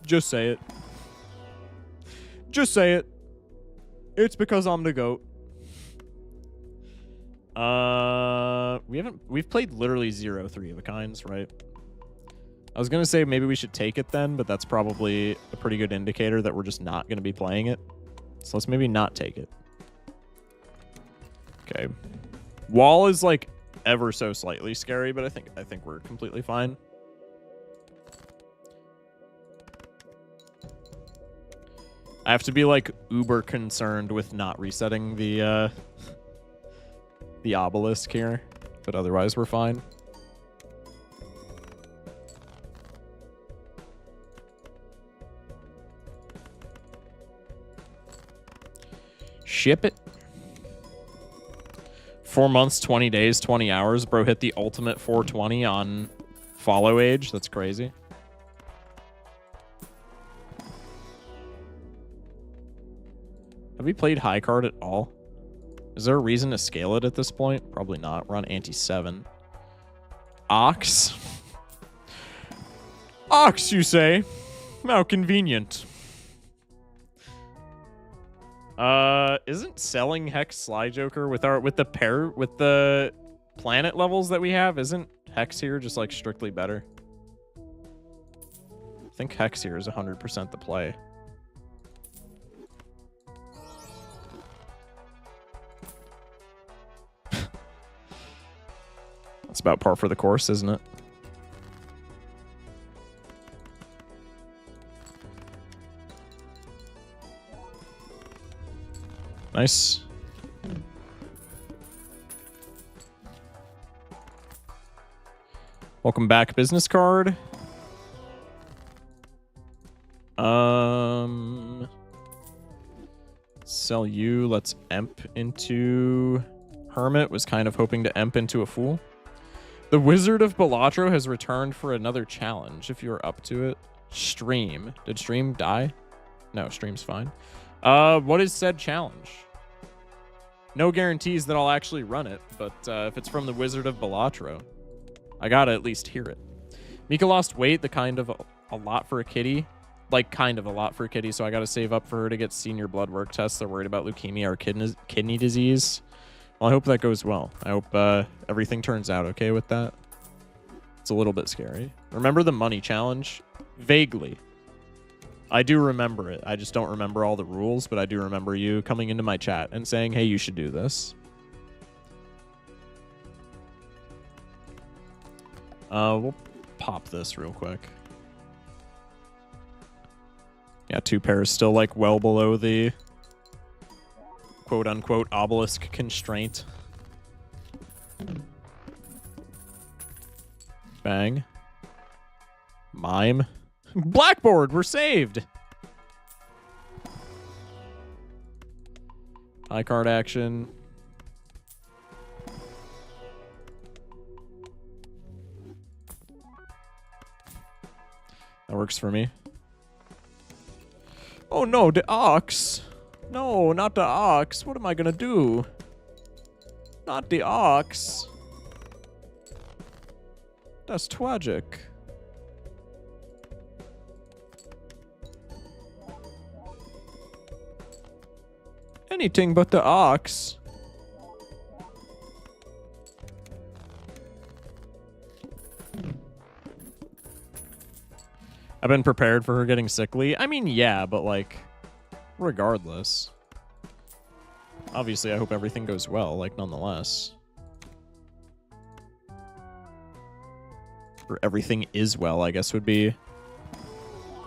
Just say it. Just say it. It's because I'm the GOAT. We've played literally 0 3-of-a-kinds, right? I was gonna say maybe we should take it then, but that's probably a pretty good indicator that we're just not gonna be playing it. So let's maybe not take it. Okay. Wall is like ever so slightly scary, but I think we're completely fine. I have to be like uber concerned with not resetting the obelisk here, but otherwise we're fine. Ship it. 4 months, 20 days, 20 hours. Bro hit the ultimate 420 on follow age. That's crazy. Have we played high card at all? Is there a reason to scale it at this point? Probably not. We're on ante 7. Ox. Ox, you say? How convenient. Isn't selling Hex Sly Joker with the planet levels that we have, isn't Hex here just like strictly better? I think Hex here is 100% the play. That's about par for the course, isn't it? Nice. Welcome back, business card. Sell you. Let's emp into Hermit. Was kind of hoping to emp into a Fool. The Wizard of Balatro has returned for another challenge, if you're up to it. Stream. Did Stream die? No, Stream's fine. What is said challenge? No guarantees that I'll actually run it, but if it's from the Wizard of Balatro, I gotta at least hear it. Mika lost weight, the kind of a lot for a kitty. Like, kind of a lot for a kitty, so I gotta save up for her to get senior blood work tests. They're worried about leukemia or kidney disease. Well, I hope that goes well. I hope everything turns out okay with that. It's a little bit scary. Remember the money challenge? Vaguely. I do remember it. I just don't remember all the rules, but I do remember you coming into my chat and saying, hey, you should do this. We'll pop this real quick. Yeah, 2 pairs still like well below the quote-unquote obelisk constraint. Bang. Mime. Blackboard, we're saved. High card action. That works for me. Oh no, the ox. No, not the ox. What am I gonna do? Not the ox. That's tragic. Anything but the ox. I've been prepared for her getting sickly. I mean, yeah, but like, regardless. Obviously, I hope everything goes well, like, nonetheless. Or everything is well, I guess would be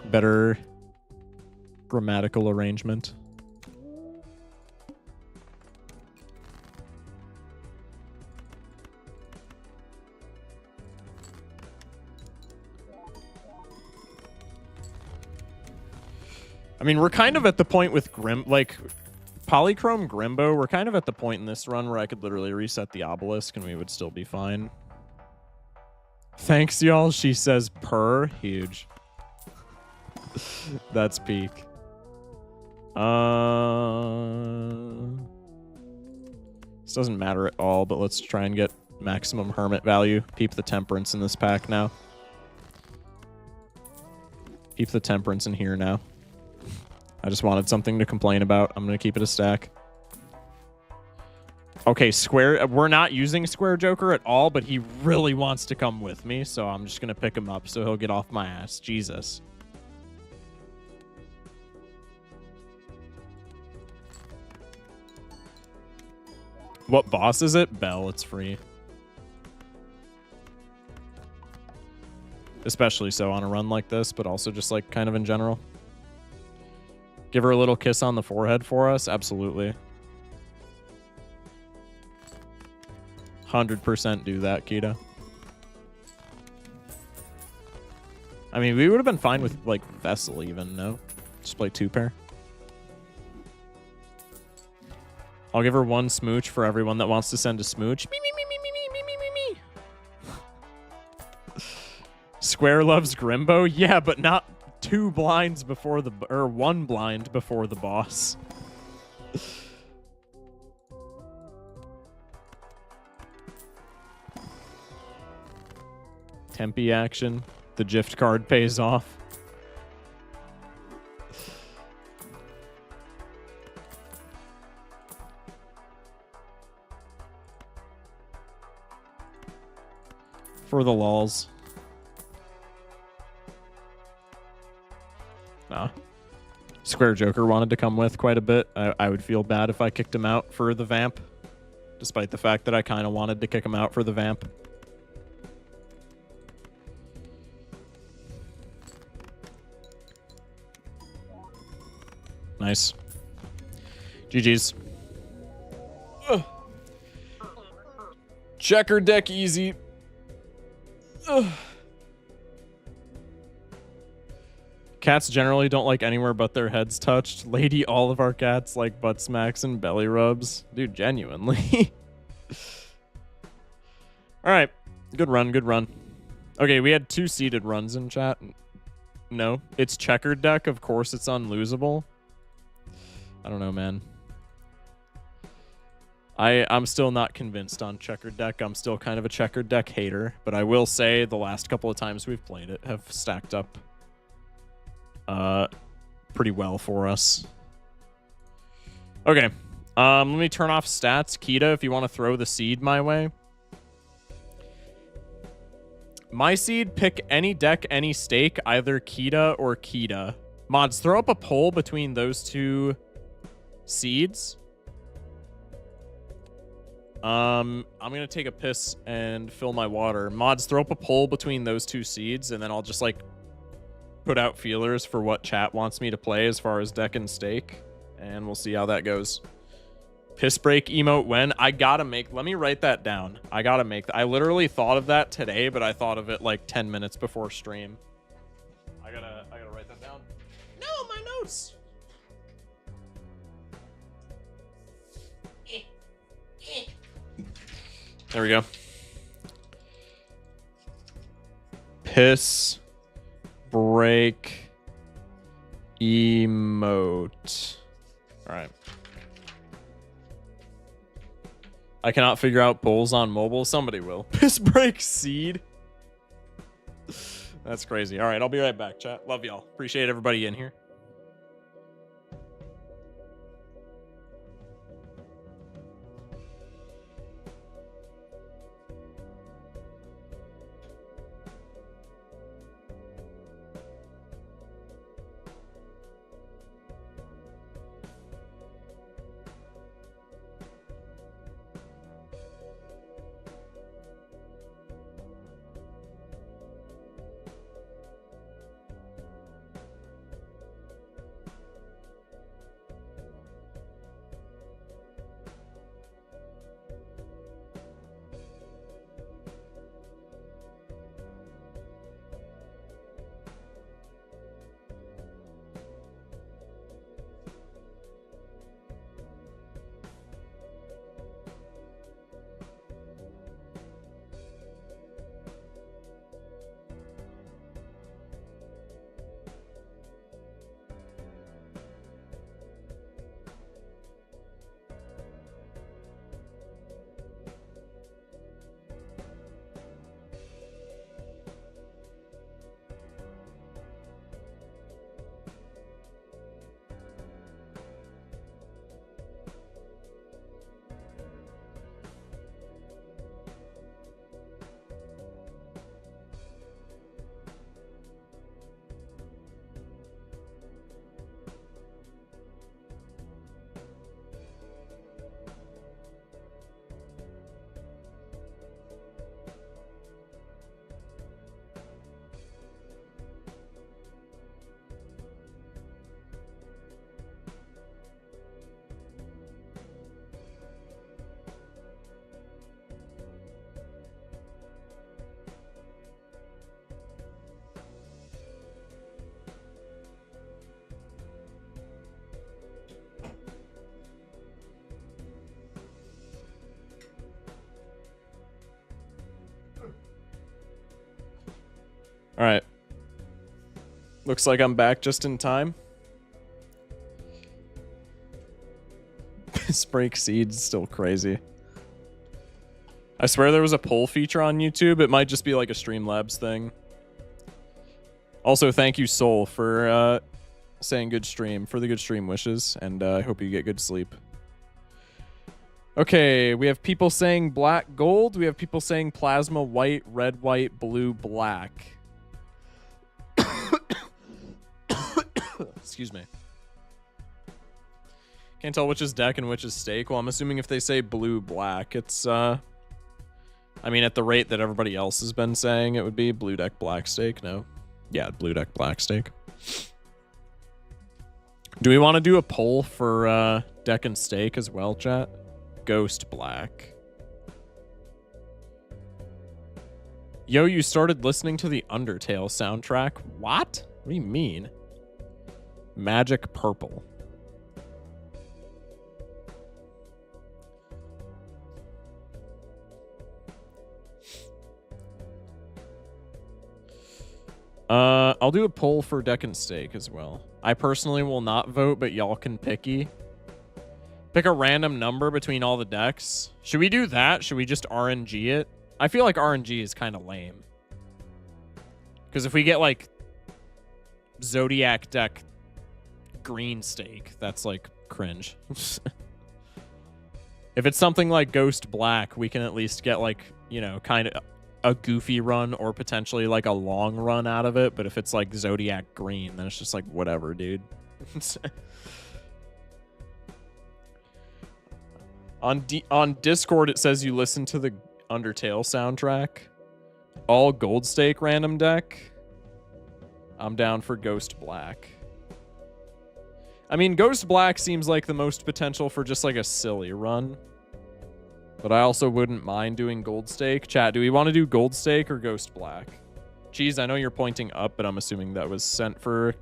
better grammatical arrangement. I mean, we're kind of at the point with Polychrome Grimbo, we're kind of at the point in this run where I could literally reset the obelisk and we would still be fine. Thanks, y'all. She says purr. Huge. That's peak. This doesn't matter at all, but let's try and get maximum hermit value. Peep the temperance in this pack now. Peep the temperance in here now. I just wanted something to complain about. I'm going to keep it a stack. Okay, Square. We're not using Square Joker at all, but he really wants to come with me, so I'm just going to pick him up so he'll get off my ass. Jesus. What boss is it? Bell. It's free. Especially so on a run like this, but also just like kind of in general. Give her a little kiss on the forehead for us? Absolutely. 100% do that, Kita. I mean, we would have been fine with, like, Vessel even, no? Just play 2-pair. I'll give her 1 smooch for everyone that wants to send a smooch. Me, me, me, me, me, me, me, me, me. Square loves Grimbo? Yeah, but not 2 blinds before the... Or 1 blind before the boss. Tempe action. The gift card pays off. For the lols. Nah. Square Joker wanted to come with quite a bit. I would feel bad if I kicked him out for the vamp. Despite the fact that I kind of wanted to kick him out for the vamp. Nice. GG's. Ugh. Checker deck easy. Ugh. Cats generally don't like anywhere but their heads touched. Lady, all of our cats like butt smacks and belly rubs. Dude, genuinely. Alright. Good run, good run. Okay, we had 2 seeded runs in chat. No. It's checkered deck. Of course it's unlosable. I don't know, man. I'm still not convinced on checkered deck. I'm still kind of a checkered deck hater, but I will say the last couple of times we've played it have stacked up pretty well for us. Okay. Let me turn off stats. Kita, if you want to throw the seed my way. My seed, pick any deck, any stake, either Kita or Kita. Mods, throw up a poll between those 2 seeds. I'm gonna take a piss and fill my water. Mods, throw up a poll between those 2 seeds, and then I'll just like put out feelers for what chat wants me to play as far as deck and stake, and we'll see how that goes. Piss break emote when? I gotta make... Let me write that down. I gotta make... I literally thought of that today, but I thought of it like 10 minutes before stream. I gotta write that down. No, my notes! There we go. Piss break emote. All right. I cannot figure out polls on mobile. Somebody will. Piss break seed. That's crazy. All right, I'll be right back, chat. Love y'all. Appreciate everybody in here. All right. Looks like I'm back just in time. Sprake Seed's still crazy. I swear there was a poll feature on YouTube. It might just be like a Streamlabs thing. Also, thank you, Soul, for saying good stream, for the good stream wishes, and I hope you get good sleep. Okay, we have people saying black, gold. We have people saying plasma, white, red, white, blue, black. Excuse me. Can't tell which is deck and which is stake. Well, I'm assuming if they say blue, black, it's, I mean, at the rate that everybody else has been saying, it would be blue deck, black stake. No. Yeah, blue deck, black stake. Do we want to do a poll for deck and stake as well, chat? Ghost black. Yo, you started listening to the Undertale soundtrack? What? What do you mean? Magic purple. I'll do a poll for deck and stake as well. I personally will not vote, but y'all can picky. Pick a random number between all the decks. Should we do that? Should we just RNG it? I feel like RNG is kind of lame. Because if we get, like, Zodiac deck green stake, that's, like, cringe. If it's something like Ghost Black, we can at least get, like, you know, kind of a goofy run or potentially, like, a long run out of it. But if it's, like, Zodiac green, then it's just, like, whatever, dude. On Discord, it says you listen to the Undertale soundtrack. All gold stake random deck. I'm down for Ghost Black. I mean, Ghost Black seems like the most potential for just like a silly run. But I also wouldn't mind doing gold stake. Chat, do we want to do gold stake or Ghost Black? Cheese, I know you're pointing up, but I'm assuming that was sent for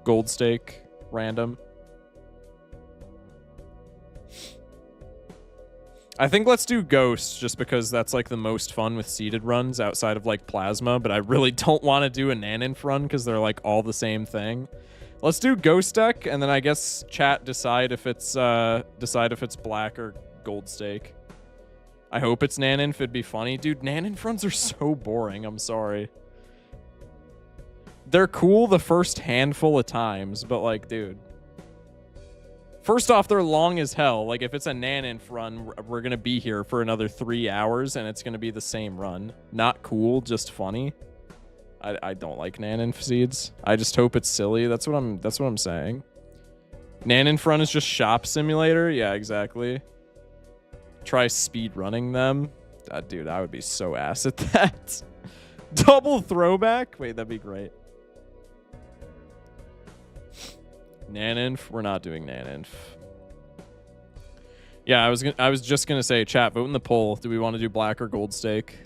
gold stake random. I think let's do Ghost just because that's like the most fun with seeded runs outside of like Plasma, but I really don't want to do a Naninf run because they're like all the same thing. Let's do Ghost deck and then I guess chat decide if it's black or gold stake. I hope it's Naninf, it'd be funny. Dude, Naninf runs are so boring, I'm sorry. They're cool the first handful of times, but like, dude. First off, they're long as hell. Like, if it's a Naninf run, we're going to be here for another 3 hours, and it's going to be the same run. Not cool, just funny. I don't like Naninf seeds. I just hope it's silly. That's what I'm saying. Naninf run is just shop simulator? Yeah, exactly. Try speed running them. Dude, I would be so ass at that. Double throwback? Wait, that'd be great. Naninf? We're not doing Naninf. Yeah, I was just gonna say, chat, vote in the poll. Do we want to do black or gold stake?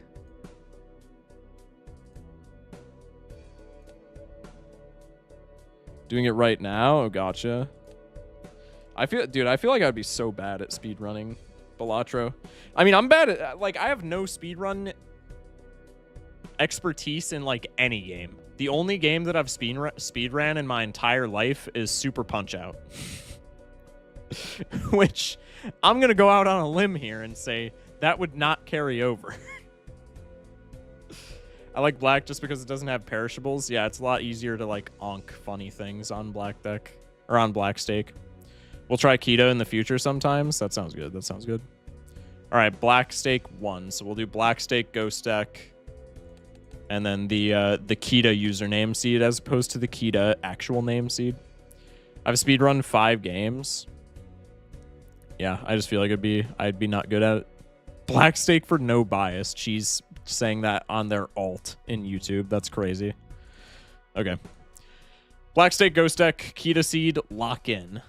Doing it right now? Oh, gotcha. I feel like I would be so bad at speedrunning Balatro. I mean, I'm bad at, like, I have no speedrun expertise in, like, any game. The only game that I've speedran in my entire life is Super Punch-Out. Which, I'm going to go out on a limb here and say that would not carry over. I like black just because it doesn't have perishables. Yeah, it's a lot easier to, like, onk funny things on black deck. Or on black stake. We'll try Kita in the future sometimes. That sounds good. That sounds good. All right, black stake 1. So we'll do black stake ghost deck. And then the Kita username seed as opposed to the Kita actual name seed. I've speedrun 5 games. Yeah, I just feel like I'd be not good at it. Black stake for no bias. Cheese saying that on their alt in YouTube. That's crazy. Okay. Black stake ghost deck, Kita seed, lock in.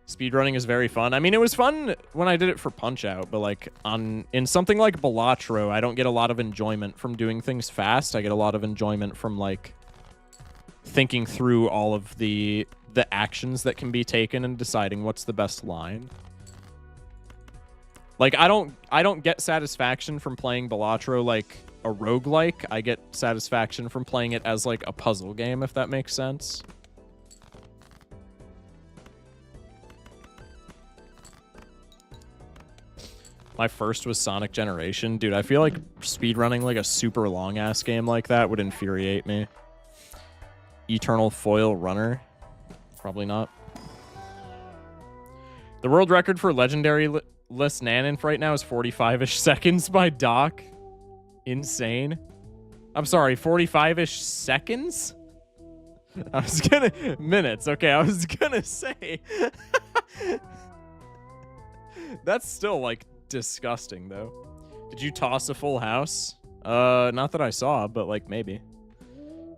Speedrunning is very fun. I mean, it was fun when I did it for Punch-Out, but like in something like Balatro, I don't get a lot of enjoyment from doing things fast. I get a lot of enjoyment from like thinking through all of the actions that can be taken and deciding what's the best line. Like I don't get satisfaction from playing Balatro like a roguelike. I get satisfaction from playing it as like a puzzle game, if that makes sense. My first was Sonic Generation. Dude, I feel like speedrunning like a super long-ass game like that would infuriate me. Eternal Foil Runner. Probably not. The world record for legendary list Naninf right now is 45-ish seconds by Doc. Insane. I'm sorry, 45-ish seconds? I was gonna... Minutes. Okay, I was gonna say... That's still, like, disgusting, though. Did you toss a full house? Not that I saw, but, like, maybe.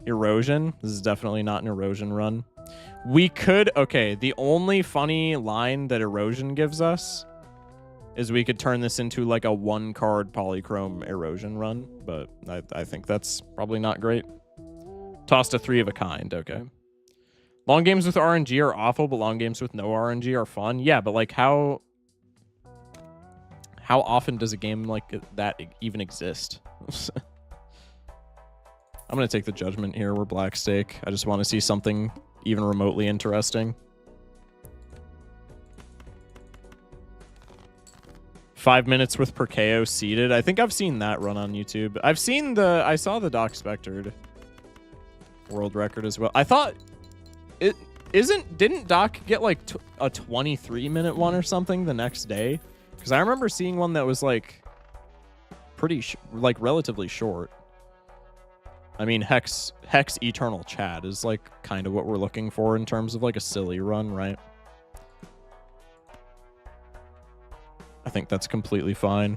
Erosion? This is definitely not an erosion run. We could... Okay, the only funny line that erosion gives us is we could turn this into, like, a one-card polychrome erosion run, but I think that's probably not great. Tossed a 3 of a kind. Okay. Long games with RNG are awful, but long games with no RNG are fun. Yeah, but, like, how often does a game like that even exist? I'm going to take the judgment here. We're Black Stake. I just want to see something even remotely interesting. 5 minutes with Perkeo seated. I think I've seen that run on YouTube. I saw the Doc Spectred world record as well. I thought didn't Doc get like a 23-minute one or something the next day? Because I remember seeing one that was like relatively short. I mean, Hex Eternal Chad is like kind of what we're looking for in terms of like a silly run, right? I think that's completely fine.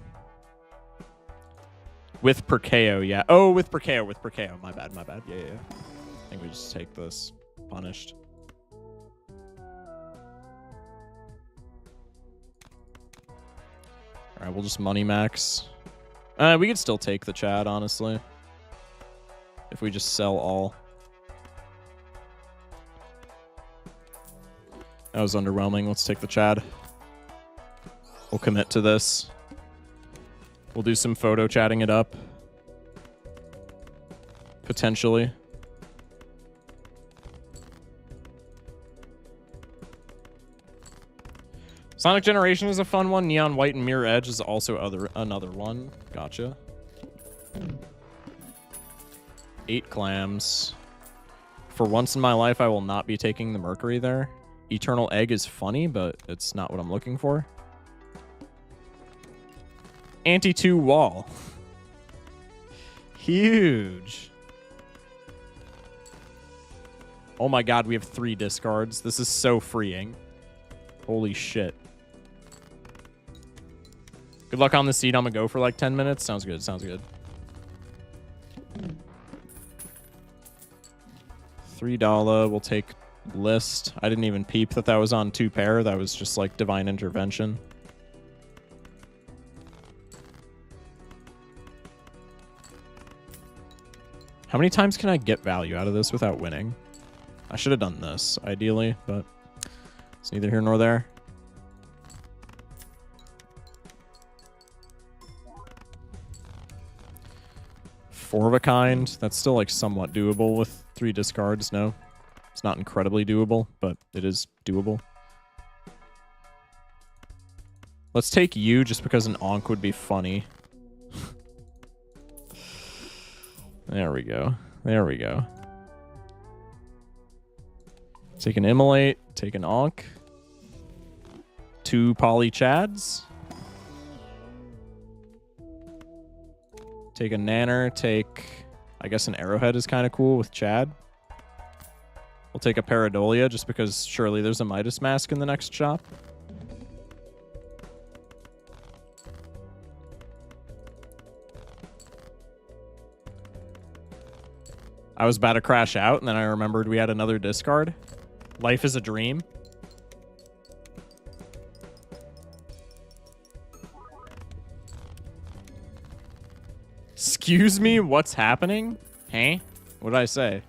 With Perkeo, yeah. Oh, with Perkeo. My bad. Yeah. I think we just take this. Punished. All right, we'll just money max. We could still take the Chad, honestly. If we just sell all. That was underwhelming. Let's take the Chad. We'll commit to this. We'll do some photo chatting it up. Potentially. Sonic Generation is a fun one. Neon White and Mirror Edge is also another one. Gotcha. 8 clams. For once in my life, I will not be taking the Mercury there. Eternal Egg is funny, but it's not what I'm looking for. Anti-2 wall. Huge. Oh my god, we have 3 discards. This is so freeing. Holy shit. Good luck on the seat. I'm gonna go for like 10 minutes. Sounds good. $3. We'll take list. I didn't even peep that was on 2 pair. That was just like divine intervention. How many times can I get value out of this without winning? I should have done this, ideally, but it's neither here nor there. Four of a kind. That's still like somewhat doable with 3 discards, no? It's not incredibly doable, but it is doable. Let's take you just because an Onk would be funny. There we go. Take an Immolate, take an Onk. 2 Poly Chads. Take a Nanner, I guess an Arrowhead is kind of cool with Chad. We'll take a Paradolia just because surely there's a Midas Mask in the next shop. I was about to crash out, and then I remembered we had another discard. Life is a dream. Excuse me, what's happening? Hey? What did I say?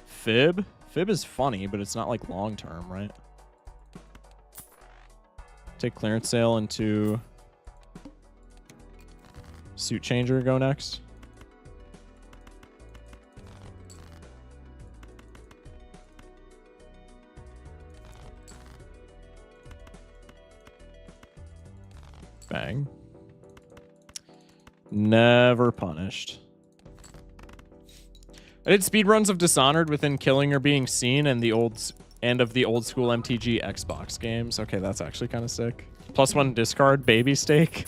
Fib? Fib is funny, but it's not like long term, right? Take clearance sale into Suit Changer go next? Bang. Never punished. I did speedruns of Dishonored within killing or being seen and of the old school MTG Xbox games. Okay, that's actually kind of sick. +1 discard, baby steak.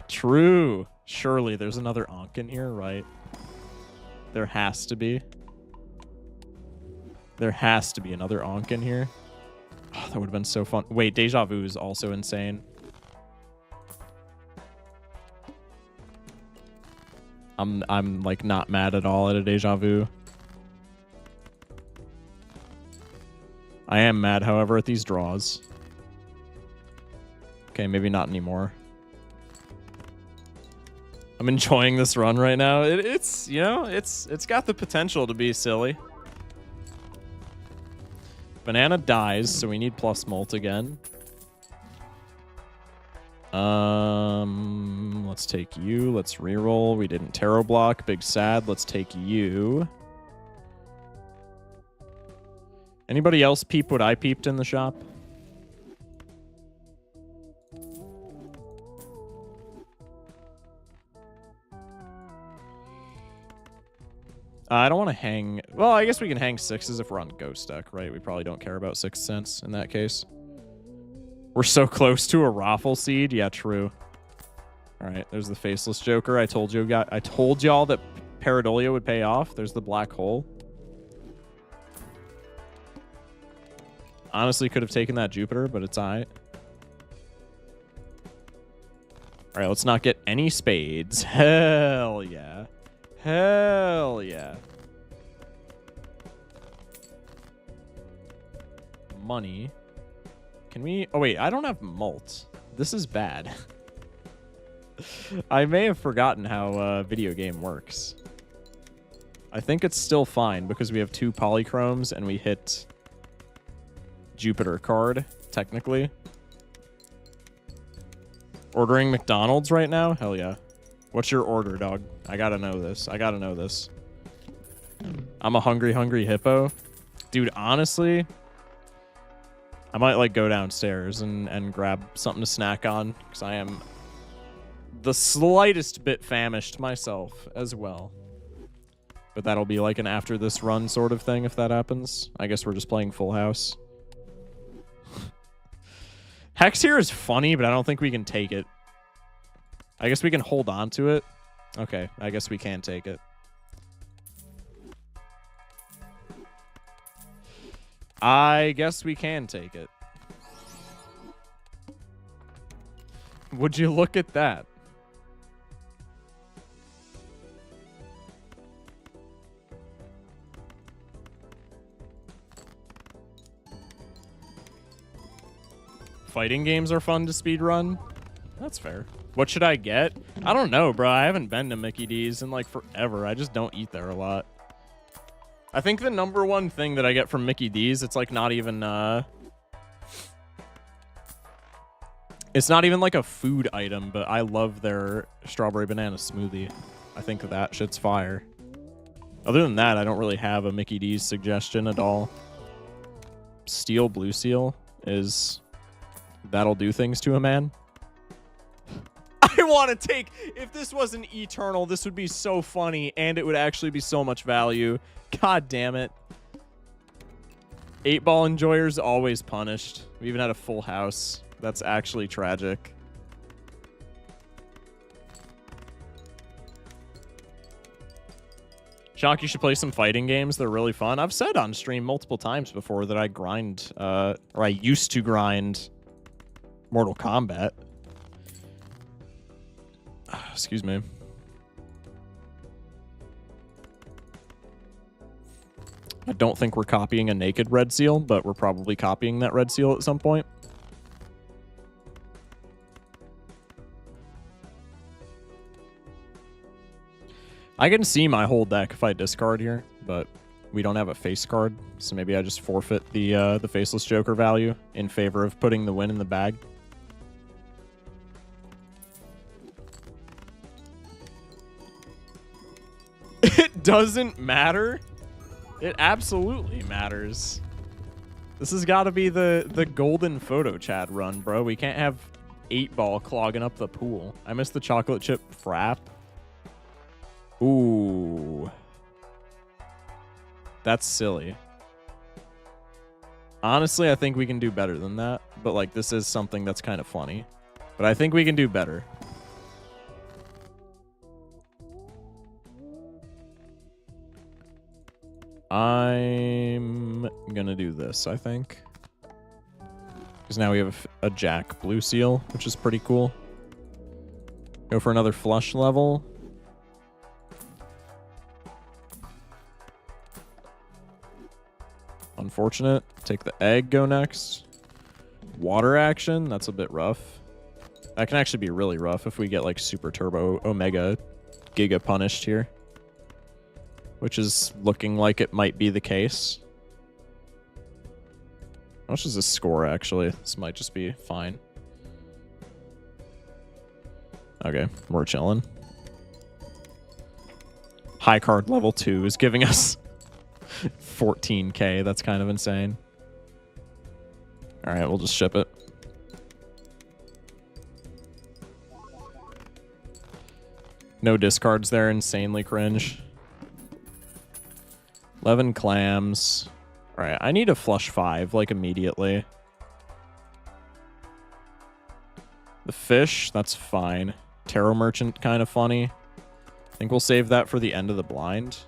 True. Surely there's another Ankh in here, right? There has to be. There has to be another Ankh in here. Oh, that would have been so fun. Wait, Deja Vu is also insane. I'm like not mad at all at a Deja Vu. I am mad, however, at these draws. Okay, maybe not anymore. I'm enjoying this run right now. It's you know, it's got the potential to be silly. Banana dies, so we need plus molt again. Let's take you. Let's reroll. We didn't tarot block. Big sad. Let's take you. Anybody else peep what I peeped in the shop? I don't want to hang... Well, I guess we can hang 6s if we're on Ghost deck, right? We probably don't care about 6th Sense in that case. We're so close to a Raffle Seed. Yeah, true. All right, there's the Faceless Joker. I told y'all that Pareidolia would pay off. There's the Black Hole. Honestly, could have taken that Jupiter, but it's all right. All right, let's not get any spades. Hell yeah. Hell yeah. Money. Can we... Oh, wait. I don't have mult. This is bad. I may have forgotten how video game works. I think it's still fine because we have 2 polychromes and we hit Jupiter card, technically. Ordering McDonald's right now? Hell yeah. What's your order, dog? I gotta know this. I gotta know this. I'm a hungry hippo. Dude, honestly, I might like go downstairs and grab something to snack on because I am the slightest bit famished myself as well. But that'll be like an after this run sort of thing if that happens. I guess we're just playing Full House. Hex here is funny, but I don't think we can take it. I guess we can hold on to it. Okay, I guess we can take it. I guess we can take it. Would you look at that? Fighting games are fun to speedrun. That's fair. What should I get? I don't know, bro. I haven't been to Mickey D's in like forever. I just don't eat there a lot. I think the #1 thing that I get from Mickey D's, it's like not even it's not even like a food item, but I love their strawberry banana smoothie. I think that shit's fire. Other than that, I don't really have a Mickey D's suggestion at all. Steel Blue Seal is... That'll do things to a man. I want to take... If this wasn't Eternal, this would be so funny, and it would actually be so much value. God damn it. 8-ball enjoyers always punished. We even had a Full House. That's actually tragic. Shock, you should play some fighting games. They're really fun. I've said on stream multiple times before that I grind, or I used to grind Mortal Kombat. Excuse me. I don't think we're copying a naked Red Seal, but we're probably copying that Red Seal at some point. I can see my whole deck if I discard here, but we don't have a face card, so maybe I just forfeit the Faceless Joker value in favor of putting the win in the bag. doesn't matter? It absolutely matters. This has got to be the golden photo chat run, bro. We can't have 8-ball clogging up the pool. I missed the chocolate chip frap. Ooh. That's silly. Honestly, I think we can do better than that. But, like, this is something that's kind of funny. But I think we can do better. I'm gonna do this, I think. Because now we have a Jack Blue Seal, which is pretty cool. Go for another flush level. Unfortunate. Take the egg, go next. Water action, that's a bit rough. That can actually be really rough if we get like Super Turbo Omega Giga punished here. Which is looking like it might be the case. How much does this score, actually? This might just be fine. Okay, we're chilling. High card level 2 is giving us 14k. That's kind of insane. Alright, we'll just ship it. No discards there, insanely cringe. 11 clams. Alright, I need a flush 5, like, immediately. The fish, that's fine. Tarot Merchant, kind of funny. I think we'll save that for the end of the blind.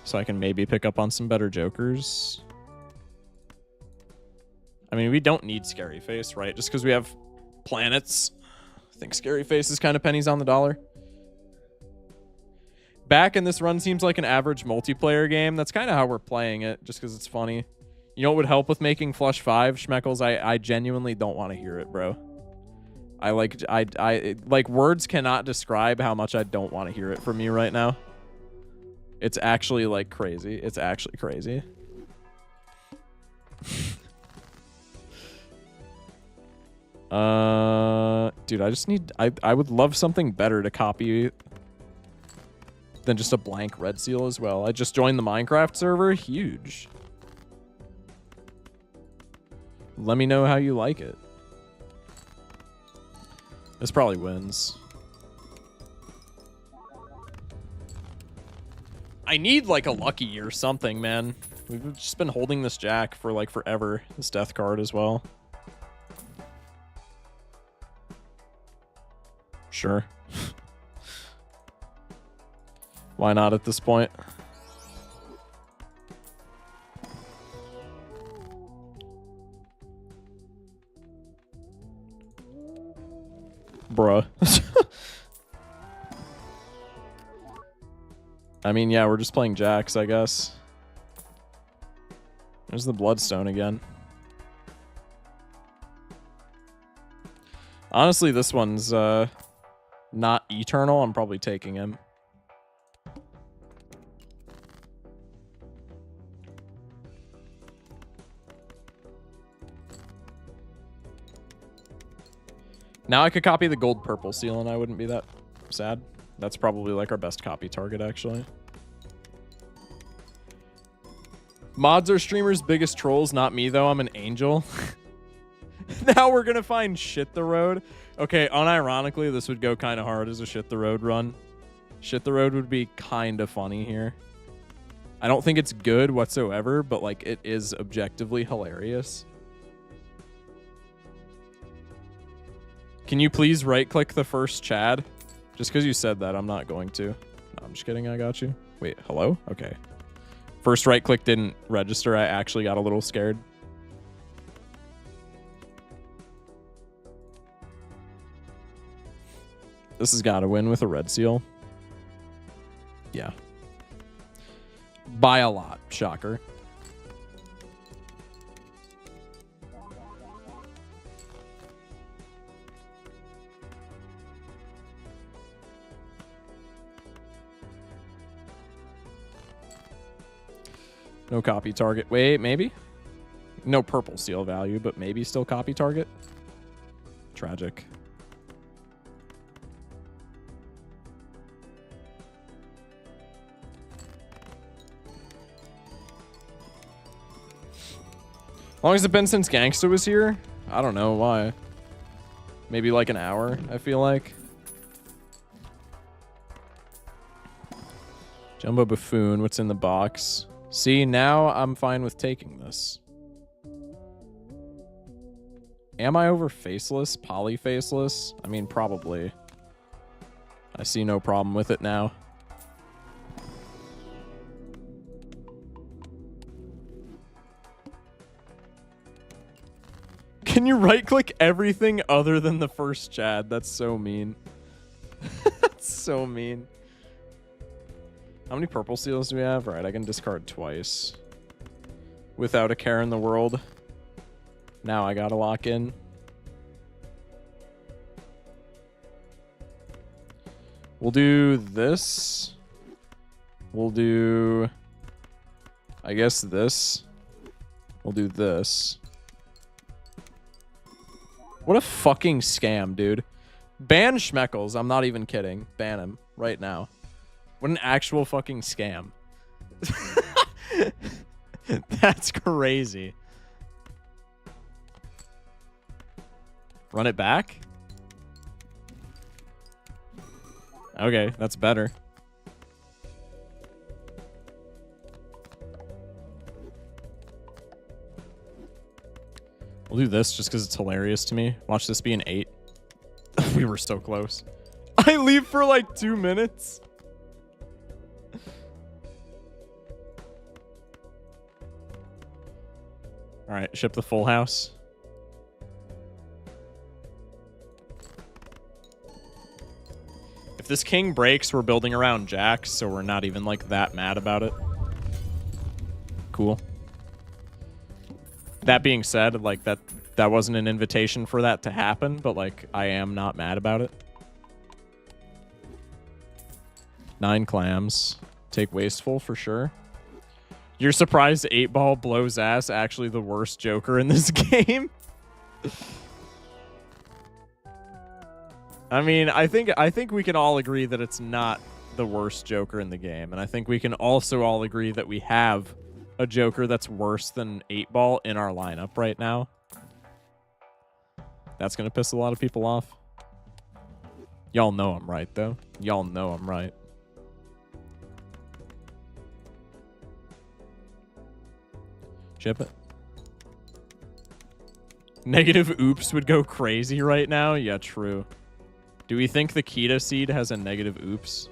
So I can maybe pick up on some better jokers. I mean, we don't need Scary Face, right? Just because we have planets. I think Scary Face is kind of pennies on the dollar. Back in this run seems like an average multiplayer game. That's kind of how we're playing it, just because it's funny. You know what would help with making flush 5, Schmeckles? I genuinely don't want to hear it, bro. I like words cannot describe how much I don't want to hear it from you right now. It's actually like crazy. It's actually crazy. Dude, I just need I would love something better to copy than just a blank red seal as well. I just joined the Minecraft server. Huge. Let me know how you like it. This probably wins. I need like a lucky or something, man. We've just been holding this Jack for like forever. This death card as well. Sure. Why not at this point? Bruh. I mean, yeah, we're just playing jacks, I guess. There's the Bloodstone again. Honestly, this one's not eternal. I'm probably taking him. Now I could copy the gold purple seal and I wouldn't be that sad. That's probably like our best copy target, actually. Mods are streamers' biggest trolls, not me though. I'm an angel. Now we're gonna find Shit the Road. Okay, unironically, this would go kind of hard as a Shit the Road run. Shit the Road would be kind of funny here. I don't think it's good whatsoever, but like it is objectively hilarious. Can you please right-click the first Chad? Just because you said that, I'm not going to. No, I'm just kidding. I got you. Wait, hello? Okay. First right-click didn't register. I actually got a little scared. This has got to win with a red seal. Yeah. By a lot. Shocker. No copy target. Wait, maybe? No purple seal value, but maybe still copy target. Tragic. long as it's been since Gangsta was here? I don't know why. Maybe like an hour, I feel like. Jumbo Buffoon, what's in the box? See, now I'm fine with taking this. Am I over faceless? Poly faceless? I mean, probably. I see no problem with it now. Can you right-click everything other than the first Chad? That's so mean. That's so mean. How many purple seals do we have? All right, I can discard twice. Without a care in the world. Now I gotta lock in. We'll do this. We'll do... I guess this. We'll do this. What a fucking scam, dude. Ban Schmeckles. I'm not even kidding. Ban him right now. What an actual fucking scam. That's crazy. Run it back? Okay, that's better. We'll do this just because it's hilarious to me. Watch this be an 8. We were so close. I leave for like 2 minutes. All right, ship the full house. If this king breaks, we're building around jacks, so we're not even like that mad about it. Cool. That being said, like that wasn't an invitation for that to happen, but like I am not mad about it. 9 clams. Take wasteful for sure. You're surprised 8-ball blows ass actually the worst Joker in this game? I mean, I think we can all agree that it's not the worst Joker in the game, and I think we can also all agree that we have a Joker that's worse than 8-ball in our lineup right now. That's gonna piss a lot of people off. Y'all know I'm right, though. Y'all know I'm right. Ship it. Negative oops would go crazy right now? Yeah, true. Do we think the Kita seed has a negative oops?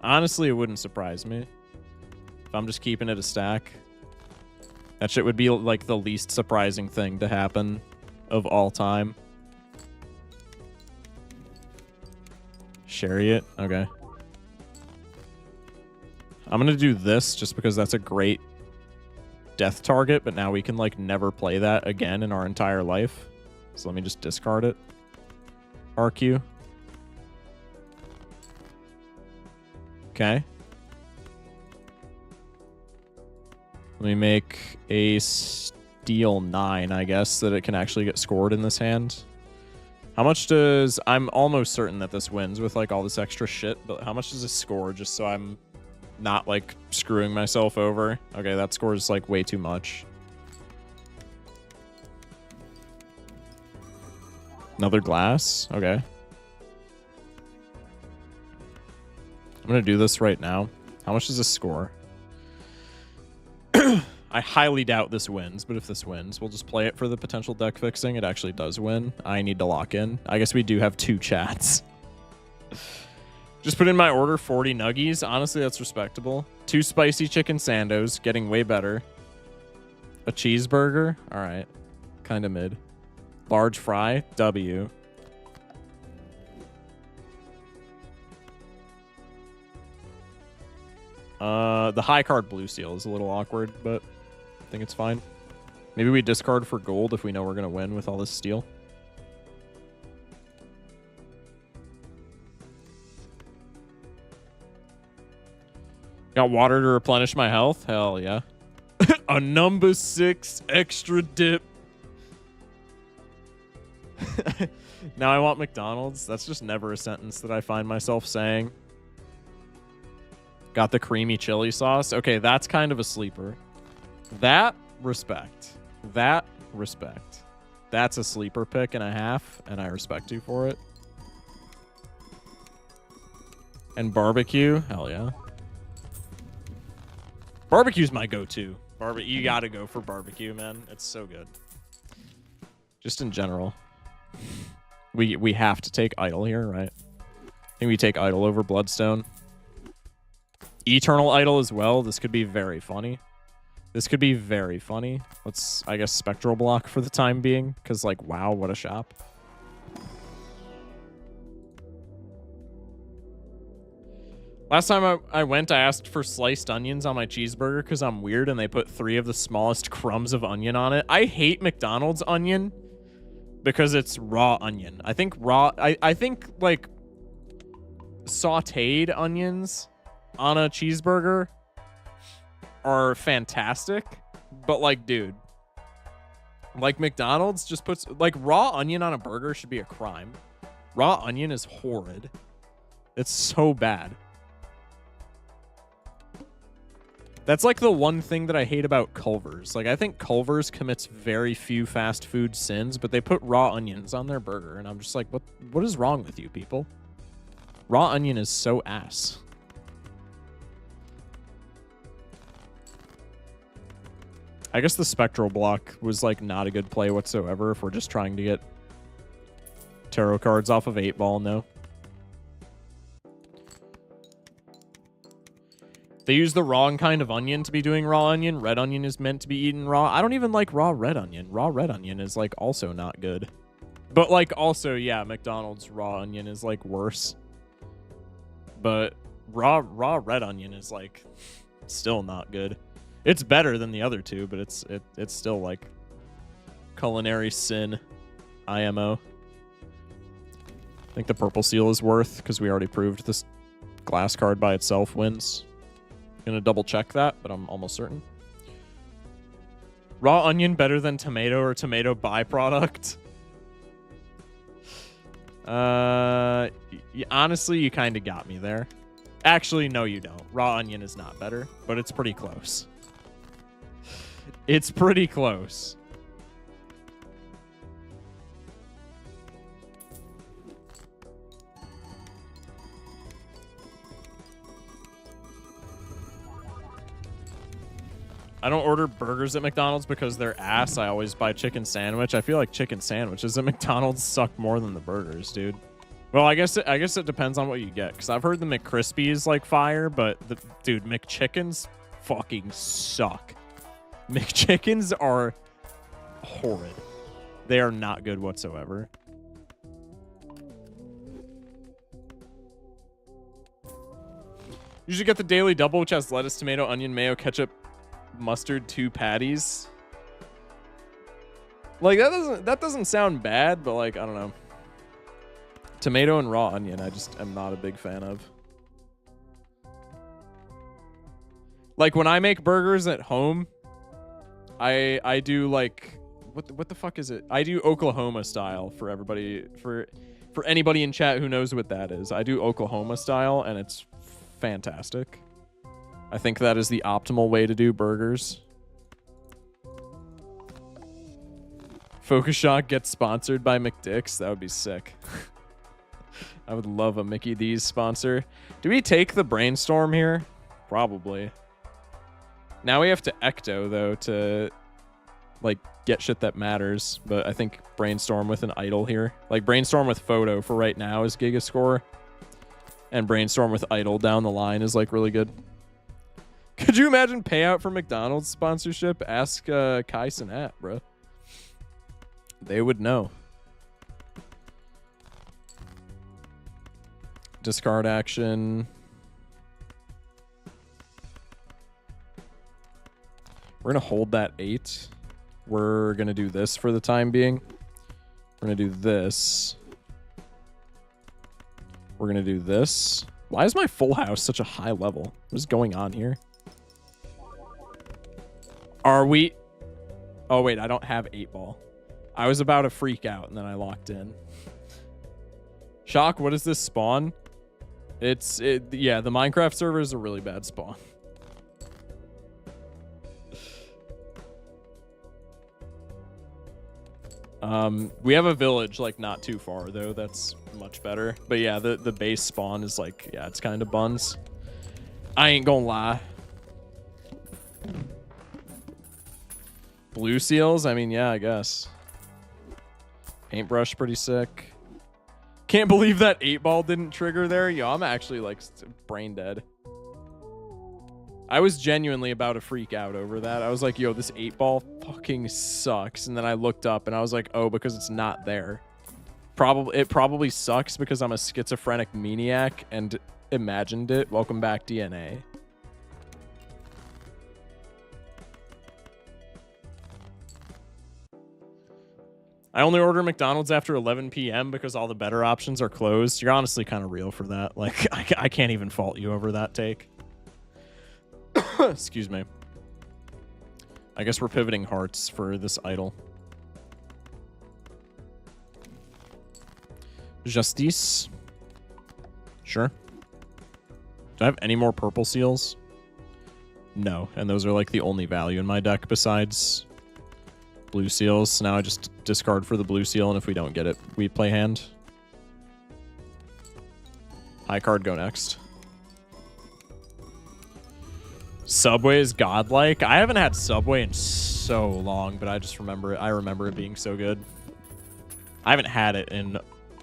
Honestly, it wouldn't surprise me. If I'm just keeping it a stack. That shit would be like the least surprising thing to happen of all time. Chariot? Okay. I'm gonna do this just because that's a great death target, but now we can like never play that again in our entire life. So let me just discard it. RQ. Okay. Let me make a steel 9, I guess, that it can actually get scored in this hand. How much does... I'm almost certain that this wins with, like, all this extra shit, but how much does this score just so I'm not, like, screwing myself over? Okay, that scores, like, way too much. Another glass? Okay. I'm gonna do this right now. How much does this score? I highly doubt this wins, but if this wins, we'll just play it for the potential deck fixing. It actually does win. I need to lock in. I guess we do have 2 chats. Just put in my order 40 nuggies. Honestly, that's respectable. 2 spicy chicken sandos, getting way better. A cheeseburger? All right. Kind of mid. Large fry? W. The high card blue seal is a little awkward, but I think it's fine. Maybe we discard for gold if we know we're going to win with all this steel. Got water to replenish my health? Hell yeah. A number 6 extra dip. Now I want McDonald's. That's just never a sentence that I find myself saying. Got the creamy chili sauce. Okay, that's kind of a sleeper. That, respect. That, Respect. That's a sleeper pick and a half, and I respect you for it. And barbecue, hell yeah. Barbecue's my go-to. You gotta go for barbecue, man. It's so good. Just in general. We have to take idol here, right? I think we take idol over bloodstone. Eternal idol as well. This could be very funny. This could be very funny. Let's, I guess, spectral block for the time being, because, like, wow, what a shop. Last time I went, I asked for sliced onions on my cheeseburger because I'm weird, and they put 3 of the smallest crumbs of onion on it. I hate McDonald's onion because it's raw onion. I think I think, like, sauteed onions on a cheeseburger are fantastic, but, like, dude, like, McDonald's just puts, like, raw onion on a burger should be a crime. Raw onion is horrid. It's so bad. That's, like, the one thing that I hate about Culver's. Like, I think Culver's commits very few fast food sins, but they put raw onions on their burger, and I'm just like, what is wrong with you people? Raw onion is so ass. I guess the spectral block was, like, not a good play whatsoever if we're just trying to get tarot cards off of 8-ball, no. They use the wrong kind of onion to be doing raw onion. Red onion is meant to be eaten raw. I don't even like raw red onion. Raw red onion is, like, also not good. But, like, also, yeah, McDonald's raw onion is, like, worse. But raw red onion is, like, still not good. It's better than the other two, but it's still, like, culinary sin. IMO. I think the purple seal is worth, because we already proved this glass card by itself wins. Gonna double check that, but I'm almost certain. Raw onion better than tomato or tomato byproduct? Honestly, you kind of got me there. Actually, no, you don't. Raw onion is not better, but it's pretty close. It's pretty close. I don't order burgers at McDonald's because they're ass. I always buy chicken sandwich. I feel like chicken sandwiches at McDonald's suck more than the burgers, dude. Well, I guess it depends on what you get, because I've heard the McCrispies like fire, but dude, McChickens fucking suck. McChickens are horrid. They are not good whatsoever. You should get the daily double, which has lettuce, tomato, onion, mayo, ketchup, mustard, 2 patties. Like, that doesn't sound bad, but, like, I don't know. Tomato and raw onion, I just am not a big fan of. Like, when I make burgers at home, I do, like, what the fuck is it? I do Oklahoma style for everybody, for anybody in chat who knows what that is. I do Oklahoma style, and it's fantastic. I think that is the optimal way to do burgers. Focus Shock gets sponsored by McDick's. That would be sick. I would love a Mickey D's sponsor. Do we take the Brainstorm here? Probably. Now we have to Ecto, though, to, like, get shit that matters. But I think Brainstorm with an idol here. Like, Brainstorm with photo for right now is Gigascore. And Brainstorm with idol down the line is, like, really good. Could you imagine payout for McDonald's sponsorship? Ask Kai Cenat, bro. They would know. Discard action. We're going to hold that 8. We're going to do this for the time being. We're going to do this. We're going to do this. Why is my full house such a high level? What is going on here? Are we... Oh, wait, I don't have 8-ball. I was about to freak out, and then I locked in. Shock, what is this spawn? Yeah, the Minecraft server is a really bad spawn. We have a village like not too far though. That's much better. But yeah, the base spawn is like, yeah, it's kind of buns. I ain't gonna lie. Blue seals? I mean, yeah, I guess. Paintbrush, pretty sick. Can't believe that 8-ball didn't trigger there. Yo, I'm actually like brain dead. I was genuinely about to freak out over that. I was like, yo, this 8-ball fucking sucks. And then I looked up and I was like, oh, because it's not there. It probably sucks because I'm a schizophrenic maniac and imagined it. Welcome back, DNA. I only order McDonald's after 11 p.m. because all the better options are closed. You're honestly kind of real for that. Like, I can't even fault you over that take. Excuse me. I guess we're pivoting hearts for this idol. Justice. Sure. Do I have any more purple seals? No. And those are like the only value in my deck besides blue seals. So now I just discard for the blue seal, and if we don't get it, we play hand. High card, go next. Subway is godlike. I haven't had Subway in so long, but I just remember it. I remember it being so good. I haven't had it in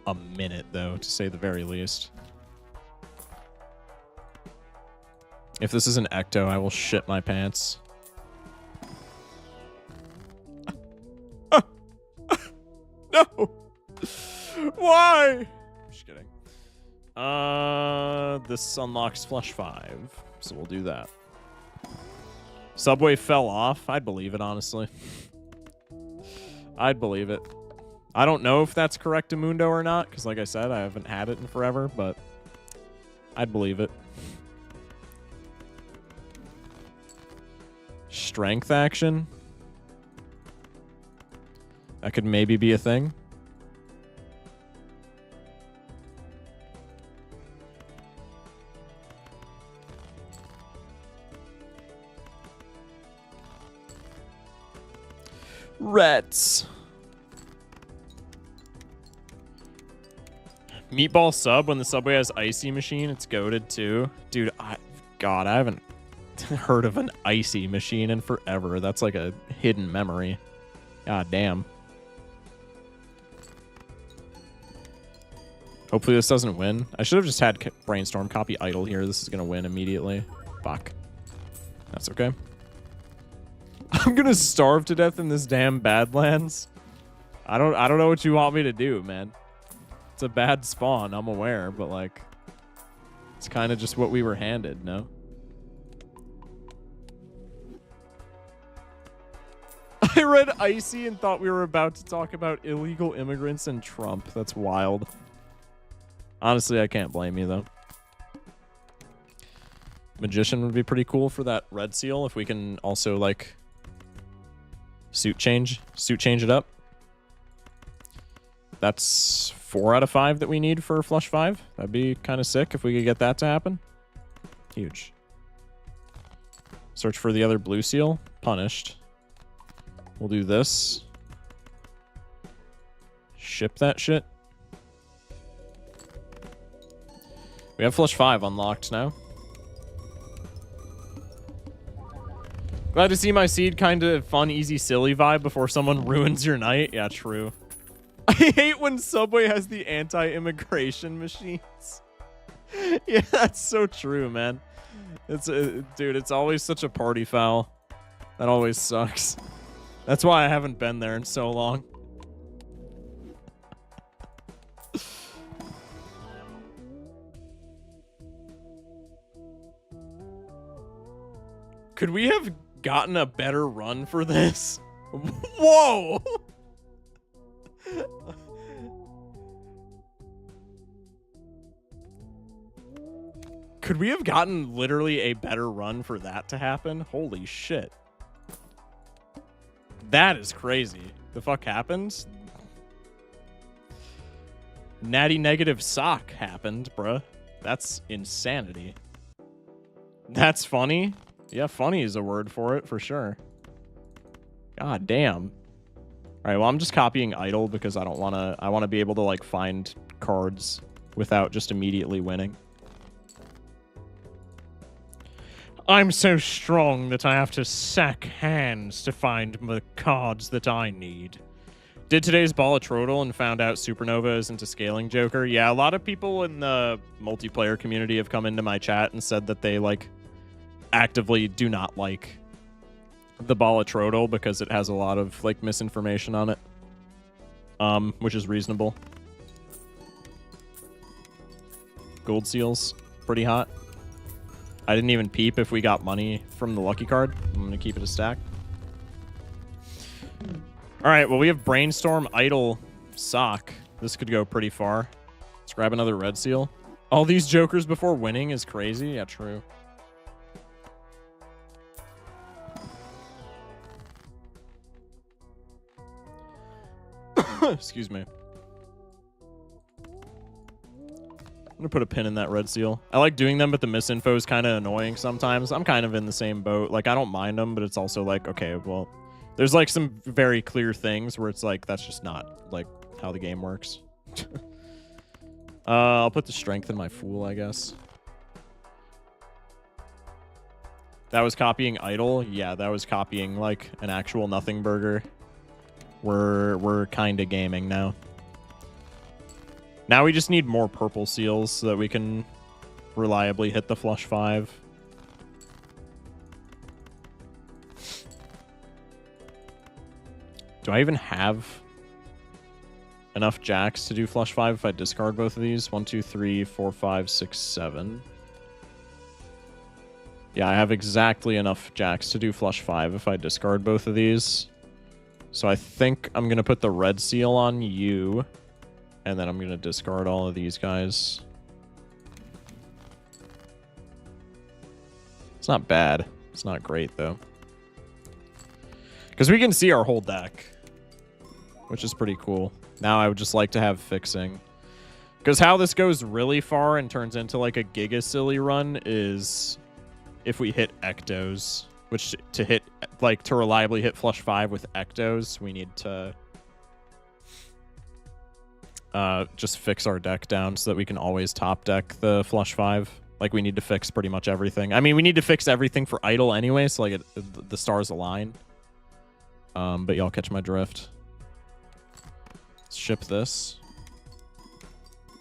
a minute, though, to say the very least. If this is an Ecto, I will shit my pants. No! Why? Just kidding. This unlocks Flush 5, so we'll do that. Subway fell off. I'd believe it, honestly. I'd believe it. I don't know if that's Correctamundo or not, because like I said, I haven't had it in forever, but I'd believe it. Strength action? That could maybe be a thing. Reds. Meatball sub when the Subway has icy machine. It's goated too. Dude, God, I haven't heard of an icy machine in forever. That's like a hidden memory. God damn. Hopefully this doesn't win. I should have just had Brainstorm copy idle here. This is going to win immediately. Fuck. That's okay. I'm going to starve to death in this damn Badlands. I don't know what you want me to do, man. It's a bad spawn, I'm aware, but like it's kind of just what we were handed, no? I read icy and thought we were about to talk about illegal immigrants and Trump. That's wild. Honestly, I can't blame you, though. Magician would be pretty cool for that red seal if we can also, like, suit change it up. That's 4 out of 5 that we need for Flush 5. That'd be kind of sick if we could get that to happen. Huge. Search for the other blue seal. Punished. We'll do this. Ship that shit. We have Flush 5 unlocked now. Glad to see my seed kind of fun, easy, silly vibe before someone ruins your night. Yeah, true. I hate when Subway has the anti-immigration machines. Yeah, that's so true, man. It's dude, it's always such a party foul. That always sucks. That's why I haven't been there in so long. Could we have gotten a better run for this? Whoa! Could we have gotten literally a better run for that to happen? Holy shit. That is crazy. The fuck happened? Natty negative sock happened, bruh. That's insanity. That's funny. Yeah, funny is a word for it, for sure. God damn. All right, well, I'm just copying Idle because I don't want to... I want to be able to, like, find cards without just immediately winning. I'm so strong that I have to sack hands to find the cards that I need. Did today's Ball of Trodel and found out Supernova isn't a scaling joker. Yeah, a lot of people in the multiplayer community have come into my chat and said that they, like, actively do not like the Ball of Trodel because it has a lot of, like, misinformation on it. Which is reasonable. Gold seals, pretty hot. I didn't even peep if we got money from the lucky card. I'm gonna keep it a stack. All right, well, we have Brainstorm, Idle, Sock. This could go pretty far. Let's grab another red seal. All these jokers before winning is crazy. Yeah, true. Excuse me. I'm gonna put a pin in that red seal. I like doing them, but the misinfo is kind of annoying sometimes. I'm kind of in the same boat. Like, I don't mind them, but it's also like, okay, well, there's like some very clear things where it's like, that's just not like how the game works. I'll put the strength in my fool, I guess. That was copying Idle. Yeah, that was copying like an actual nothing burger. We're kind of gaming now. Now we just need more purple seals so that we can reliably hit the flush 5. Do I even have enough jacks to do flush 5 if I discard both of these? 1, 2, 3, 4, 5, 6, 7. Yeah, I have exactly enough jacks to do flush 5 if I discard both of these. So I think I'm going to put the red seal on you. And then I'm going to discard all of these guys. It's not bad. It's not great, though. Because we can see our whole deck. Which is pretty cool. Now I would just like to have fixing. Because how this goes really far and turns into like a Giga Silly run is if we hit Ectos. Which to hit, like, to reliably hit flush 5 with Ectos, we need to just fix our deck down so that we can always top deck the flush 5. Like, we need to fix pretty much everything. I mean, we need to fix everything for Idle anyway, so like the stars align. But y'all catch my drift. Let's ship this.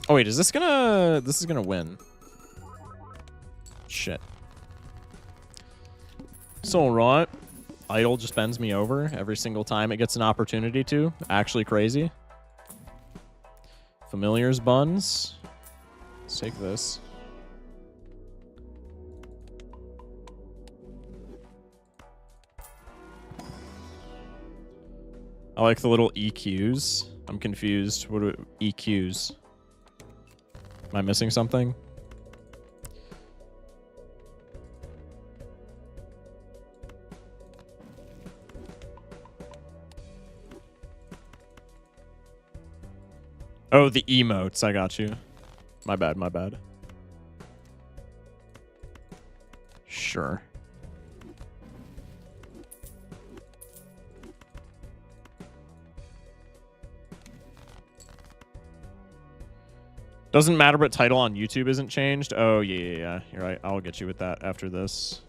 Oh wait, is this gonna... This is gonna win. Shit. It's alright. Idle just bends me over every single time it gets an opportunity to. Actually crazy. Familiars buns. Let's take this. I like the little EQs. I'm confused. What are EQs? Am I missing something? Oh, the emotes. I got you. My bad, my bad. Sure. Doesn't matter, but title on YouTube isn't changed. Oh, yeah. You're right. I'll get you with that after this.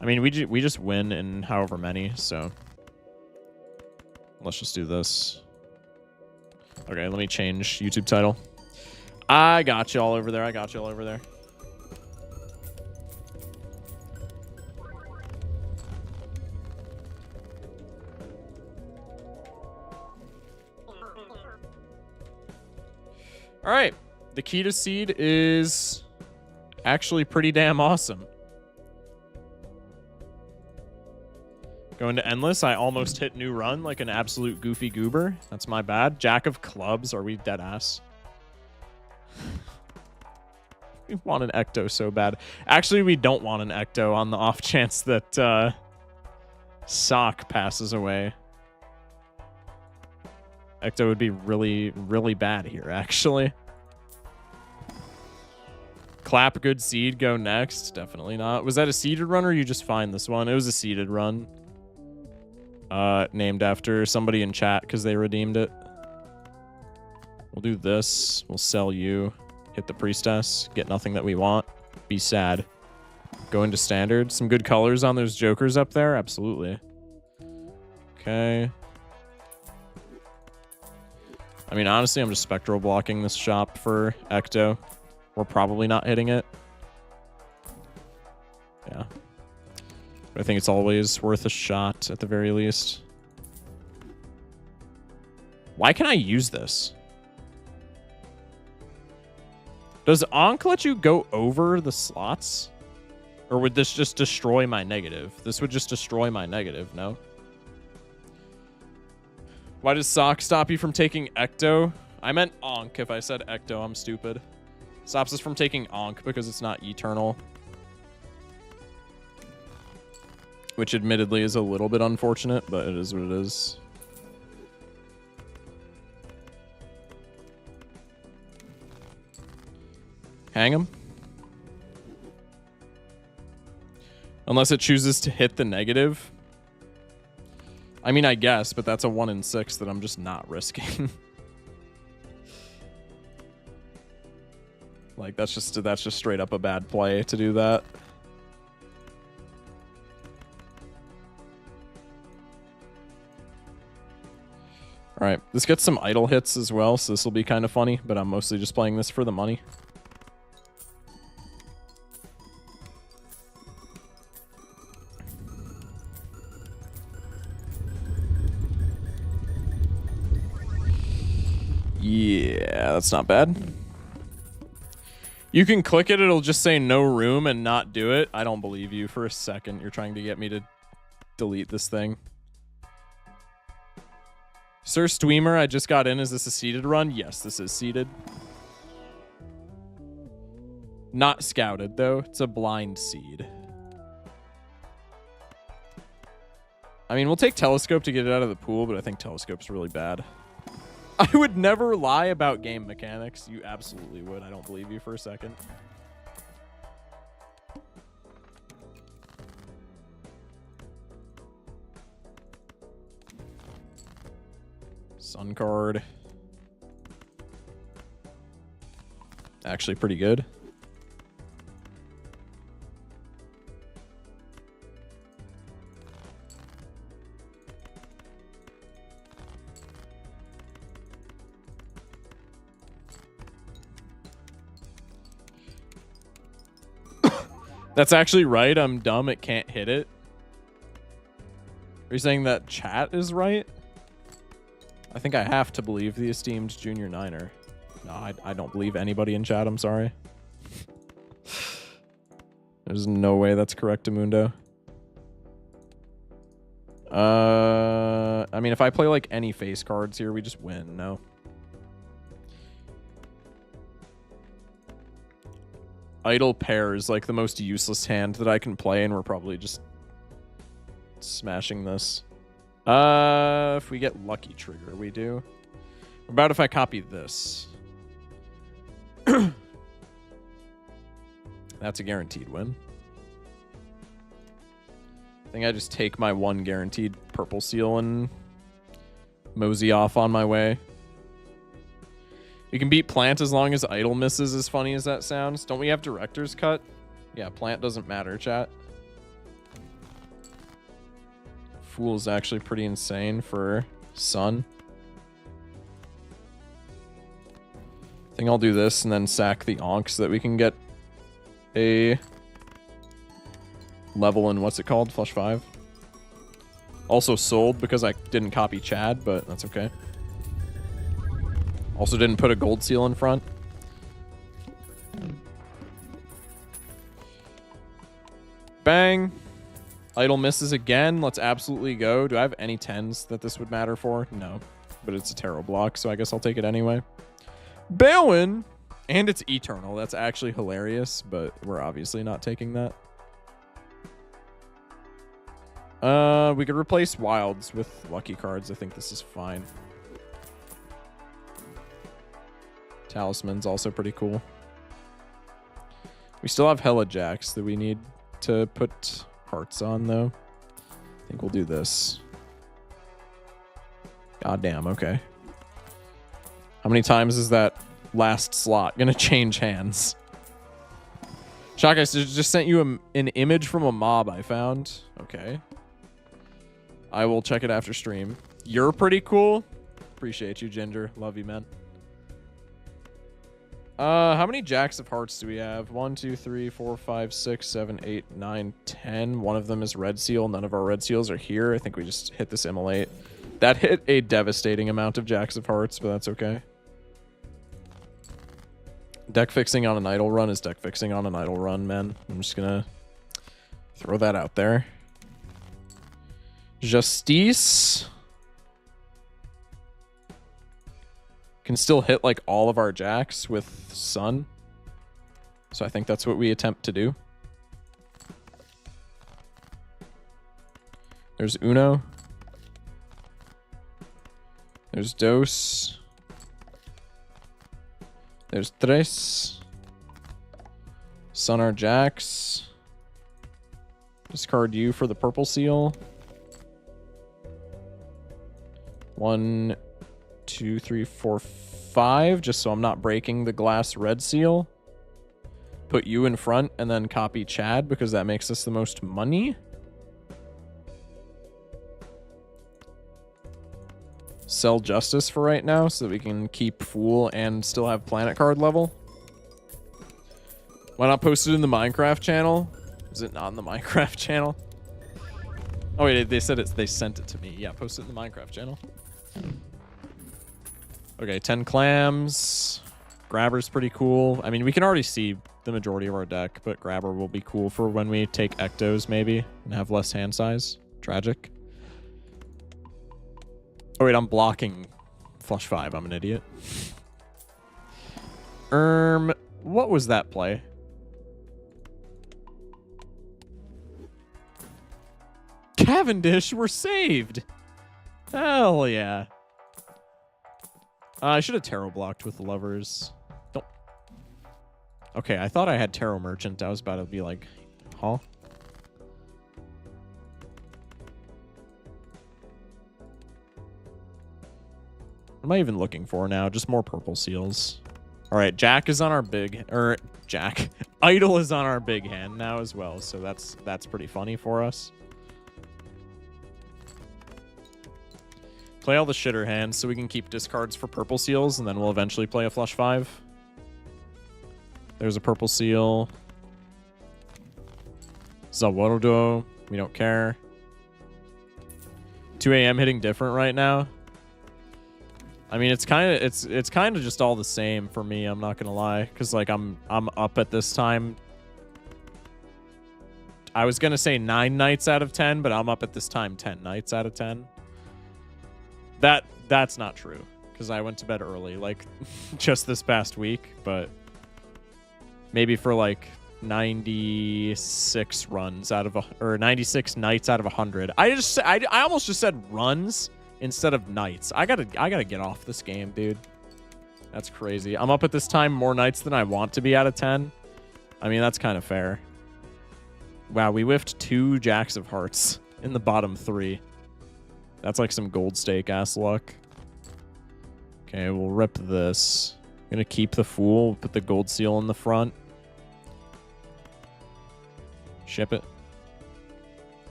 I mean, we just win in however many, so... Let's just do this. Okay, let me change YouTube title. I got you all over there. I got you all over there. All right. The key to seed is actually pretty damn awesome. Going to Endless, I almost hit new run like an absolute goofy goober. That's my bad. Jack of Clubs, are we dead ass? We want an Ecto so bad. Actually, we don't want an Ecto on the off chance that Sock passes away. Ecto would be really, really bad here, actually. Clap, good seed, go next. Definitely not. Was that a seeded run or you just find this one? It was a seeded run. named after somebody in chat because they redeemed it. We'll do this. We'll sell you. Hit the priestess. Get nothing that we want. Be sad. Go into standard. Some good colors on those jokers up there. Absolutely. Okay. I mean, honestly, I'm just spectral blocking this shop for Ecto. We're probably not hitting it. Yeah. But I think it's always worth a shot at the very least. Why can I use this? Does Ankh let you go over the slots? Or would this just destroy my negative? This would just destroy my negative, no? Why does Sock stop you from taking Ecto? I meant Ankh. If I said Ecto, I'm stupid. Stops us from taking Ankh because it's not eternal. Which admittedly is a little bit unfortunate, but it is what it is. Hang him. Unless it chooses to hit the negative. I mean, I guess, but that's a 1 in 6 that I'm just not risking. Like, that's just straight up a bad play to do that. All right, this gets some idle hits as well, so this will be kind of funny, but I'm mostly just playing this for the money. Yeah, that's not bad. You can click it, it'll just say no room and not do it. I don't believe you for a second. You're trying to get me to delete this thing. Sir Streamer, I just got in. Is this a seeded run? Yes, this is seeded. Not scouted, though. It's a blind seed. I mean, we'll take Telescope to get it out of the pool, but I think Telescope's really bad. I would never lie about game mechanics. You absolutely would. I don't believe you for a second. Sun card. Actually pretty good. That's actually right. I'm dumb. It can't hit it. Are you saying that chat is right? I think I have to believe the esteemed Junior Niner. No, I don't believe anybody in chat. I'm sorry. There's no way that's correct, Amundo. I mean, if I play like any face cards here, we just win. No. Idle pair is like the most useless hand that I can play, and we're probably just smashing this. If we get Lucky Trigger, we do. What about if I copy this? That's a guaranteed win. I think I just take my 1 guaranteed purple seal and mosey off on my way. You can beat Plant as long as Idle misses, as funny as that sounds. Don't we have Director's Cut? Yeah, Plant doesn't matter, chat. Fool is actually pretty insane for Sun. I think I'll do this and then sack the Ankh so that we can get a level in, what's it called? Flush 5. Also sold because I didn't copy Chad, but that's okay. Also didn't put a gold seal in front. Bang. Idle misses again. Let's absolutely go. Do I have any 10s that this would matter for? No. But it's a tarot block, so I guess I'll take it anyway. Balin! And it's eternal. That's actually hilarious, but we're obviously not taking that. We could replace wilds with lucky cards. I think this is fine. Talisman's also pretty cool. We still have Hella Jacks that we need to put hearts on, though. I think we'll do this. Goddamn, okay. How many times is that last slot gonna change hands? Shock, I just sent you an image from a mob I found. Okay. I will check it after stream. You're pretty cool. Appreciate you, Ginger. Love you, man. How many jacks of hearts do we have? 1, 2, 3, 4, 5, 6, 7, 8, 9, 10. One of them is red seal. None of our red seals are here. I think we just hit this immolate. That hit a devastating amount of jacks of hearts, but that's okay. Deck fixing on an idle run is deck fixing on an idle run, man. I'm just gonna throw that out there. Justice can still hit like all of our jacks with Sun. So I think that's what we attempt to do. There's Uno. There's Dos. There's Tres. Sun our jacks. Discard you for the purple seal. 1, 2, 3, 4, 5, just so I'm not breaking the glass red seal. Put you in front and then copy Chad because that makes us the most money. Sell Justice for right now so that we can keep Fool and still have planet card level. Why not post it in the Minecraft channel? Is it not in the Minecraft channel? Oh wait, they said they sent it to me. Yeah, post it in the Minecraft channel. Okay, 10 clams. Grabber's pretty cool. I mean, we can already see the majority of our deck, but Grabber will be cool for when we take Ectos, maybe, and have less hand size. Tragic. Oh, wait, I'm blocking Flush 5. I'm an idiot. What was that play? Cavendish, we're saved! Hell yeah. I should have Tarot blocked with the Lovers. Don't. Okay, I thought I had Tarot Merchant. I was about to be like, huh? What am I even looking for now? Just more purple seals. All right, Jack is on our big, Jack. Idol is on our big hand now as well, so that's pretty funny for us. Play all the shitter hands so we can keep discards for purple seals, and then we'll eventually play a flush 5. There's a purple seal. Zawarudo. We don't care. 2 a.m. hitting different right now. I mean, it's kind of just all the same for me. I'm not gonna lie, because like I'm up at this time. I was gonna say 9 nights out of 10, but I'm up at this time 10 nights out of 10. That's not true, because I went to bed early, like just this past week, but maybe for like 96 runs out of or 96 nights out of 100. I almost just said runs instead of nights. I gotta get off this game, dude. That's crazy. I'm up at this time more nights than I want to be out of 10. I mean, that's kind of fair. Wow, we whiffed 2 jacks of hearts in the bottom 3. That's like some gold stake ass luck. Okay, we'll rip this. Gonna keep the Fool, put the gold seal in the front. Ship it.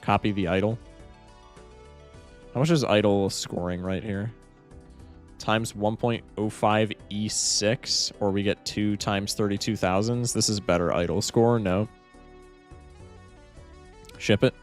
Copy the Idol. How much is Idol scoring right here? Times 1.05 E6, or we get 2 times 32,000s. This is better Idol score, no. Ship it.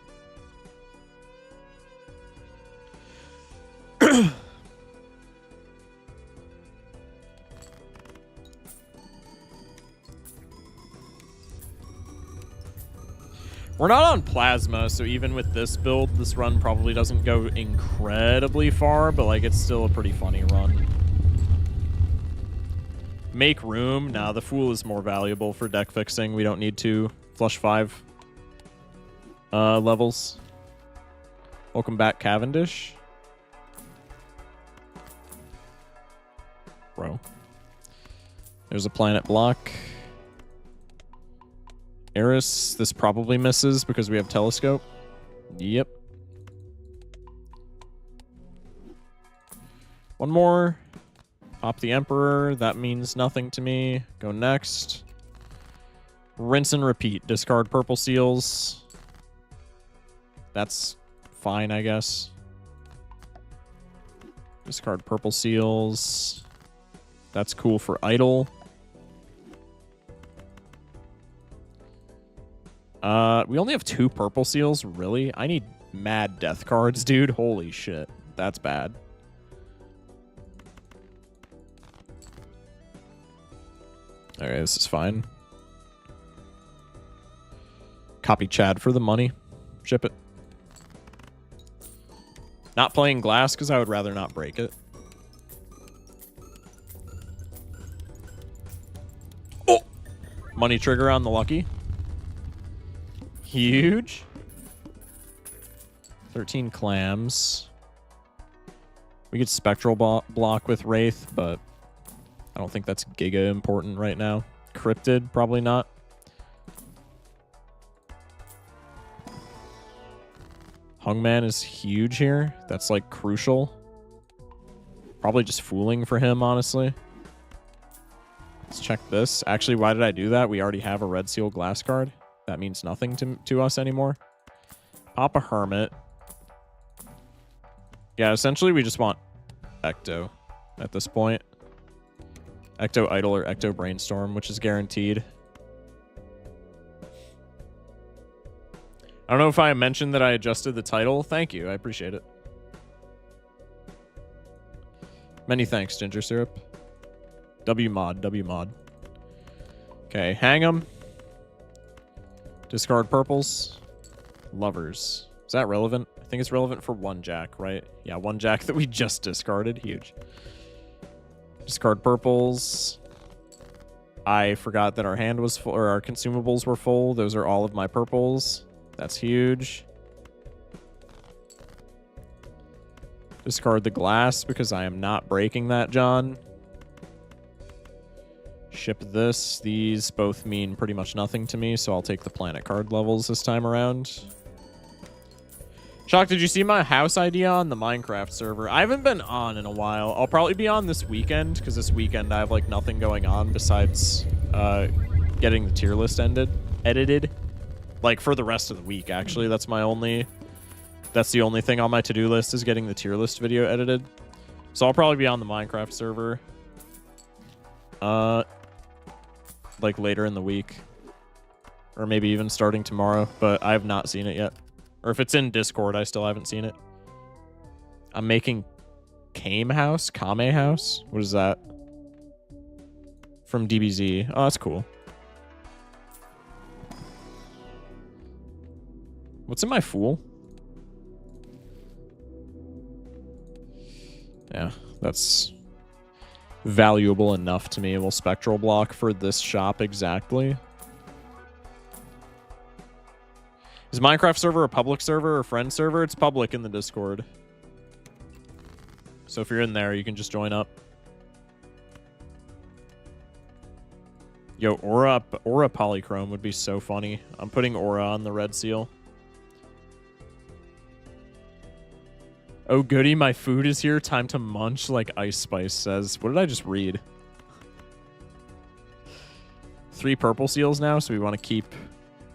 We're not on Plasma, so even with this build, this run probably doesn't go incredibly far, but like it's still a pretty funny run. Make room. Nah, the Fool is more valuable for deck fixing. We don't need to flush 5 levels. Welcome back, Cavendish. Bro. There's a planet block. Eris, this probably misses because we have Telescope. Yep. One more. Pop the Emperor. That means nothing to me. Go next. Rinse and repeat. Discard purple seals. That's fine, I guess. Discard purple seals. That's cool for idle. We only have 2 purple seals. Really? I need mad death cards, dude. Holy shit. That's bad. Okay, this is fine. Copy Chad for the money. Ship it. Not playing glass because I would rather not break it. Oh! Money trigger on the lucky. Huge. 13 clams. We get spectral block with Wraith, but I don't think that's giga important right now. Cryptid, probably not. Hungman is huge here. That's like crucial. Probably just fooling for him, honestly. Let's check this. Actually, why did I do that? We already have a red seal glass card. That means nothing to us anymore. Pop a hermit. Yeah, essentially we just want Ecto at this point. Ecto Idle or Ecto Brainstorm, which is guaranteed. I don't know if I mentioned that I adjusted the title. Thank you. I appreciate it. Many thanks, Ginger Syrup. WMod, WMod. Okay, hang 'em. Discard purples. Lovers. Is that relevant? I think it's relevant for 1 jack, right? Yeah, 1 jack that we just discarded. Huge. Discard purples. I forgot that our hand was full, or our consumables were full. Those are all of my purples. That's huge. Discard the glass because I am not breaking that, John. Ship this. These both mean pretty much nothing to me, so I'll take the planet card levels this time around. Shock, did you see my house idea on the Minecraft server? I haven't been on in a while. I'll probably be on this weekend, because this weekend I have like nothing going on besides getting the tier list edited. Like for the rest of the week, actually. That's the only thing on my to-do list is getting the tier list video edited. So I'll probably be on the Minecraft server. Like later in the week. Or maybe even starting tomorrow, but I have not seen it yet. Or if it's in Discord, I still haven't seen it. I'm making Kame House? Kame House? What is that? From DBZ. Oh, that's cool. What's in my Fool? Yeah, that's valuable enough to me. We'll spectral block for this shop exactly. Is Minecraft server a public server or friend server? It's public in the Discord. So if you're in there, you can just join up. Yo, Aura Polychrome would be so funny. I'm putting Aura on the red seal. Oh goody, my food is here. Time to munch, like Ice Spice says. What did I just read? 3 purple seals now, so we want to keep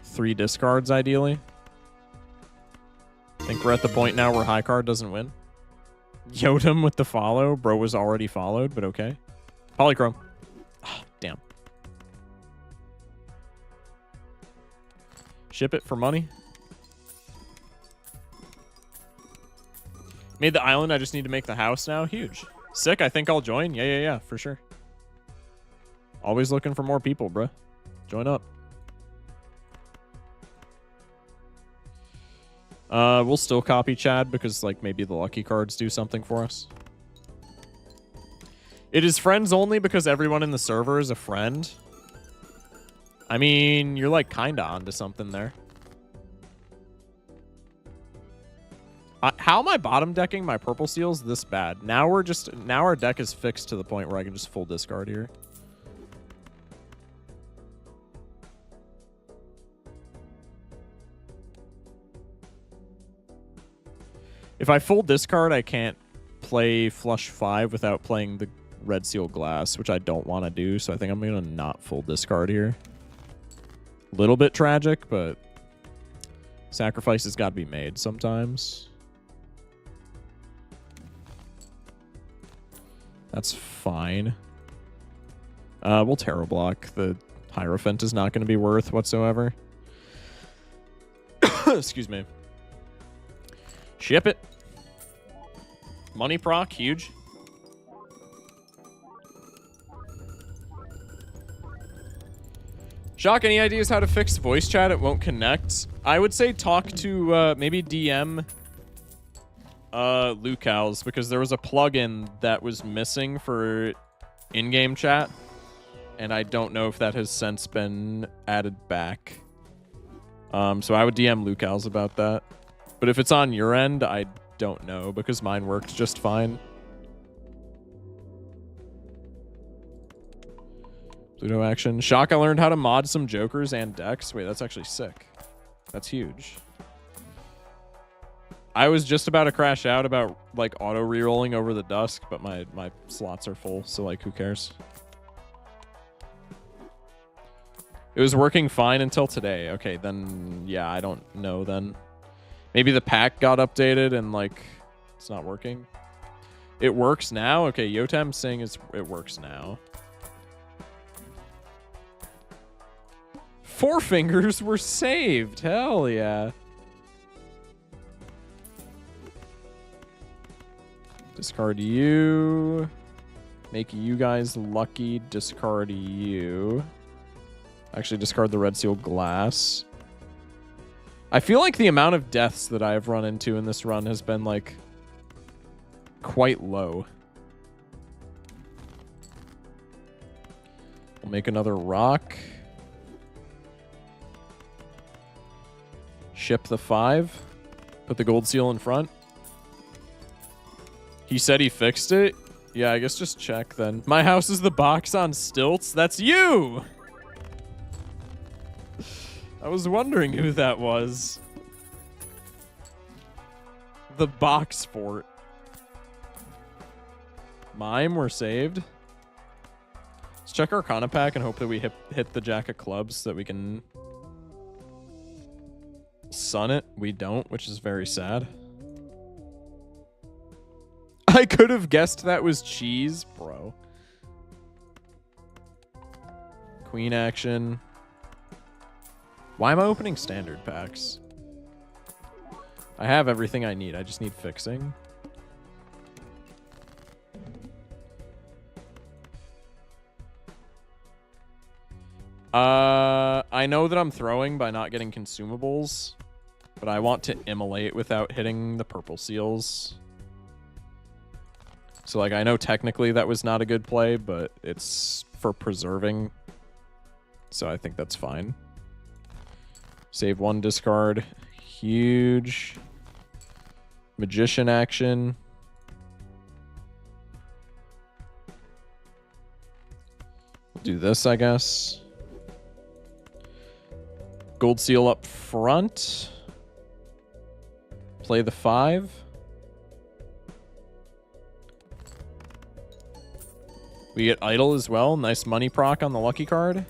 3 discards, ideally. I think we're at the point now where high card doesn't win. Yotem with the follow. Bro was already followed, but okay. Polychrome. Oh, damn. Ship it for money. Made the island. I just need to make the house now. Huge. Sick. I think I'll join. Yeah, for sure. Always looking for more people, bruh. Join up. We'll still copy Chad because, like, maybe the lucky cards do something for us. It is friends only because everyone in the server is a friend. I mean, you're, like, kind of onto something there. How am I bottom decking my purple seals this bad? Now our deck is fixed to the point where I can just full discard here. If I full discard, I can't play flush 5 without playing the red seal glass, which I don't want to do, so I think I'm going to not full discard here. Little bit tragic, but sacrifices got to be made sometimes. That's fine. We'll Terror Block. The Hierophant is not going to be worth whatsoever. Excuse me. Ship it. Money proc, huge. Shock, any ideas how to fix voice chat? It won't connect. I would say talk to maybe DM Lucals, because there was a plugin that was missing for in-game chat, and I don't know if that has since been added back. So I would DM Lucals about that. But if it's on your end, I don't know, because mine worked just fine. Pluto action. Shock, I learned how to mod some jokers and decks. Wait, that's actually sick. That's huge. I was just about to crash out about like auto rerolling over the dusk, but my slots are full, so like who cares? It was working fine until today. Okay, then yeah, I don't know then. Maybe the pack got updated and like it's not working. It works now? Okay, Yotam's saying it works now. 4 fingers were saved. Hell yeah. Discard you. Make you guys lucky. Discard you. Actually, discard the red seal glass. I feel like the amount of deaths that I've run into in this run has been like quite low. We'll make another rock. Ship the 5. Put the gold seal in front. He said he fixed it? Yeah, I guess just check then. My house is the box on stilts? That's you! I was wondering who that was. The box fort. Mime, we're saved. Let's check Arcana pack and hope that we hit the Jack of Clubs so that we can sun it. We don't, which is very sad. I could have guessed that was cheese, bro. Queen action. Why am I opening standard packs? I have everything I need. I just need fixing. I know that I'm throwing by not getting consumables, but I want to immolate without hitting the purple seals. So, like, I know technically that was not a good play, but it's for preserving. So I think that's fine. Save 1, discard. Huge. Magician action. We'll do this, I guess. Gold seal up front. Play the 5. We get idle as well. Nice money proc on the lucky card.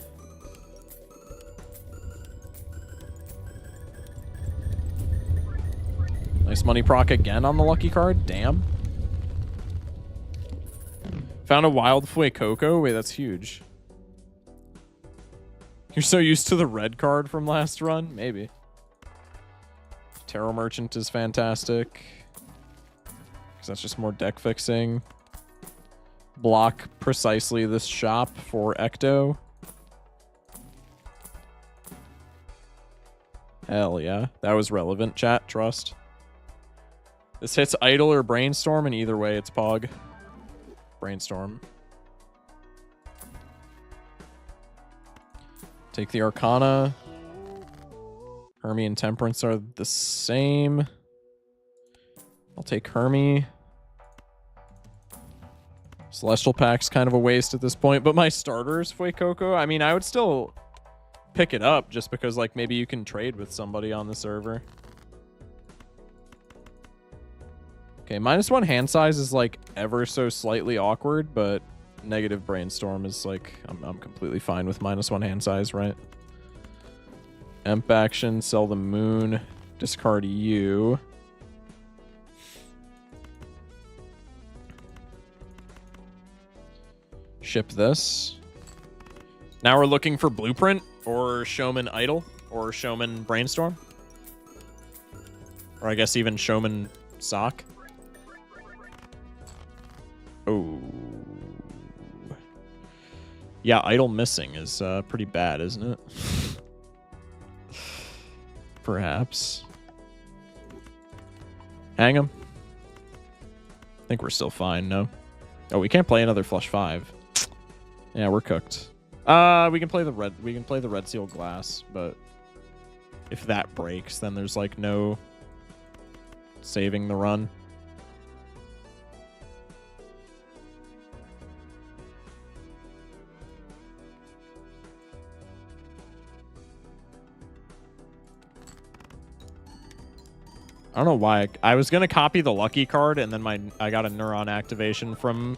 Nice money proc again on the lucky card. Damn. Found a wild Fuecoco. Wait, that's huge. You're so used to the red card from last run? Maybe. Tarot Merchant is fantastic. Because that's just more deck fixing. Block precisely this shop for Ecto. Hell yeah. That was relevant, chat. Trust. This hits Idle or Brainstorm, and either way, it's Pog. Brainstorm. Take the Arcana. Hermie and Temperance are the same. I'll take Hermie. Celestial Pack's kind of a waste at this point, but my starters, Fuecoco, I mean, I would still pick it up just because, like, maybe you can trade with somebody on the server. Okay, -1 hand size is like ever so slightly awkward, but negative brainstorm is like I'm completely fine with -1 hand size, right? Emp action, sell the moon, discard you. Ship this. Now we're looking for Blueprint or Showman Idle or Showman Brainstorm. Or I guess even Showman Sock. Oh. Yeah, Idle missing is pretty bad, isn't it? Perhaps. Hang him. I think we're still fine, no? Oh, we can't play another flush 5. Yeah, we're cooked. We can play the red seal glass, but if that breaks, then there's like no saving the run. I don't know why. I was going to copy the lucky card, and then I got a neuron activation from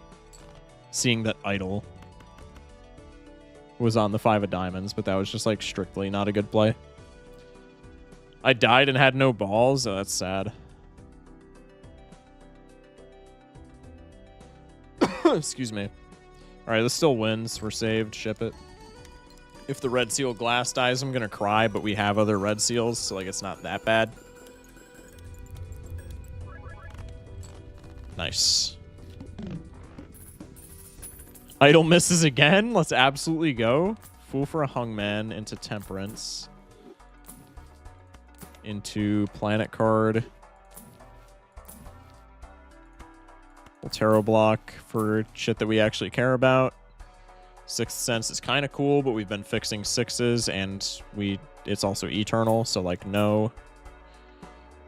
seeing that Idle was on the 5 of diamonds, but that was just like strictly not a good play. I died and had no balls. Oh, that's sad. Excuse me. All right, this still wins. We're saved. Ship it. If the red seal glass dies, I'm going to cry, but we have other red seals, so like it's not that bad. Nice. Idle misses again. Let's absolutely go. Fool for a Hungman into Temperance. Into Planet card. Tarot block for shit that we actually care about. Sixth Sense is kind of cool, but we've been fixing 6s, and it's also Eternal, so like no.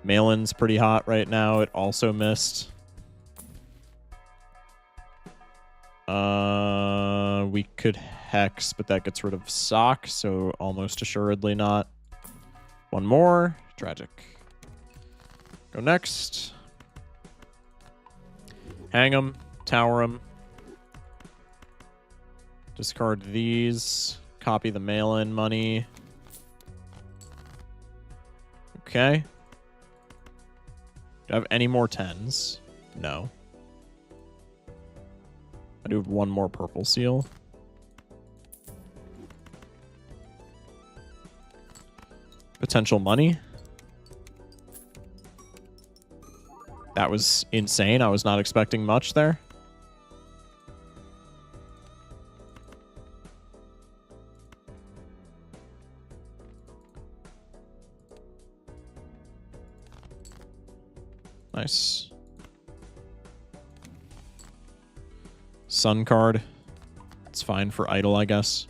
Malin's pretty hot right now. It also missed. We could Hex, but that gets rid of Sock, so almost assuredly not. One more. Tragic. Go next. Hang him. Tower him. Discard these. Copy the mail-in money. Okay. Do I have any more 10s? No. I do have one more purple seal. Potential money. That was insane. I was not expecting much there. Nice. Sun card. It's fine for Idle, I guess.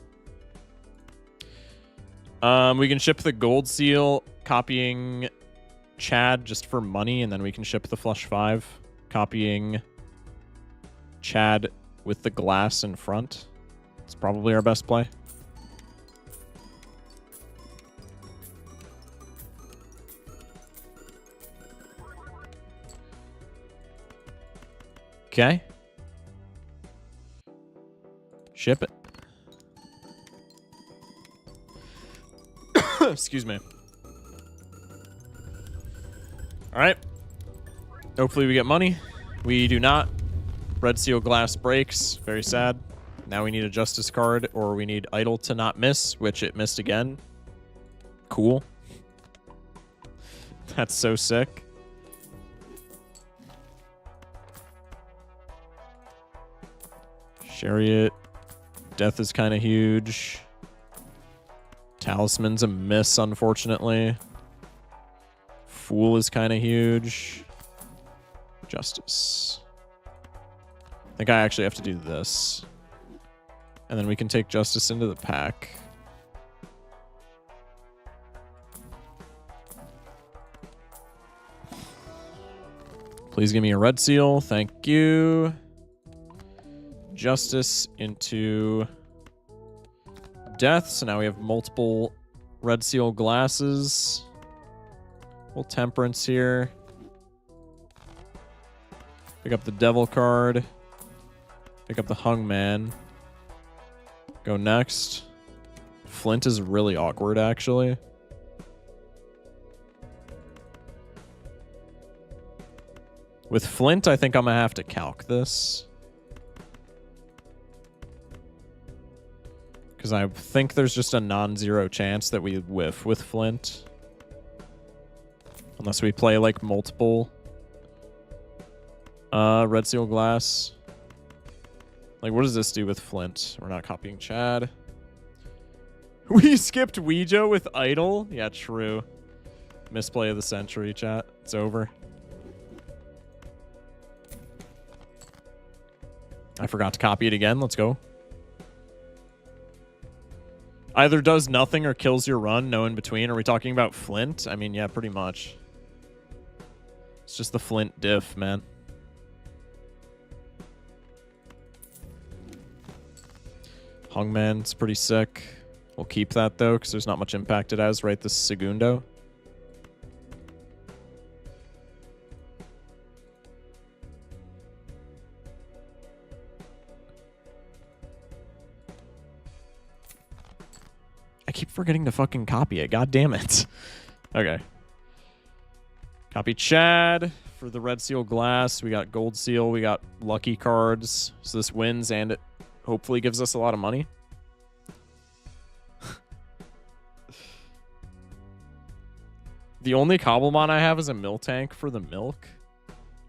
We can ship the gold seal, copying Chad just for money, and then we can ship the flush 5, copying Chad with the glass in front. It's probably our best play. Okay. Ship it. Excuse me. All right. Hopefully we get money. We do not. Red seal glass breaks. Very sad. Now we need a justice card, or we need Idle to not miss, which it missed again. Cool. That's so sick. Chariot. Death is kind of huge. Talisman's a miss, unfortunately. Fool is kind of huge. Justice. I think I actually have to do this. And then we can take Justice into the pack. Please give me a red seal. Thank you. Justice into Death. So now we have multiple red seal glasses. We'll Temperance here. Pick up the devil card. Pick up the hung man. Go next. Flint is really awkward, actually. With Flint, I think I'm going to have to calc this. Because I think there's just a non-zero chance that we whiff with Flint. Unless we play, like, multiple. Red Seal Glass. Like, what does this do with Flint? We're not copying Chad. We skipped Ouija with Idol? Yeah, true. Misplay of the century, chat. It's over. I forgot to copy it again. Let's go. Either does nothing or kills your run, no in between. Are we talking about Flint? I mean, yeah, pretty much. It's just the Flint diff, man. Hungman's pretty sick. We'll keep that, though, because there's not much impact it has, right? This Segundo. I keep forgetting to fucking copy it. God damn it. Okay. Copy Chad for the Red Seal Glass. We got Gold Seal. We got lucky cards. So this wins and it hopefully gives us a lot of money. The only Cobblemon I have is a Miltank for the milk.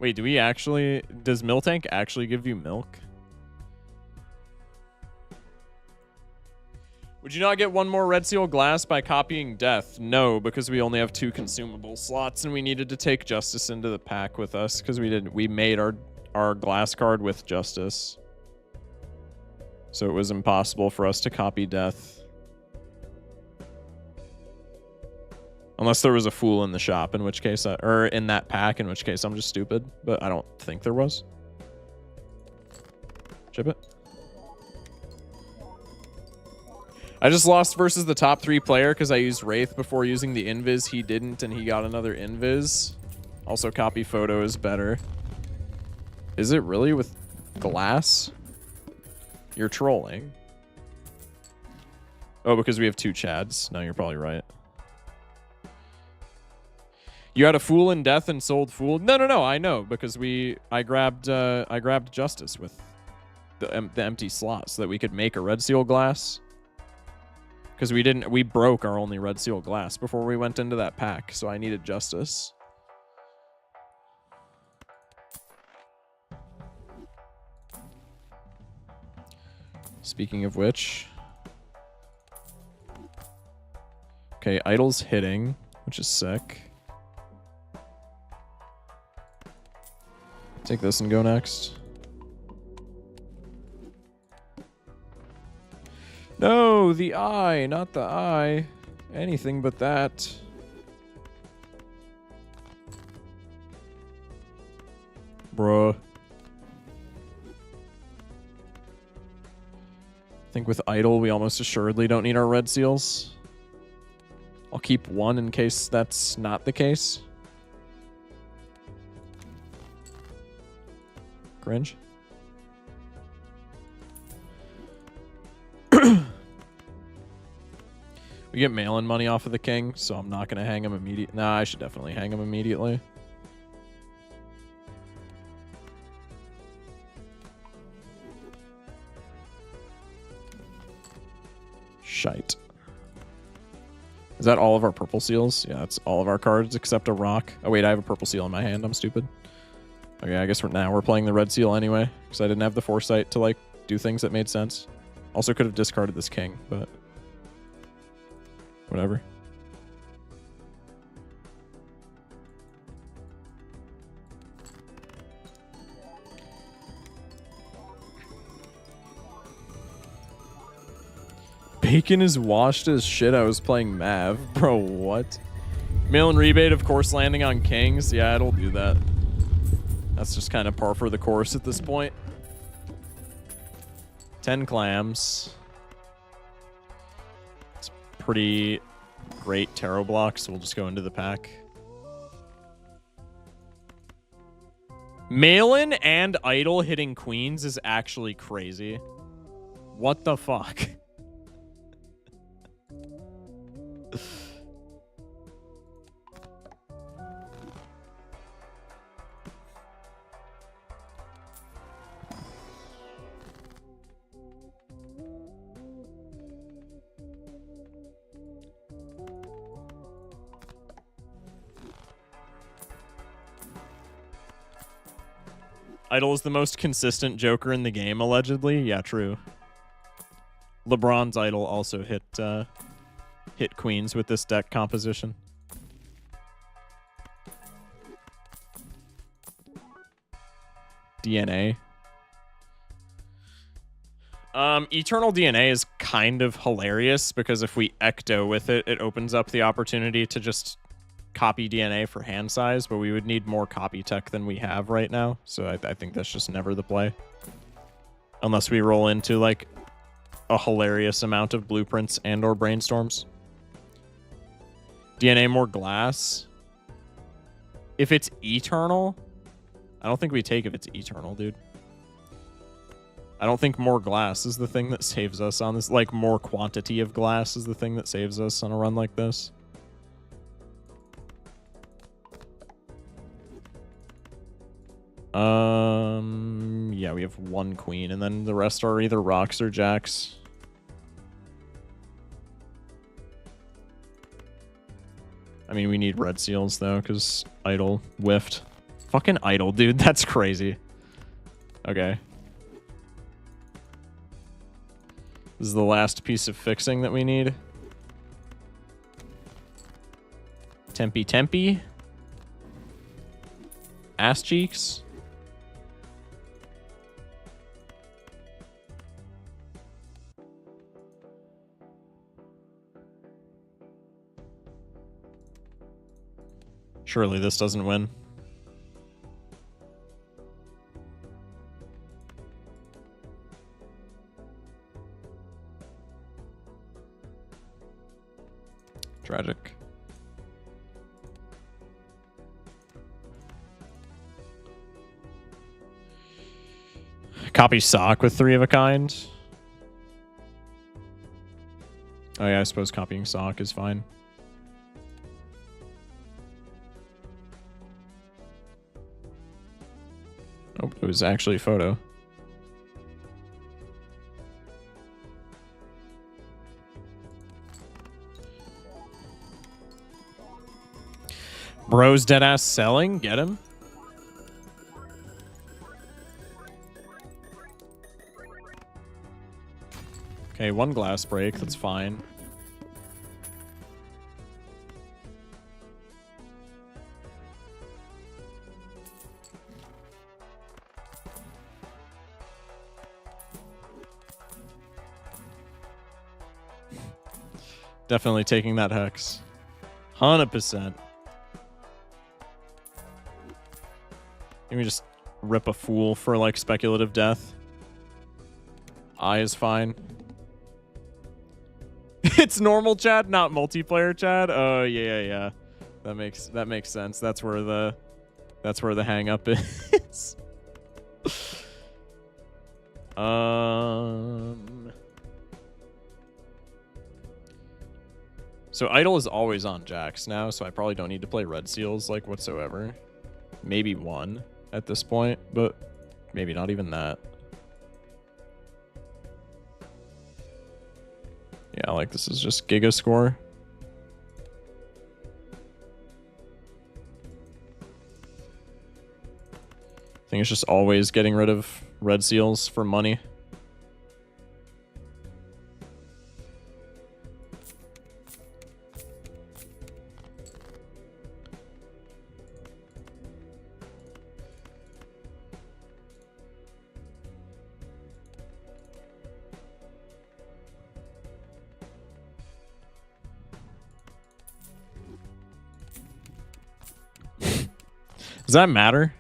Wait, do we actually... Does Miltank actually give you milk? Would you not get one more Red Seal Glass by copying Death? No, because we only have 2 consumable slots and we needed to take Justice into the pack with us because we made our glass card with Justice. So it was impossible for us to copy Death. Unless there was a fool in the shop, in which case, or in that pack, in which case I'm just stupid. But I don't think there was. Chip it. I just lost versus the top 3 player because I used Wraith before using the Invis. He didn't, and he got another Invis. Also, copy photo is better. Is it really with glass? You're trolling. Oh, because we have 2 Chads. No, you're probably right. You had a Fool in Death and sold Fool? No, I know, because I grabbed Justice with the empty slot so that we could make a Red Seal Glass. Because we broke our only Red Seal Glass before we went into that pack, so I needed Justice. Speaking of which... Okay, Idol's hitting, which is sick. Take this and go next. No, the eye, not the eye. Anything but that. Bruh. I think with Idol, we almost assuredly don't need our red seals. I'll keep 1 in case that's not the case. Cringe. We get mail-in money off of the king, so I'm not going to hang him immediately. Nah, I should definitely hang him immediately. Shite. Is that all of our purple seals? Yeah, that's all of our cards except a rock. Oh, wait, I have a purple seal in my hand. I'm stupid. Okay, I guess now we're playing the red seal anyway, because I didn't have the foresight to, like, do things that made sense. Also could have discarded this king, but... whatever. Bacon is washed as shit. I was playing Mav. Bro, what? Mail-in rebate, of course, landing on kings. Yeah, it'll do that. That's just kind of par for the course at this point. 10 clams. It's pretty great tarot blocks, so we'll just go into the pack. Malin and Idol hitting queens is actually crazy. What the fuck? Idol is the most consistent Joker in the game, allegedly. Yeah, true. LeBron's Idol also hit queens with this deck composition. DNA. Eternal DNA is kind of hilarious because if we Ecto with it, it opens up the opportunity to just copy DNA for hand size, but we would need more copy tech than we have right now. So I think that's just never the play. Unless we roll into like a hilarious amount of blueprints and or brainstorms. DNA more glass. If it's eternal, I don't think we take if it's eternal, dude. I don't think more glass is the thing that saves us on this. Like more quantity of glass is the thing that saves us on a run like this. Yeah, we have one queen, and then the rest are either rocks or jacks. I mean, we need red seals, though, because Idol whiffed. Fucking Idol, dude. That's crazy. Okay. This is the last piece of fixing that we need. Tempe Tempe. Ass cheeks. Surely this doesn't win. Tragic. Copy sock with 3 of a kind. Oh yeah, I suppose copying sock is fine. Oh, it was actually a photo. Bro's deadass selling? Get him? Okay, 1 glass break. That's fine. Definitely taking that hex. 100%. Can we just rip a fool for, like, speculative death? I is fine. It's normal chat, not multiplayer chat. Oh yeah. That makes sense. That's where the hang up is. So Idol is always on jacks now, so I probably don't need to play red seals like whatsoever. Maybe 1 at this point, but maybe not even that. Yeah, like this is just Giga score. I think it's just always getting rid of red seals for money. Does that matter?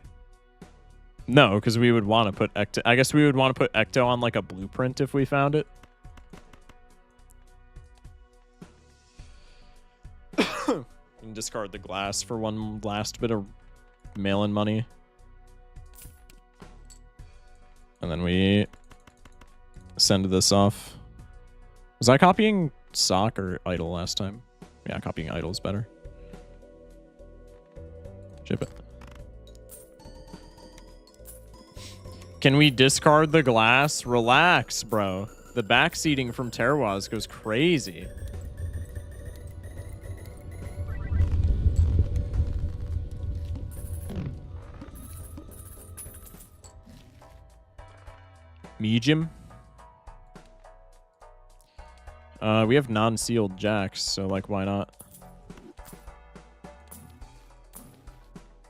No, because we would want to put Ecto. I guess we would want to put Ecto on like a blueprint if we found it. And discard the glass for 1 last bit of mail-in money. And then we send this off. Was I copying Sock or Idle last time? Yeah, copying Idle is better. Ship it. Can we discard the glass? Relax, bro. The backseating from Terroirs goes crazy. Medium. We have non-sealed jacks, so like, why not?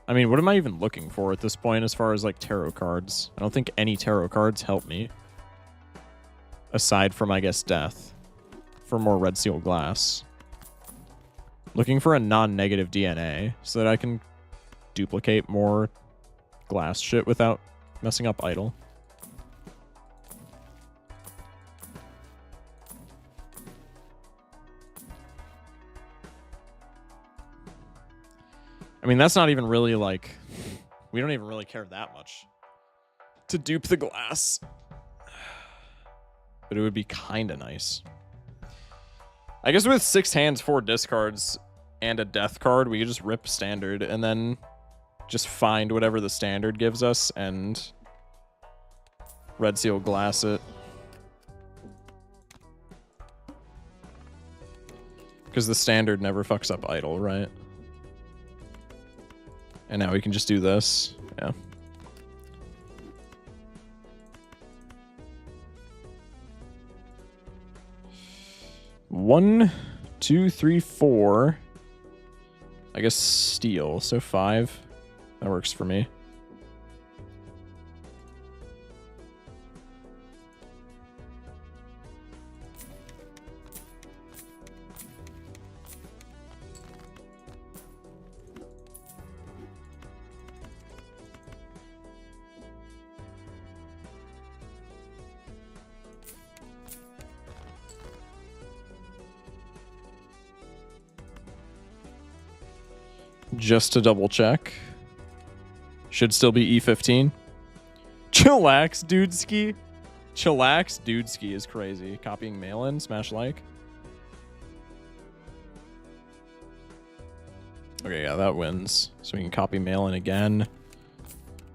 I mean, what am I even looking for at this point as far as like tarot cards? I don't think any tarot cards help me. Aside from, I guess, death. For more red seal glass. Looking for a non-negative DNA so that I can duplicate more glass shit without messing up Idle. I mean, that's not even really like... We don't even really care that much to dupe the glass. But it would be kind of nice. I guess with 6 hands, 4 discards, and a death card, we could just rip standard and then just find whatever the standard gives us and red seal glass it. Because the standard never fucks up Idle, right? And now we can just do this. Yeah. One, 2, 3, 4. I guess steel. So 5. That works for me. Just to double check. Should still be E15. Chillax, dudeski. Chillax, dudeski is crazy. Copying mail-in, smash like. Okay, yeah, that wins. So we can copy mail-in again.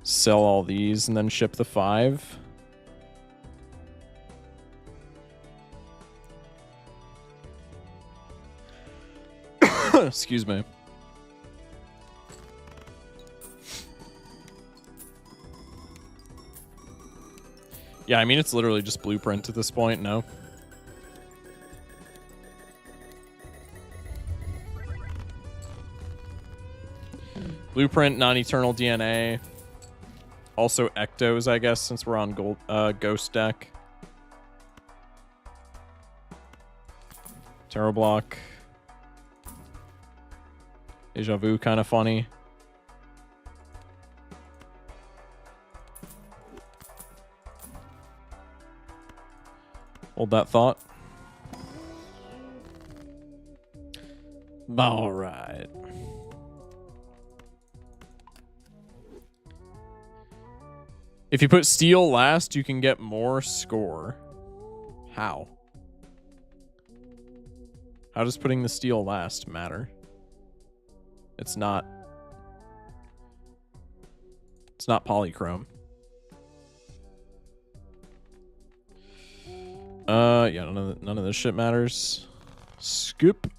Sell all these and then ship the 5. Excuse me. Yeah, I mean, it's literally just blueprint at this point, no? Blueprint, non-eternal DNA. Also Ectos, I guess, since we're on gold, Ghost deck. Tarot block. Deja vu, kind of funny. Hold that thought. All right. If you put steel last, you can get more score. How? How does putting the steel last matter? It's not polychrome. Yeah, none of this shit matters. Scoop.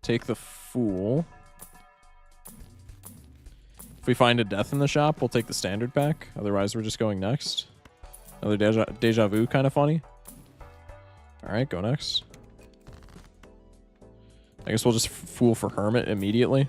Take the Fool. If we find a death in the shop, we'll take the standard pack. Otherwise, we're just going next. Another deja vu, kind of funny. All right, go next. I guess we'll just Fool for Hermit immediately.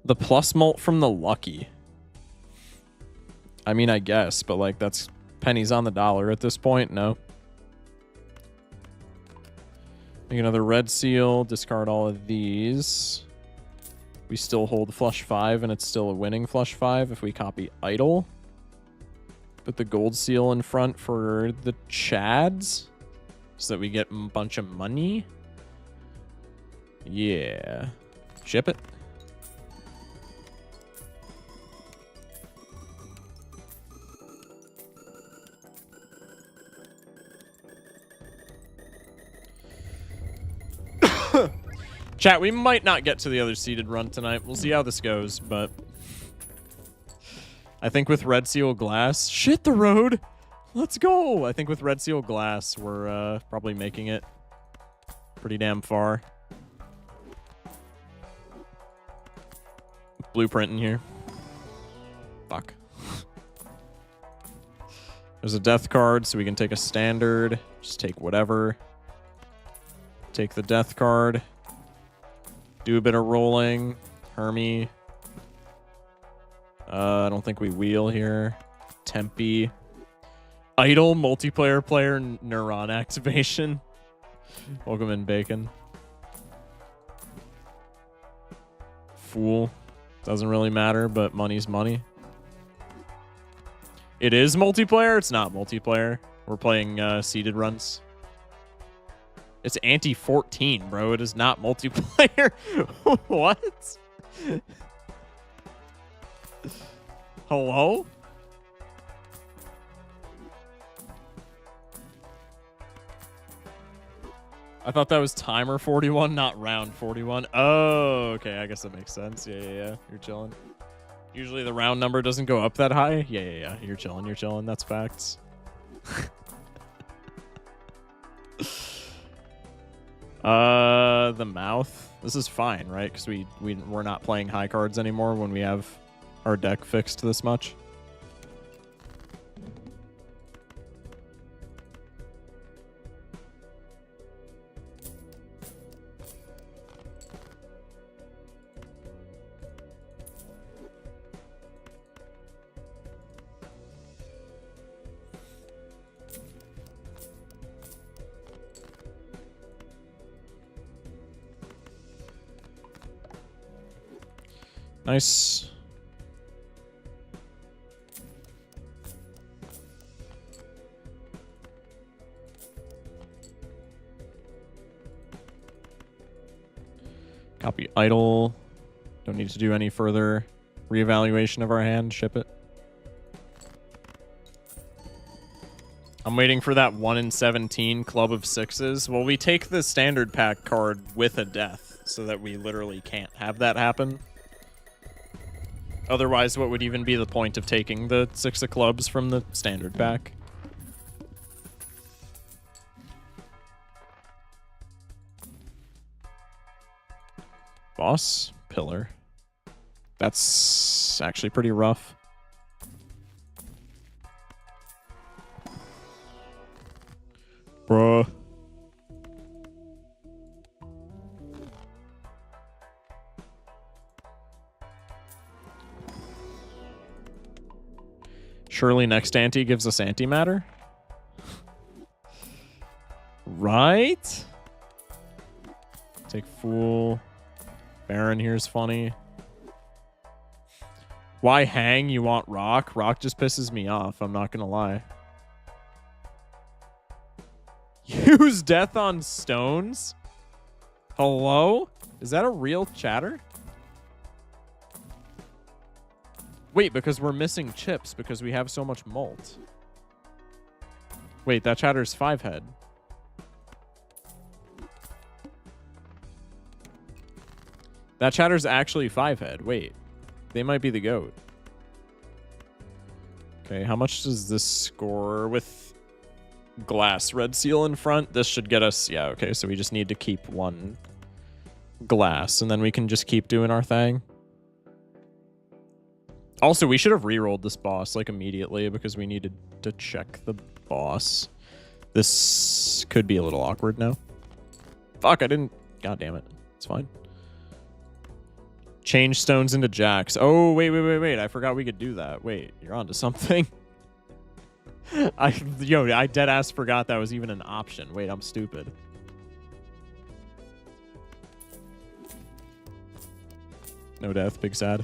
The plus mult from the Lucky. I mean, I guess, but like that's pennies on the dollar at this point. No. Make another red seal. Discard all of these. We still hold flush 5, and it's still a winning flush 5 if we copy idle. Put the gold seal in front for the Chads so that we get a bunch of money. Yeah. Ship it. Chat, we might not get to the other seeded run tonight. We'll see how this goes, but I think with Red Seal Glass... Shit, the road! Let's go! I think with Red Seal Glass, we're probably making it pretty damn far. Blueprint in here. Fuck. There's a death card, so we can take a standard. Just take whatever. Take the death card. Do a bit of rolling. Hermie. I don't think we wheel here. Tempe. Idle multiplayer player neuron activation. Welcome in, Bacon. Fool. Doesn't really matter, but money's money. It is multiplayer? It's not multiplayer. We're playing seeded runs. It's anti-14, bro. It is not multiplayer. What? Hello? I thought that was timer 41, not round 41. Oh, okay. I guess that makes sense. Yeah. You're chilling. Usually the round number doesn't go up that high. Yeah. You're chilling. That's facts. The mouth. This is fine, right? Because we're not playing high cards anymore when we have our deck fixed this much. Nice. Copy idle. Don't need to do any further reevaluation of our hand. Ship it. I'm waiting for that 1 in 17 club of sixes. Well, we take the standard pack card with a death so that we literally can't have that happen. Otherwise, what would even be the point of taking the 6 of clubs from the standard pack? Boss, pillar. That's actually pretty rough. Bruh. Surely next ante gives us antimatter? Right? Take Fool. Baron here's funny. Why hang? You want Rock? Rock just pisses me off, I'm not gonna lie. Use Death on Stones? Hello? Is that a real chatter? Wait, because we're missing chips because we have so much mult. Wait, that chatter's 5-head. That chatter's actually 5-head. Wait, they might be the GOAT. Okay, how much does this score with glass red seal in front? This should get us... Yeah, okay, so we just need to keep 1 glass, and then we can just keep doing our thing. Also, we should have re-rolled this boss, like, immediately, because we needed to check the boss. This could be a little awkward now. Fuck, I didn't... God damn it. It's fine. Change stones into jacks. Oh, wait. I forgot we could do that. Wait, you're onto something. I deadass forgot that was even an option. Wait, I'm stupid. No death, big sad.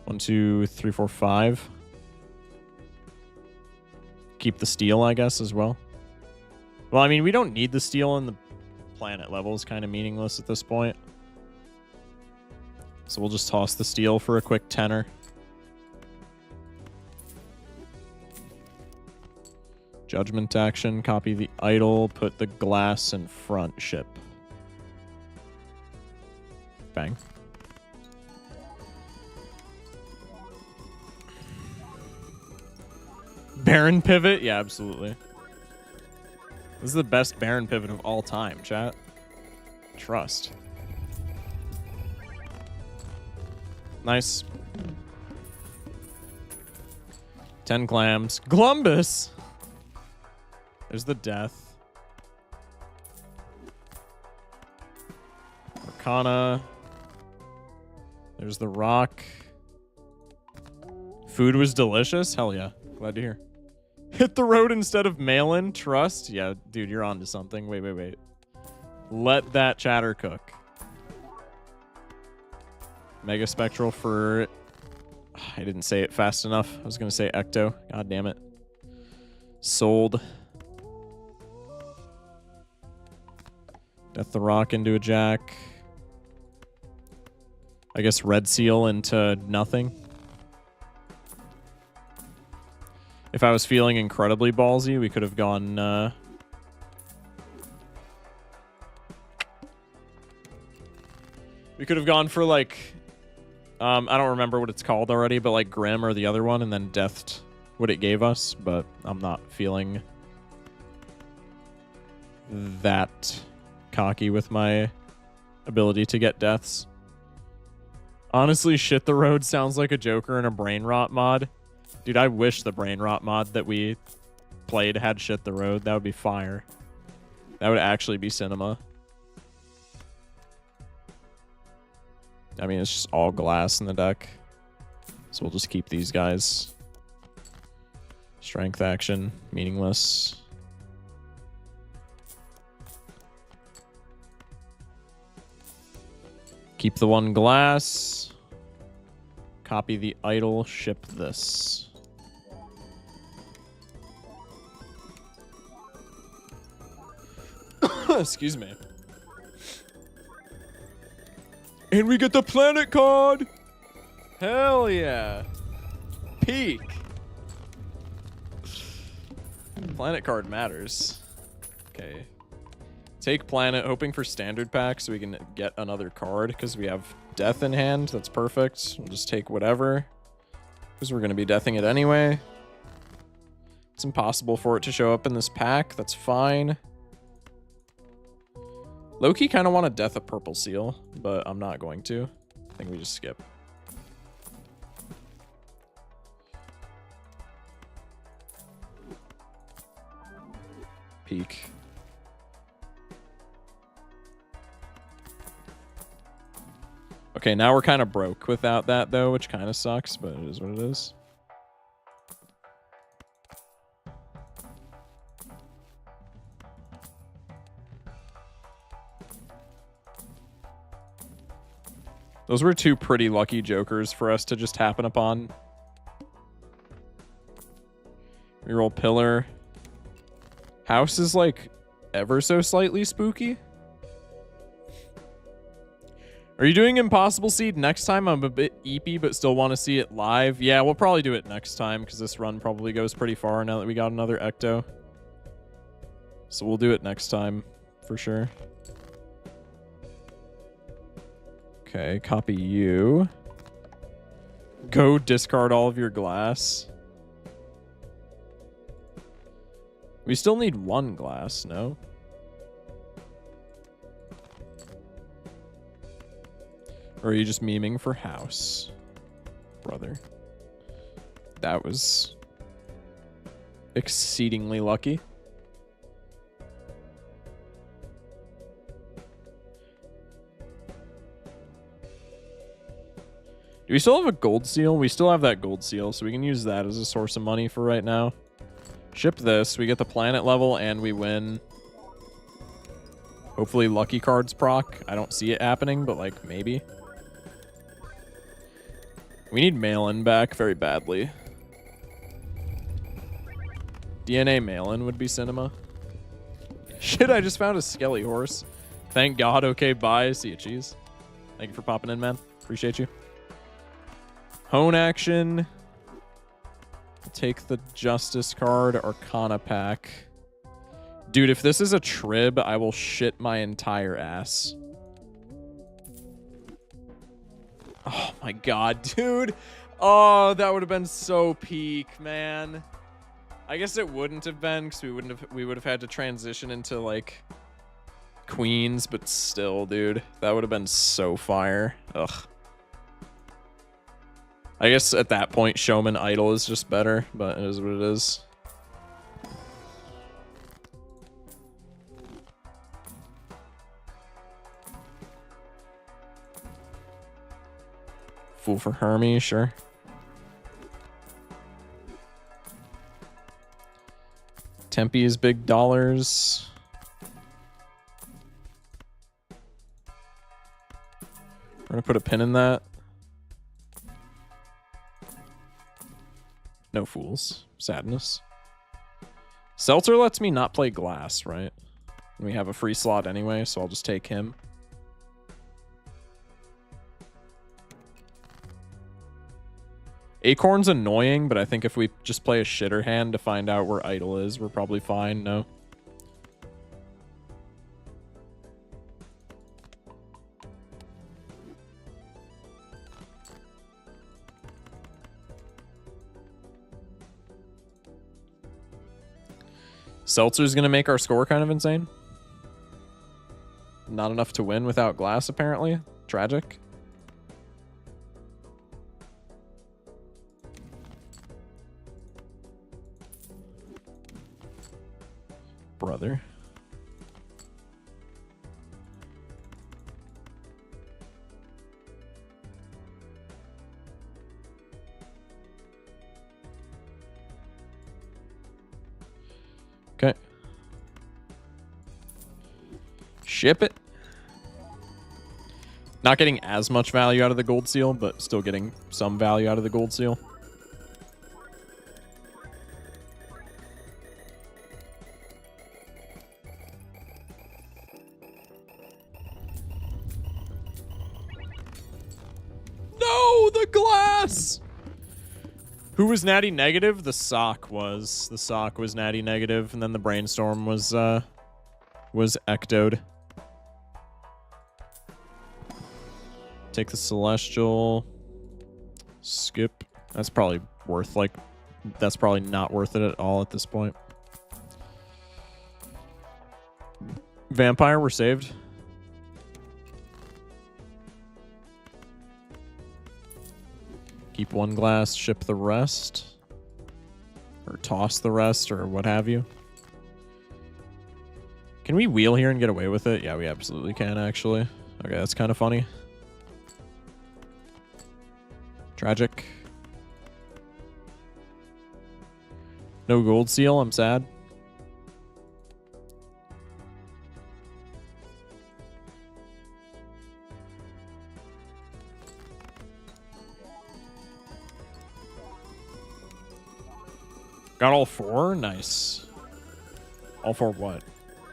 One, two, three, four, five. Keep the steel, I guess, as well. Well, I mean, we don't need the steel in the planet level. It's kind of meaningless at this point. So we'll just toss the steel for a quick tenner. Judgment action, copy the idol, put the glass in front ship. Bang. Baron pivot? Yeah, absolutely. This is the best Baron pivot of all time, chat. Trust. Nice. 10 clams. Glumbus! There's the death. Arcana. There's the rock. Food was delicious? Hell yeah. Glad to hear. Hit the road instead of mail-in? Trust? Yeah, dude, you're onto something. Wait. Let that chatter cook. Mega Spectral for... I didn't say it fast enough. I was going to say Ecto. God damn it. Sold. Death the Rock into a Jack. I guess Red Seal into nothing. If I was feeling incredibly ballsy, we could have gone... we could have gone for, like... I don't remember what it's called already, but, like, Grim or the other one, and then deathed what it gave us, but I'm not feeling that cocky with my ability to get deaths. Honestly, Shit the Road sounds like a Joker in a Brain Rot mod. Dude, I wish the Brain Rot mod that we played had Shit the Road. That would be fire. That would actually be cinema. I mean, it's just all glass in the deck. So we'll just keep these guys. Strength action, meaningless. Keep the one glass. Copy the idol, ship this. Excuse me. And we get the planet card! Hell yeah. Peak. Planet card matters. Okay. Take planet, hoping for standard pack so we can get another card because we have death in hand. That's perfect. We'll just take whatever because we're going to be deathing it anyway. It's impossible for it to show up in this pack. That's fine. Low-key kind of want to death a purple seal, but I'm not going to. I think we just skip. Peak. Okay, now we're kind of broke without that, though, which kind of sucks, but it is what it is. Those were two pretty lucky jokers for us to just happen upon. Reroll Pillar. House is like ever so slightly spooky. Are you doing Impossible Seed next time? I'm a bit eepy, but still want to see it live. Yeah, we'll probably do it next time because this run probably goes pretty far now that we got another Ecto. So we'll do it next time for sure. Okay, copy you. Go discard all of your glass. We still need one glass, no? Or are you just memeing for house? Brother. That was exceedingly lucky. Do we still have a gold seal? We still have that gold seal, so we can use that as a source of money for right now. Ship this, we get the planet level, and we win Hopefully lucky cards proc. I don't see it happening, but like maybe. We need mail-in back very badly. DNA mail-in would be cinema. Shit, I just found a skelly horse. Thank God. Okay, bye. See you, cheese. Thank you for popping in, man. Appreciate you. Hone action. I'll take the Justice card. Arcana pack. Dude, if this is a trib, I will shit my entire ass. Oh my God, dude. Oh, that would have been so peak, man. I guess it wouldn't have been because we would have had to transition into like queens, but still, dude, that would have been so fire. Ugh. I guess at that point, Showman Idol is just better, but it is what it is. Fool for Hermie, sure. Tempe is big dollars. We're gonna put a pin in that. No fools. Sadness. Seltzer lets me not play glass, right? We have a free slot anyway, so I'll just take him. Acorn's annoying, but I think if we just play a shitter hand to find out where Idol is, we're probably fine, no? Seltzer's gonna make our score kind of insane. Not enough to win without glass, apparently. Tragic. Brother. Okay. Ship it. Not getting as much value out of the gold seal, but still getting some value out of the gold seal. No, the glass! Who was natty negative? The sock was. The sock was natty negative, and then the brainstorm was ectoed. Take the celestial. Skip. That's probably worth like. That's probably not worth it at all at this point. Vampire, we're saved. Keep one glass, ship the rest. Or toss the rest, or what have you. Can we wheel here and get away with it? Yeah, we absolutely can, actually. Okay, that's kind of funny. Tragic. No gold seal, I'm sad. Got all four? Nice. All four what?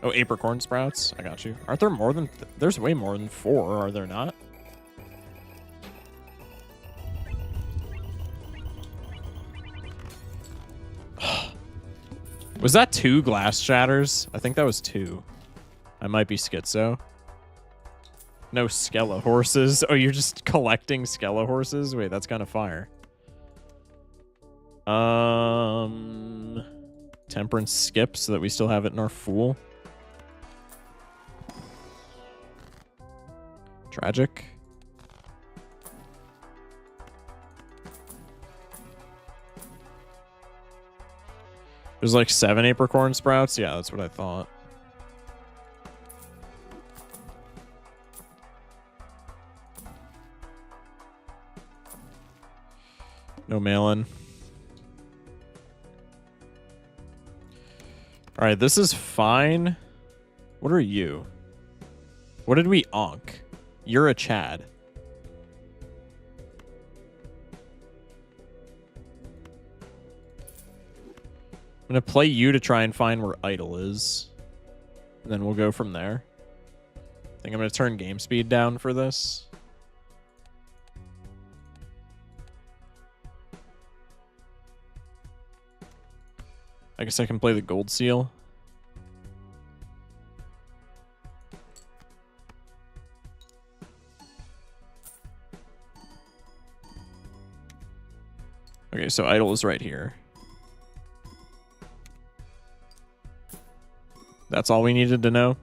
Oh, apricorn sprouts? I got you. Aren't there more than... There's way more than four, are there not? Was that 2 glass shatters? I think that was 2. I might be schizo. No Skella horses. Oh, you're just collecting Skella horses? Wait, that's kind of fire. Temperance skip so that we still have it in our Fool. Tragic. There's like 7 apricorn sprouts. Yeah, that's what I thought. No mail-in. All right, this is fine. What are you? What did we onk? You're a Chad. I'm going to play you to try and find where Idle is. And then we'll go from there. I think I'm going to turn game speed down for this. I guess I can play the gold seal. Okay, so Idle is right here. That's all we needed to know.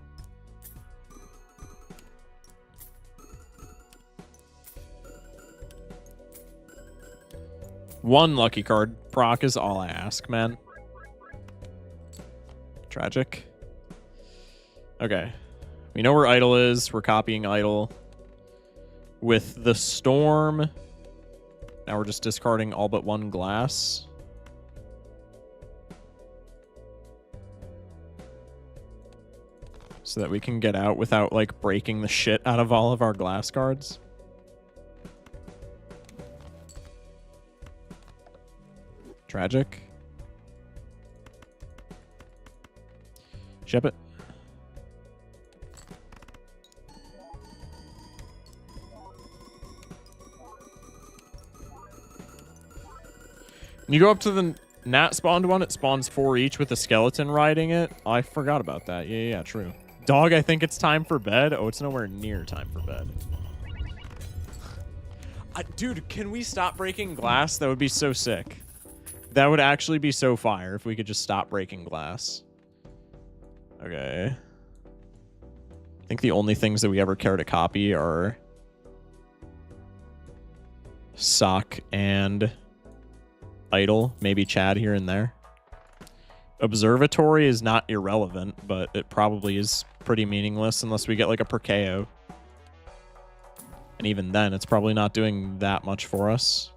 One lucky card proc is all I ask, man. Tragic. Okay. We know where Idle is. We're copying Idle. With the Storm, now we're just discarding all but one glass. So that we can get out without, like, breaking the shit out of all of our glass cards. Tragic. Ship it. You go up to the Nat spawned one, it spawns 4 each with a skeleton riding it. Oh, I forgot about that. Yeah, true. Dog, I think it's time for bed. Oh, it's nowhere near time for bed. Dude, can we stop breaking glass? That would be so sick. That would actually be so fire if we could just stop breaking glass. Okay. I think the only things that we ever care to copy are Sock and Idle. Maybe Chad here and there. Observatory is not irrelevant, but it probably is pretty meaningless unless we get like a Perkeo. And even then, it's probably not doing that much for us.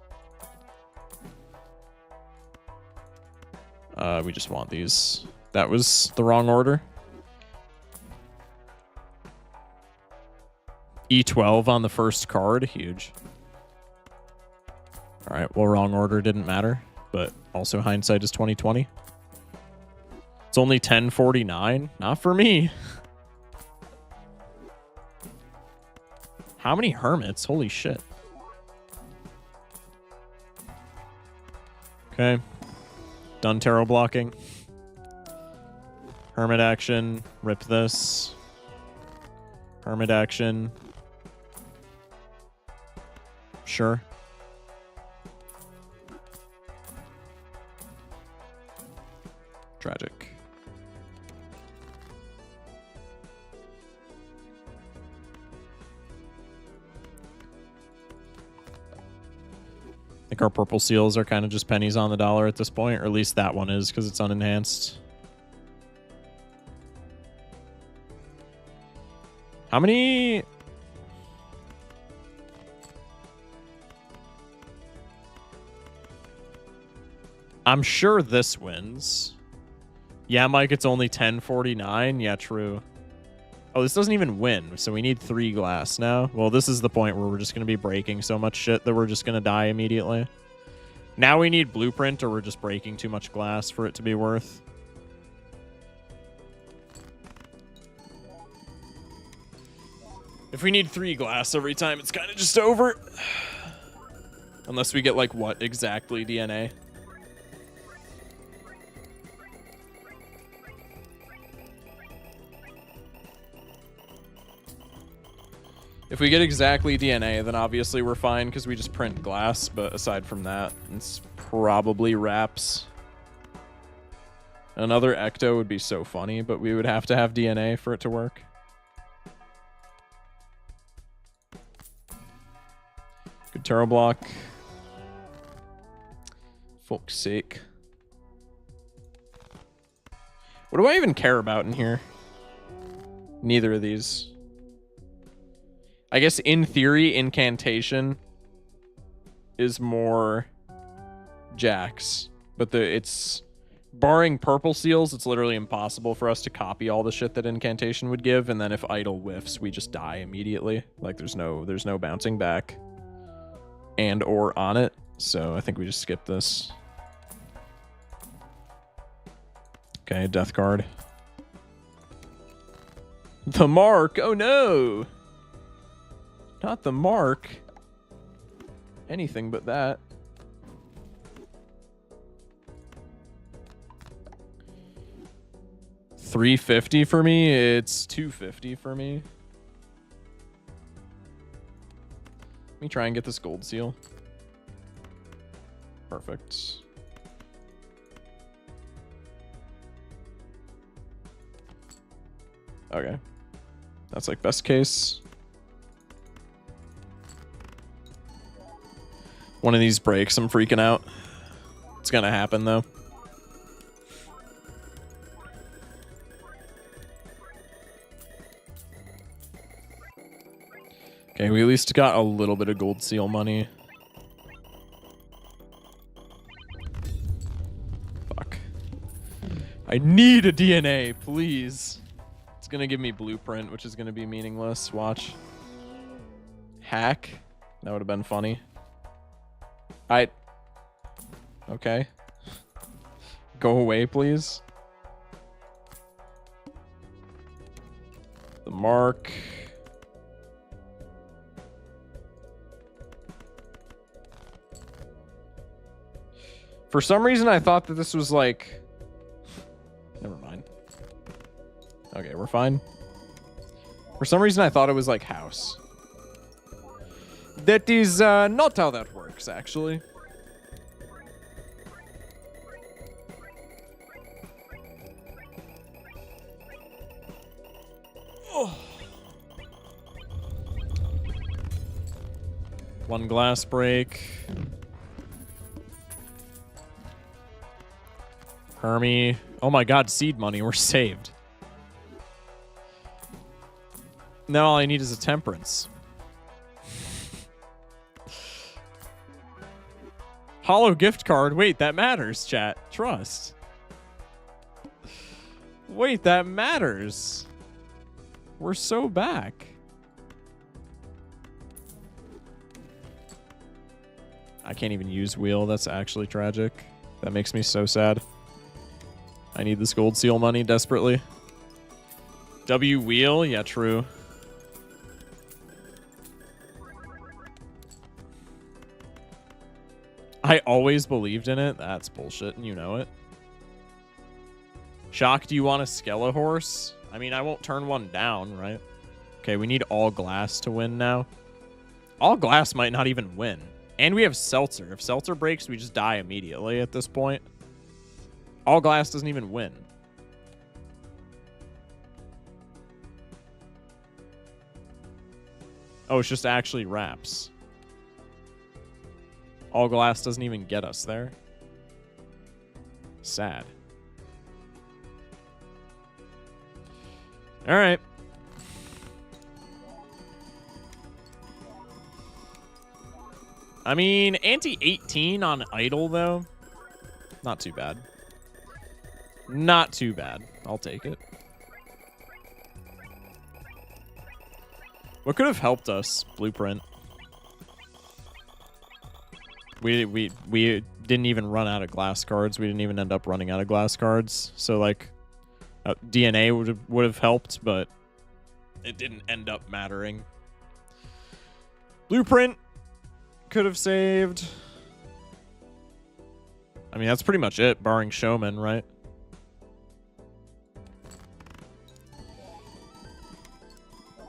We just want these. That was the wrong order. E12 on the first card. Huge. All right, well, wrong order didn't matter, but also hindsight is 20/20. It's only 1049. Not for me. How many hermits? Holy shit. Okay. Done tarot blocking. Hermit action. Rip this. Hermit action. Sure. Tragic. I think our purple seals are kind of just pennies on the dollar at this point, or at least that one is because it's unenhanced. How many? I'm sure this wins. Yeah, Mike, it's only 1049. Yeah, true. Oh, this doesn't even win, so we need 3 glass now. Well, this is the point where we're just going to be breaking so much shit that we're just going to die immediately. Now we need blueprint, or we're just breaking too much glass for it to be worth. If we need 3 glass every time, it's kind of just over. Unless we get, like, what exactly DNA? If we get exactly DNA, then obviously we're fine because we just print glass, but aside from that, it's probably wraps. Another Ecto would be so funny, but we would have to have DNA for it to work. Good tarot block. Fuck's sake. What do I even care about in here? Neither of these. I guess in theory, incantation is more Jax, but it's Barring purple seals, it's literally impossible for us to copy all the shit that incantation would give, and then if idol whiffs, we just die immediately. Like there's no bouncing back and or on it. So I think we just skip this. Okay, death card. The mark. Oh no. Not the mark. Anything but that. $350 for me. It's $250 for me. Let me try and get this gold seal. Perfect. Okay. That's like best case. One of these breaks, I'm freaking out. It's gonna happen though. Okay, we at least got a little bit of gold seal money. Fuck. I need a DNA, please. It's gonna give me blueprint, which is gonna be meaningless. Watch. Hack. That would have been funny. Okay. Go away, please. The mark. For some reason, I thought that this was like... Never mind. Okay, we're fine. For some reason, I thought it was like house. That is not how that works, actually. Oh. One glass break. Hermie. Oh my god, seed money. We're saved. Now all I need is a temperance. Hollow gift card. Wait, that matters, chat. Trust. Wait, that matters. We're so back. I can't even use wheel. That's actually tragic. That makes me so sad. I need this gold seal money desperately. W wheel? Yeah, true. I always believed in it. That's bullshit, and you know it. Shock, do you want a Skelehorse? I mean, I won't turn one down, right? Okay, we need all glass to win now. All glass might not even win. And we have Seltzer. If Seltzer breaks, we just die immediately at this point. All glass doesn't even win. Oh, it's just actually wraps. All glass doesn't even get us there. Sad. All right. I mean, anti-18 on idle, though. Not too bad. Not too bad. I'll take it. What could have helped us? Blueprint. We didn't even run out of glass cards. We didn't even end up running out of glass cards. So, like, DNA would have helped, but it didn't end up mattering. Blueprint could have saved. I mean, that's pretty much it, barring Showman, right?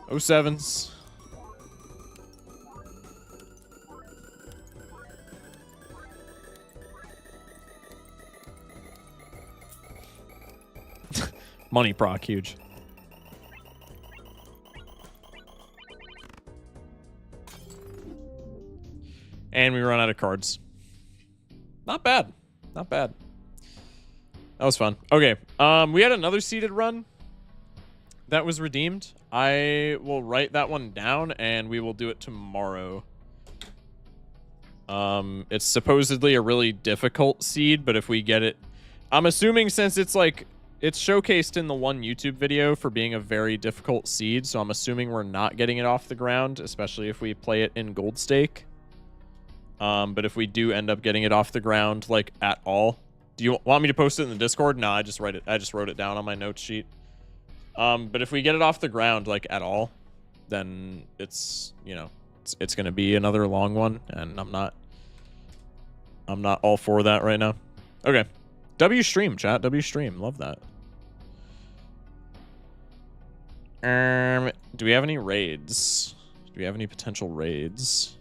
Oh, sevens. Money proc, huge. And we run out of cards. Not bad. Not bad. That was fun. Okay. We had another seeded run that was redeemed. I will write that one down and we will do it tomorrow. It's supposedly a really difficult seed, but if we get it I'm assuming since it's like, it's showcased in the one YouTube video for being a very difficult seed, so I'm assuming we're not getting it off the ground, especially if we play it in Gold Stake. But if we do end up getting it off the ground, like, at all, do you want me to post it in the Discord? No, I just wrote it down on my note sheet. But if we get it off the ground, like, at all, then it's, you know, it's gonna be another long one, and I'm not all for that right now. Okay. W stream, chat. W stream. Love that. Do we have any raids? Do we have any potential raids?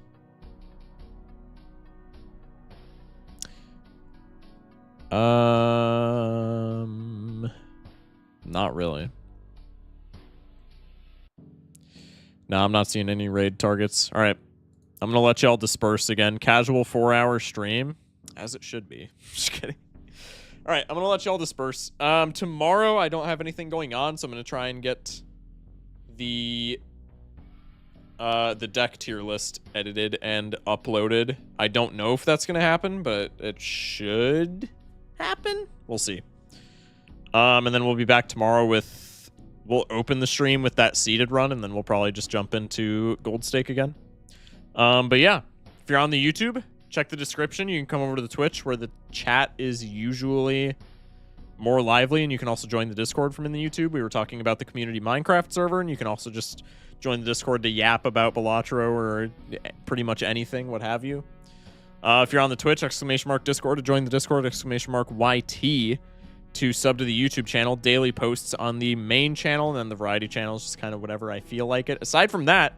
Not really. No, I'm not seeing any raid targets. All right. I'm going to let y'all disperse again. Casual 4-hour stream, as it should be. Just kidding. All right, I'm going to let y'all disperse. Tomorrow, I don't have anything going on, so I'm going to try and get the deck tier list edited and uploaded. I don't know if that's going to happen, but it should happen. We'll see. And then we'll be back tomorrow with... We'll open the stream with that seeded run, and then we'll probably just jump into Gold Stake again. But yeah, if you're on the YouTube, check the description. You can come over to the Twitch where the chat is usually more lively, and you can also join the Discord from in the YouTube. We were talking about the community Minecraft server, and you can also just join the Discord to yap about Balatro or pretty much anything, what have you. If you're on the Twitch, !Discord to join the Discord, !YT to sub to the YouTube channel. Daily posts on the main channel, and then the variety channels, just kind of whatever I feel like it. Aside from that,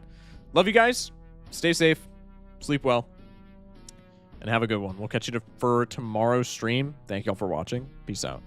love you guys. Stay safe. Sleep well. And have a good one. We'll catch you for tomorrow's stream. Thank y'all for watching. Peace out.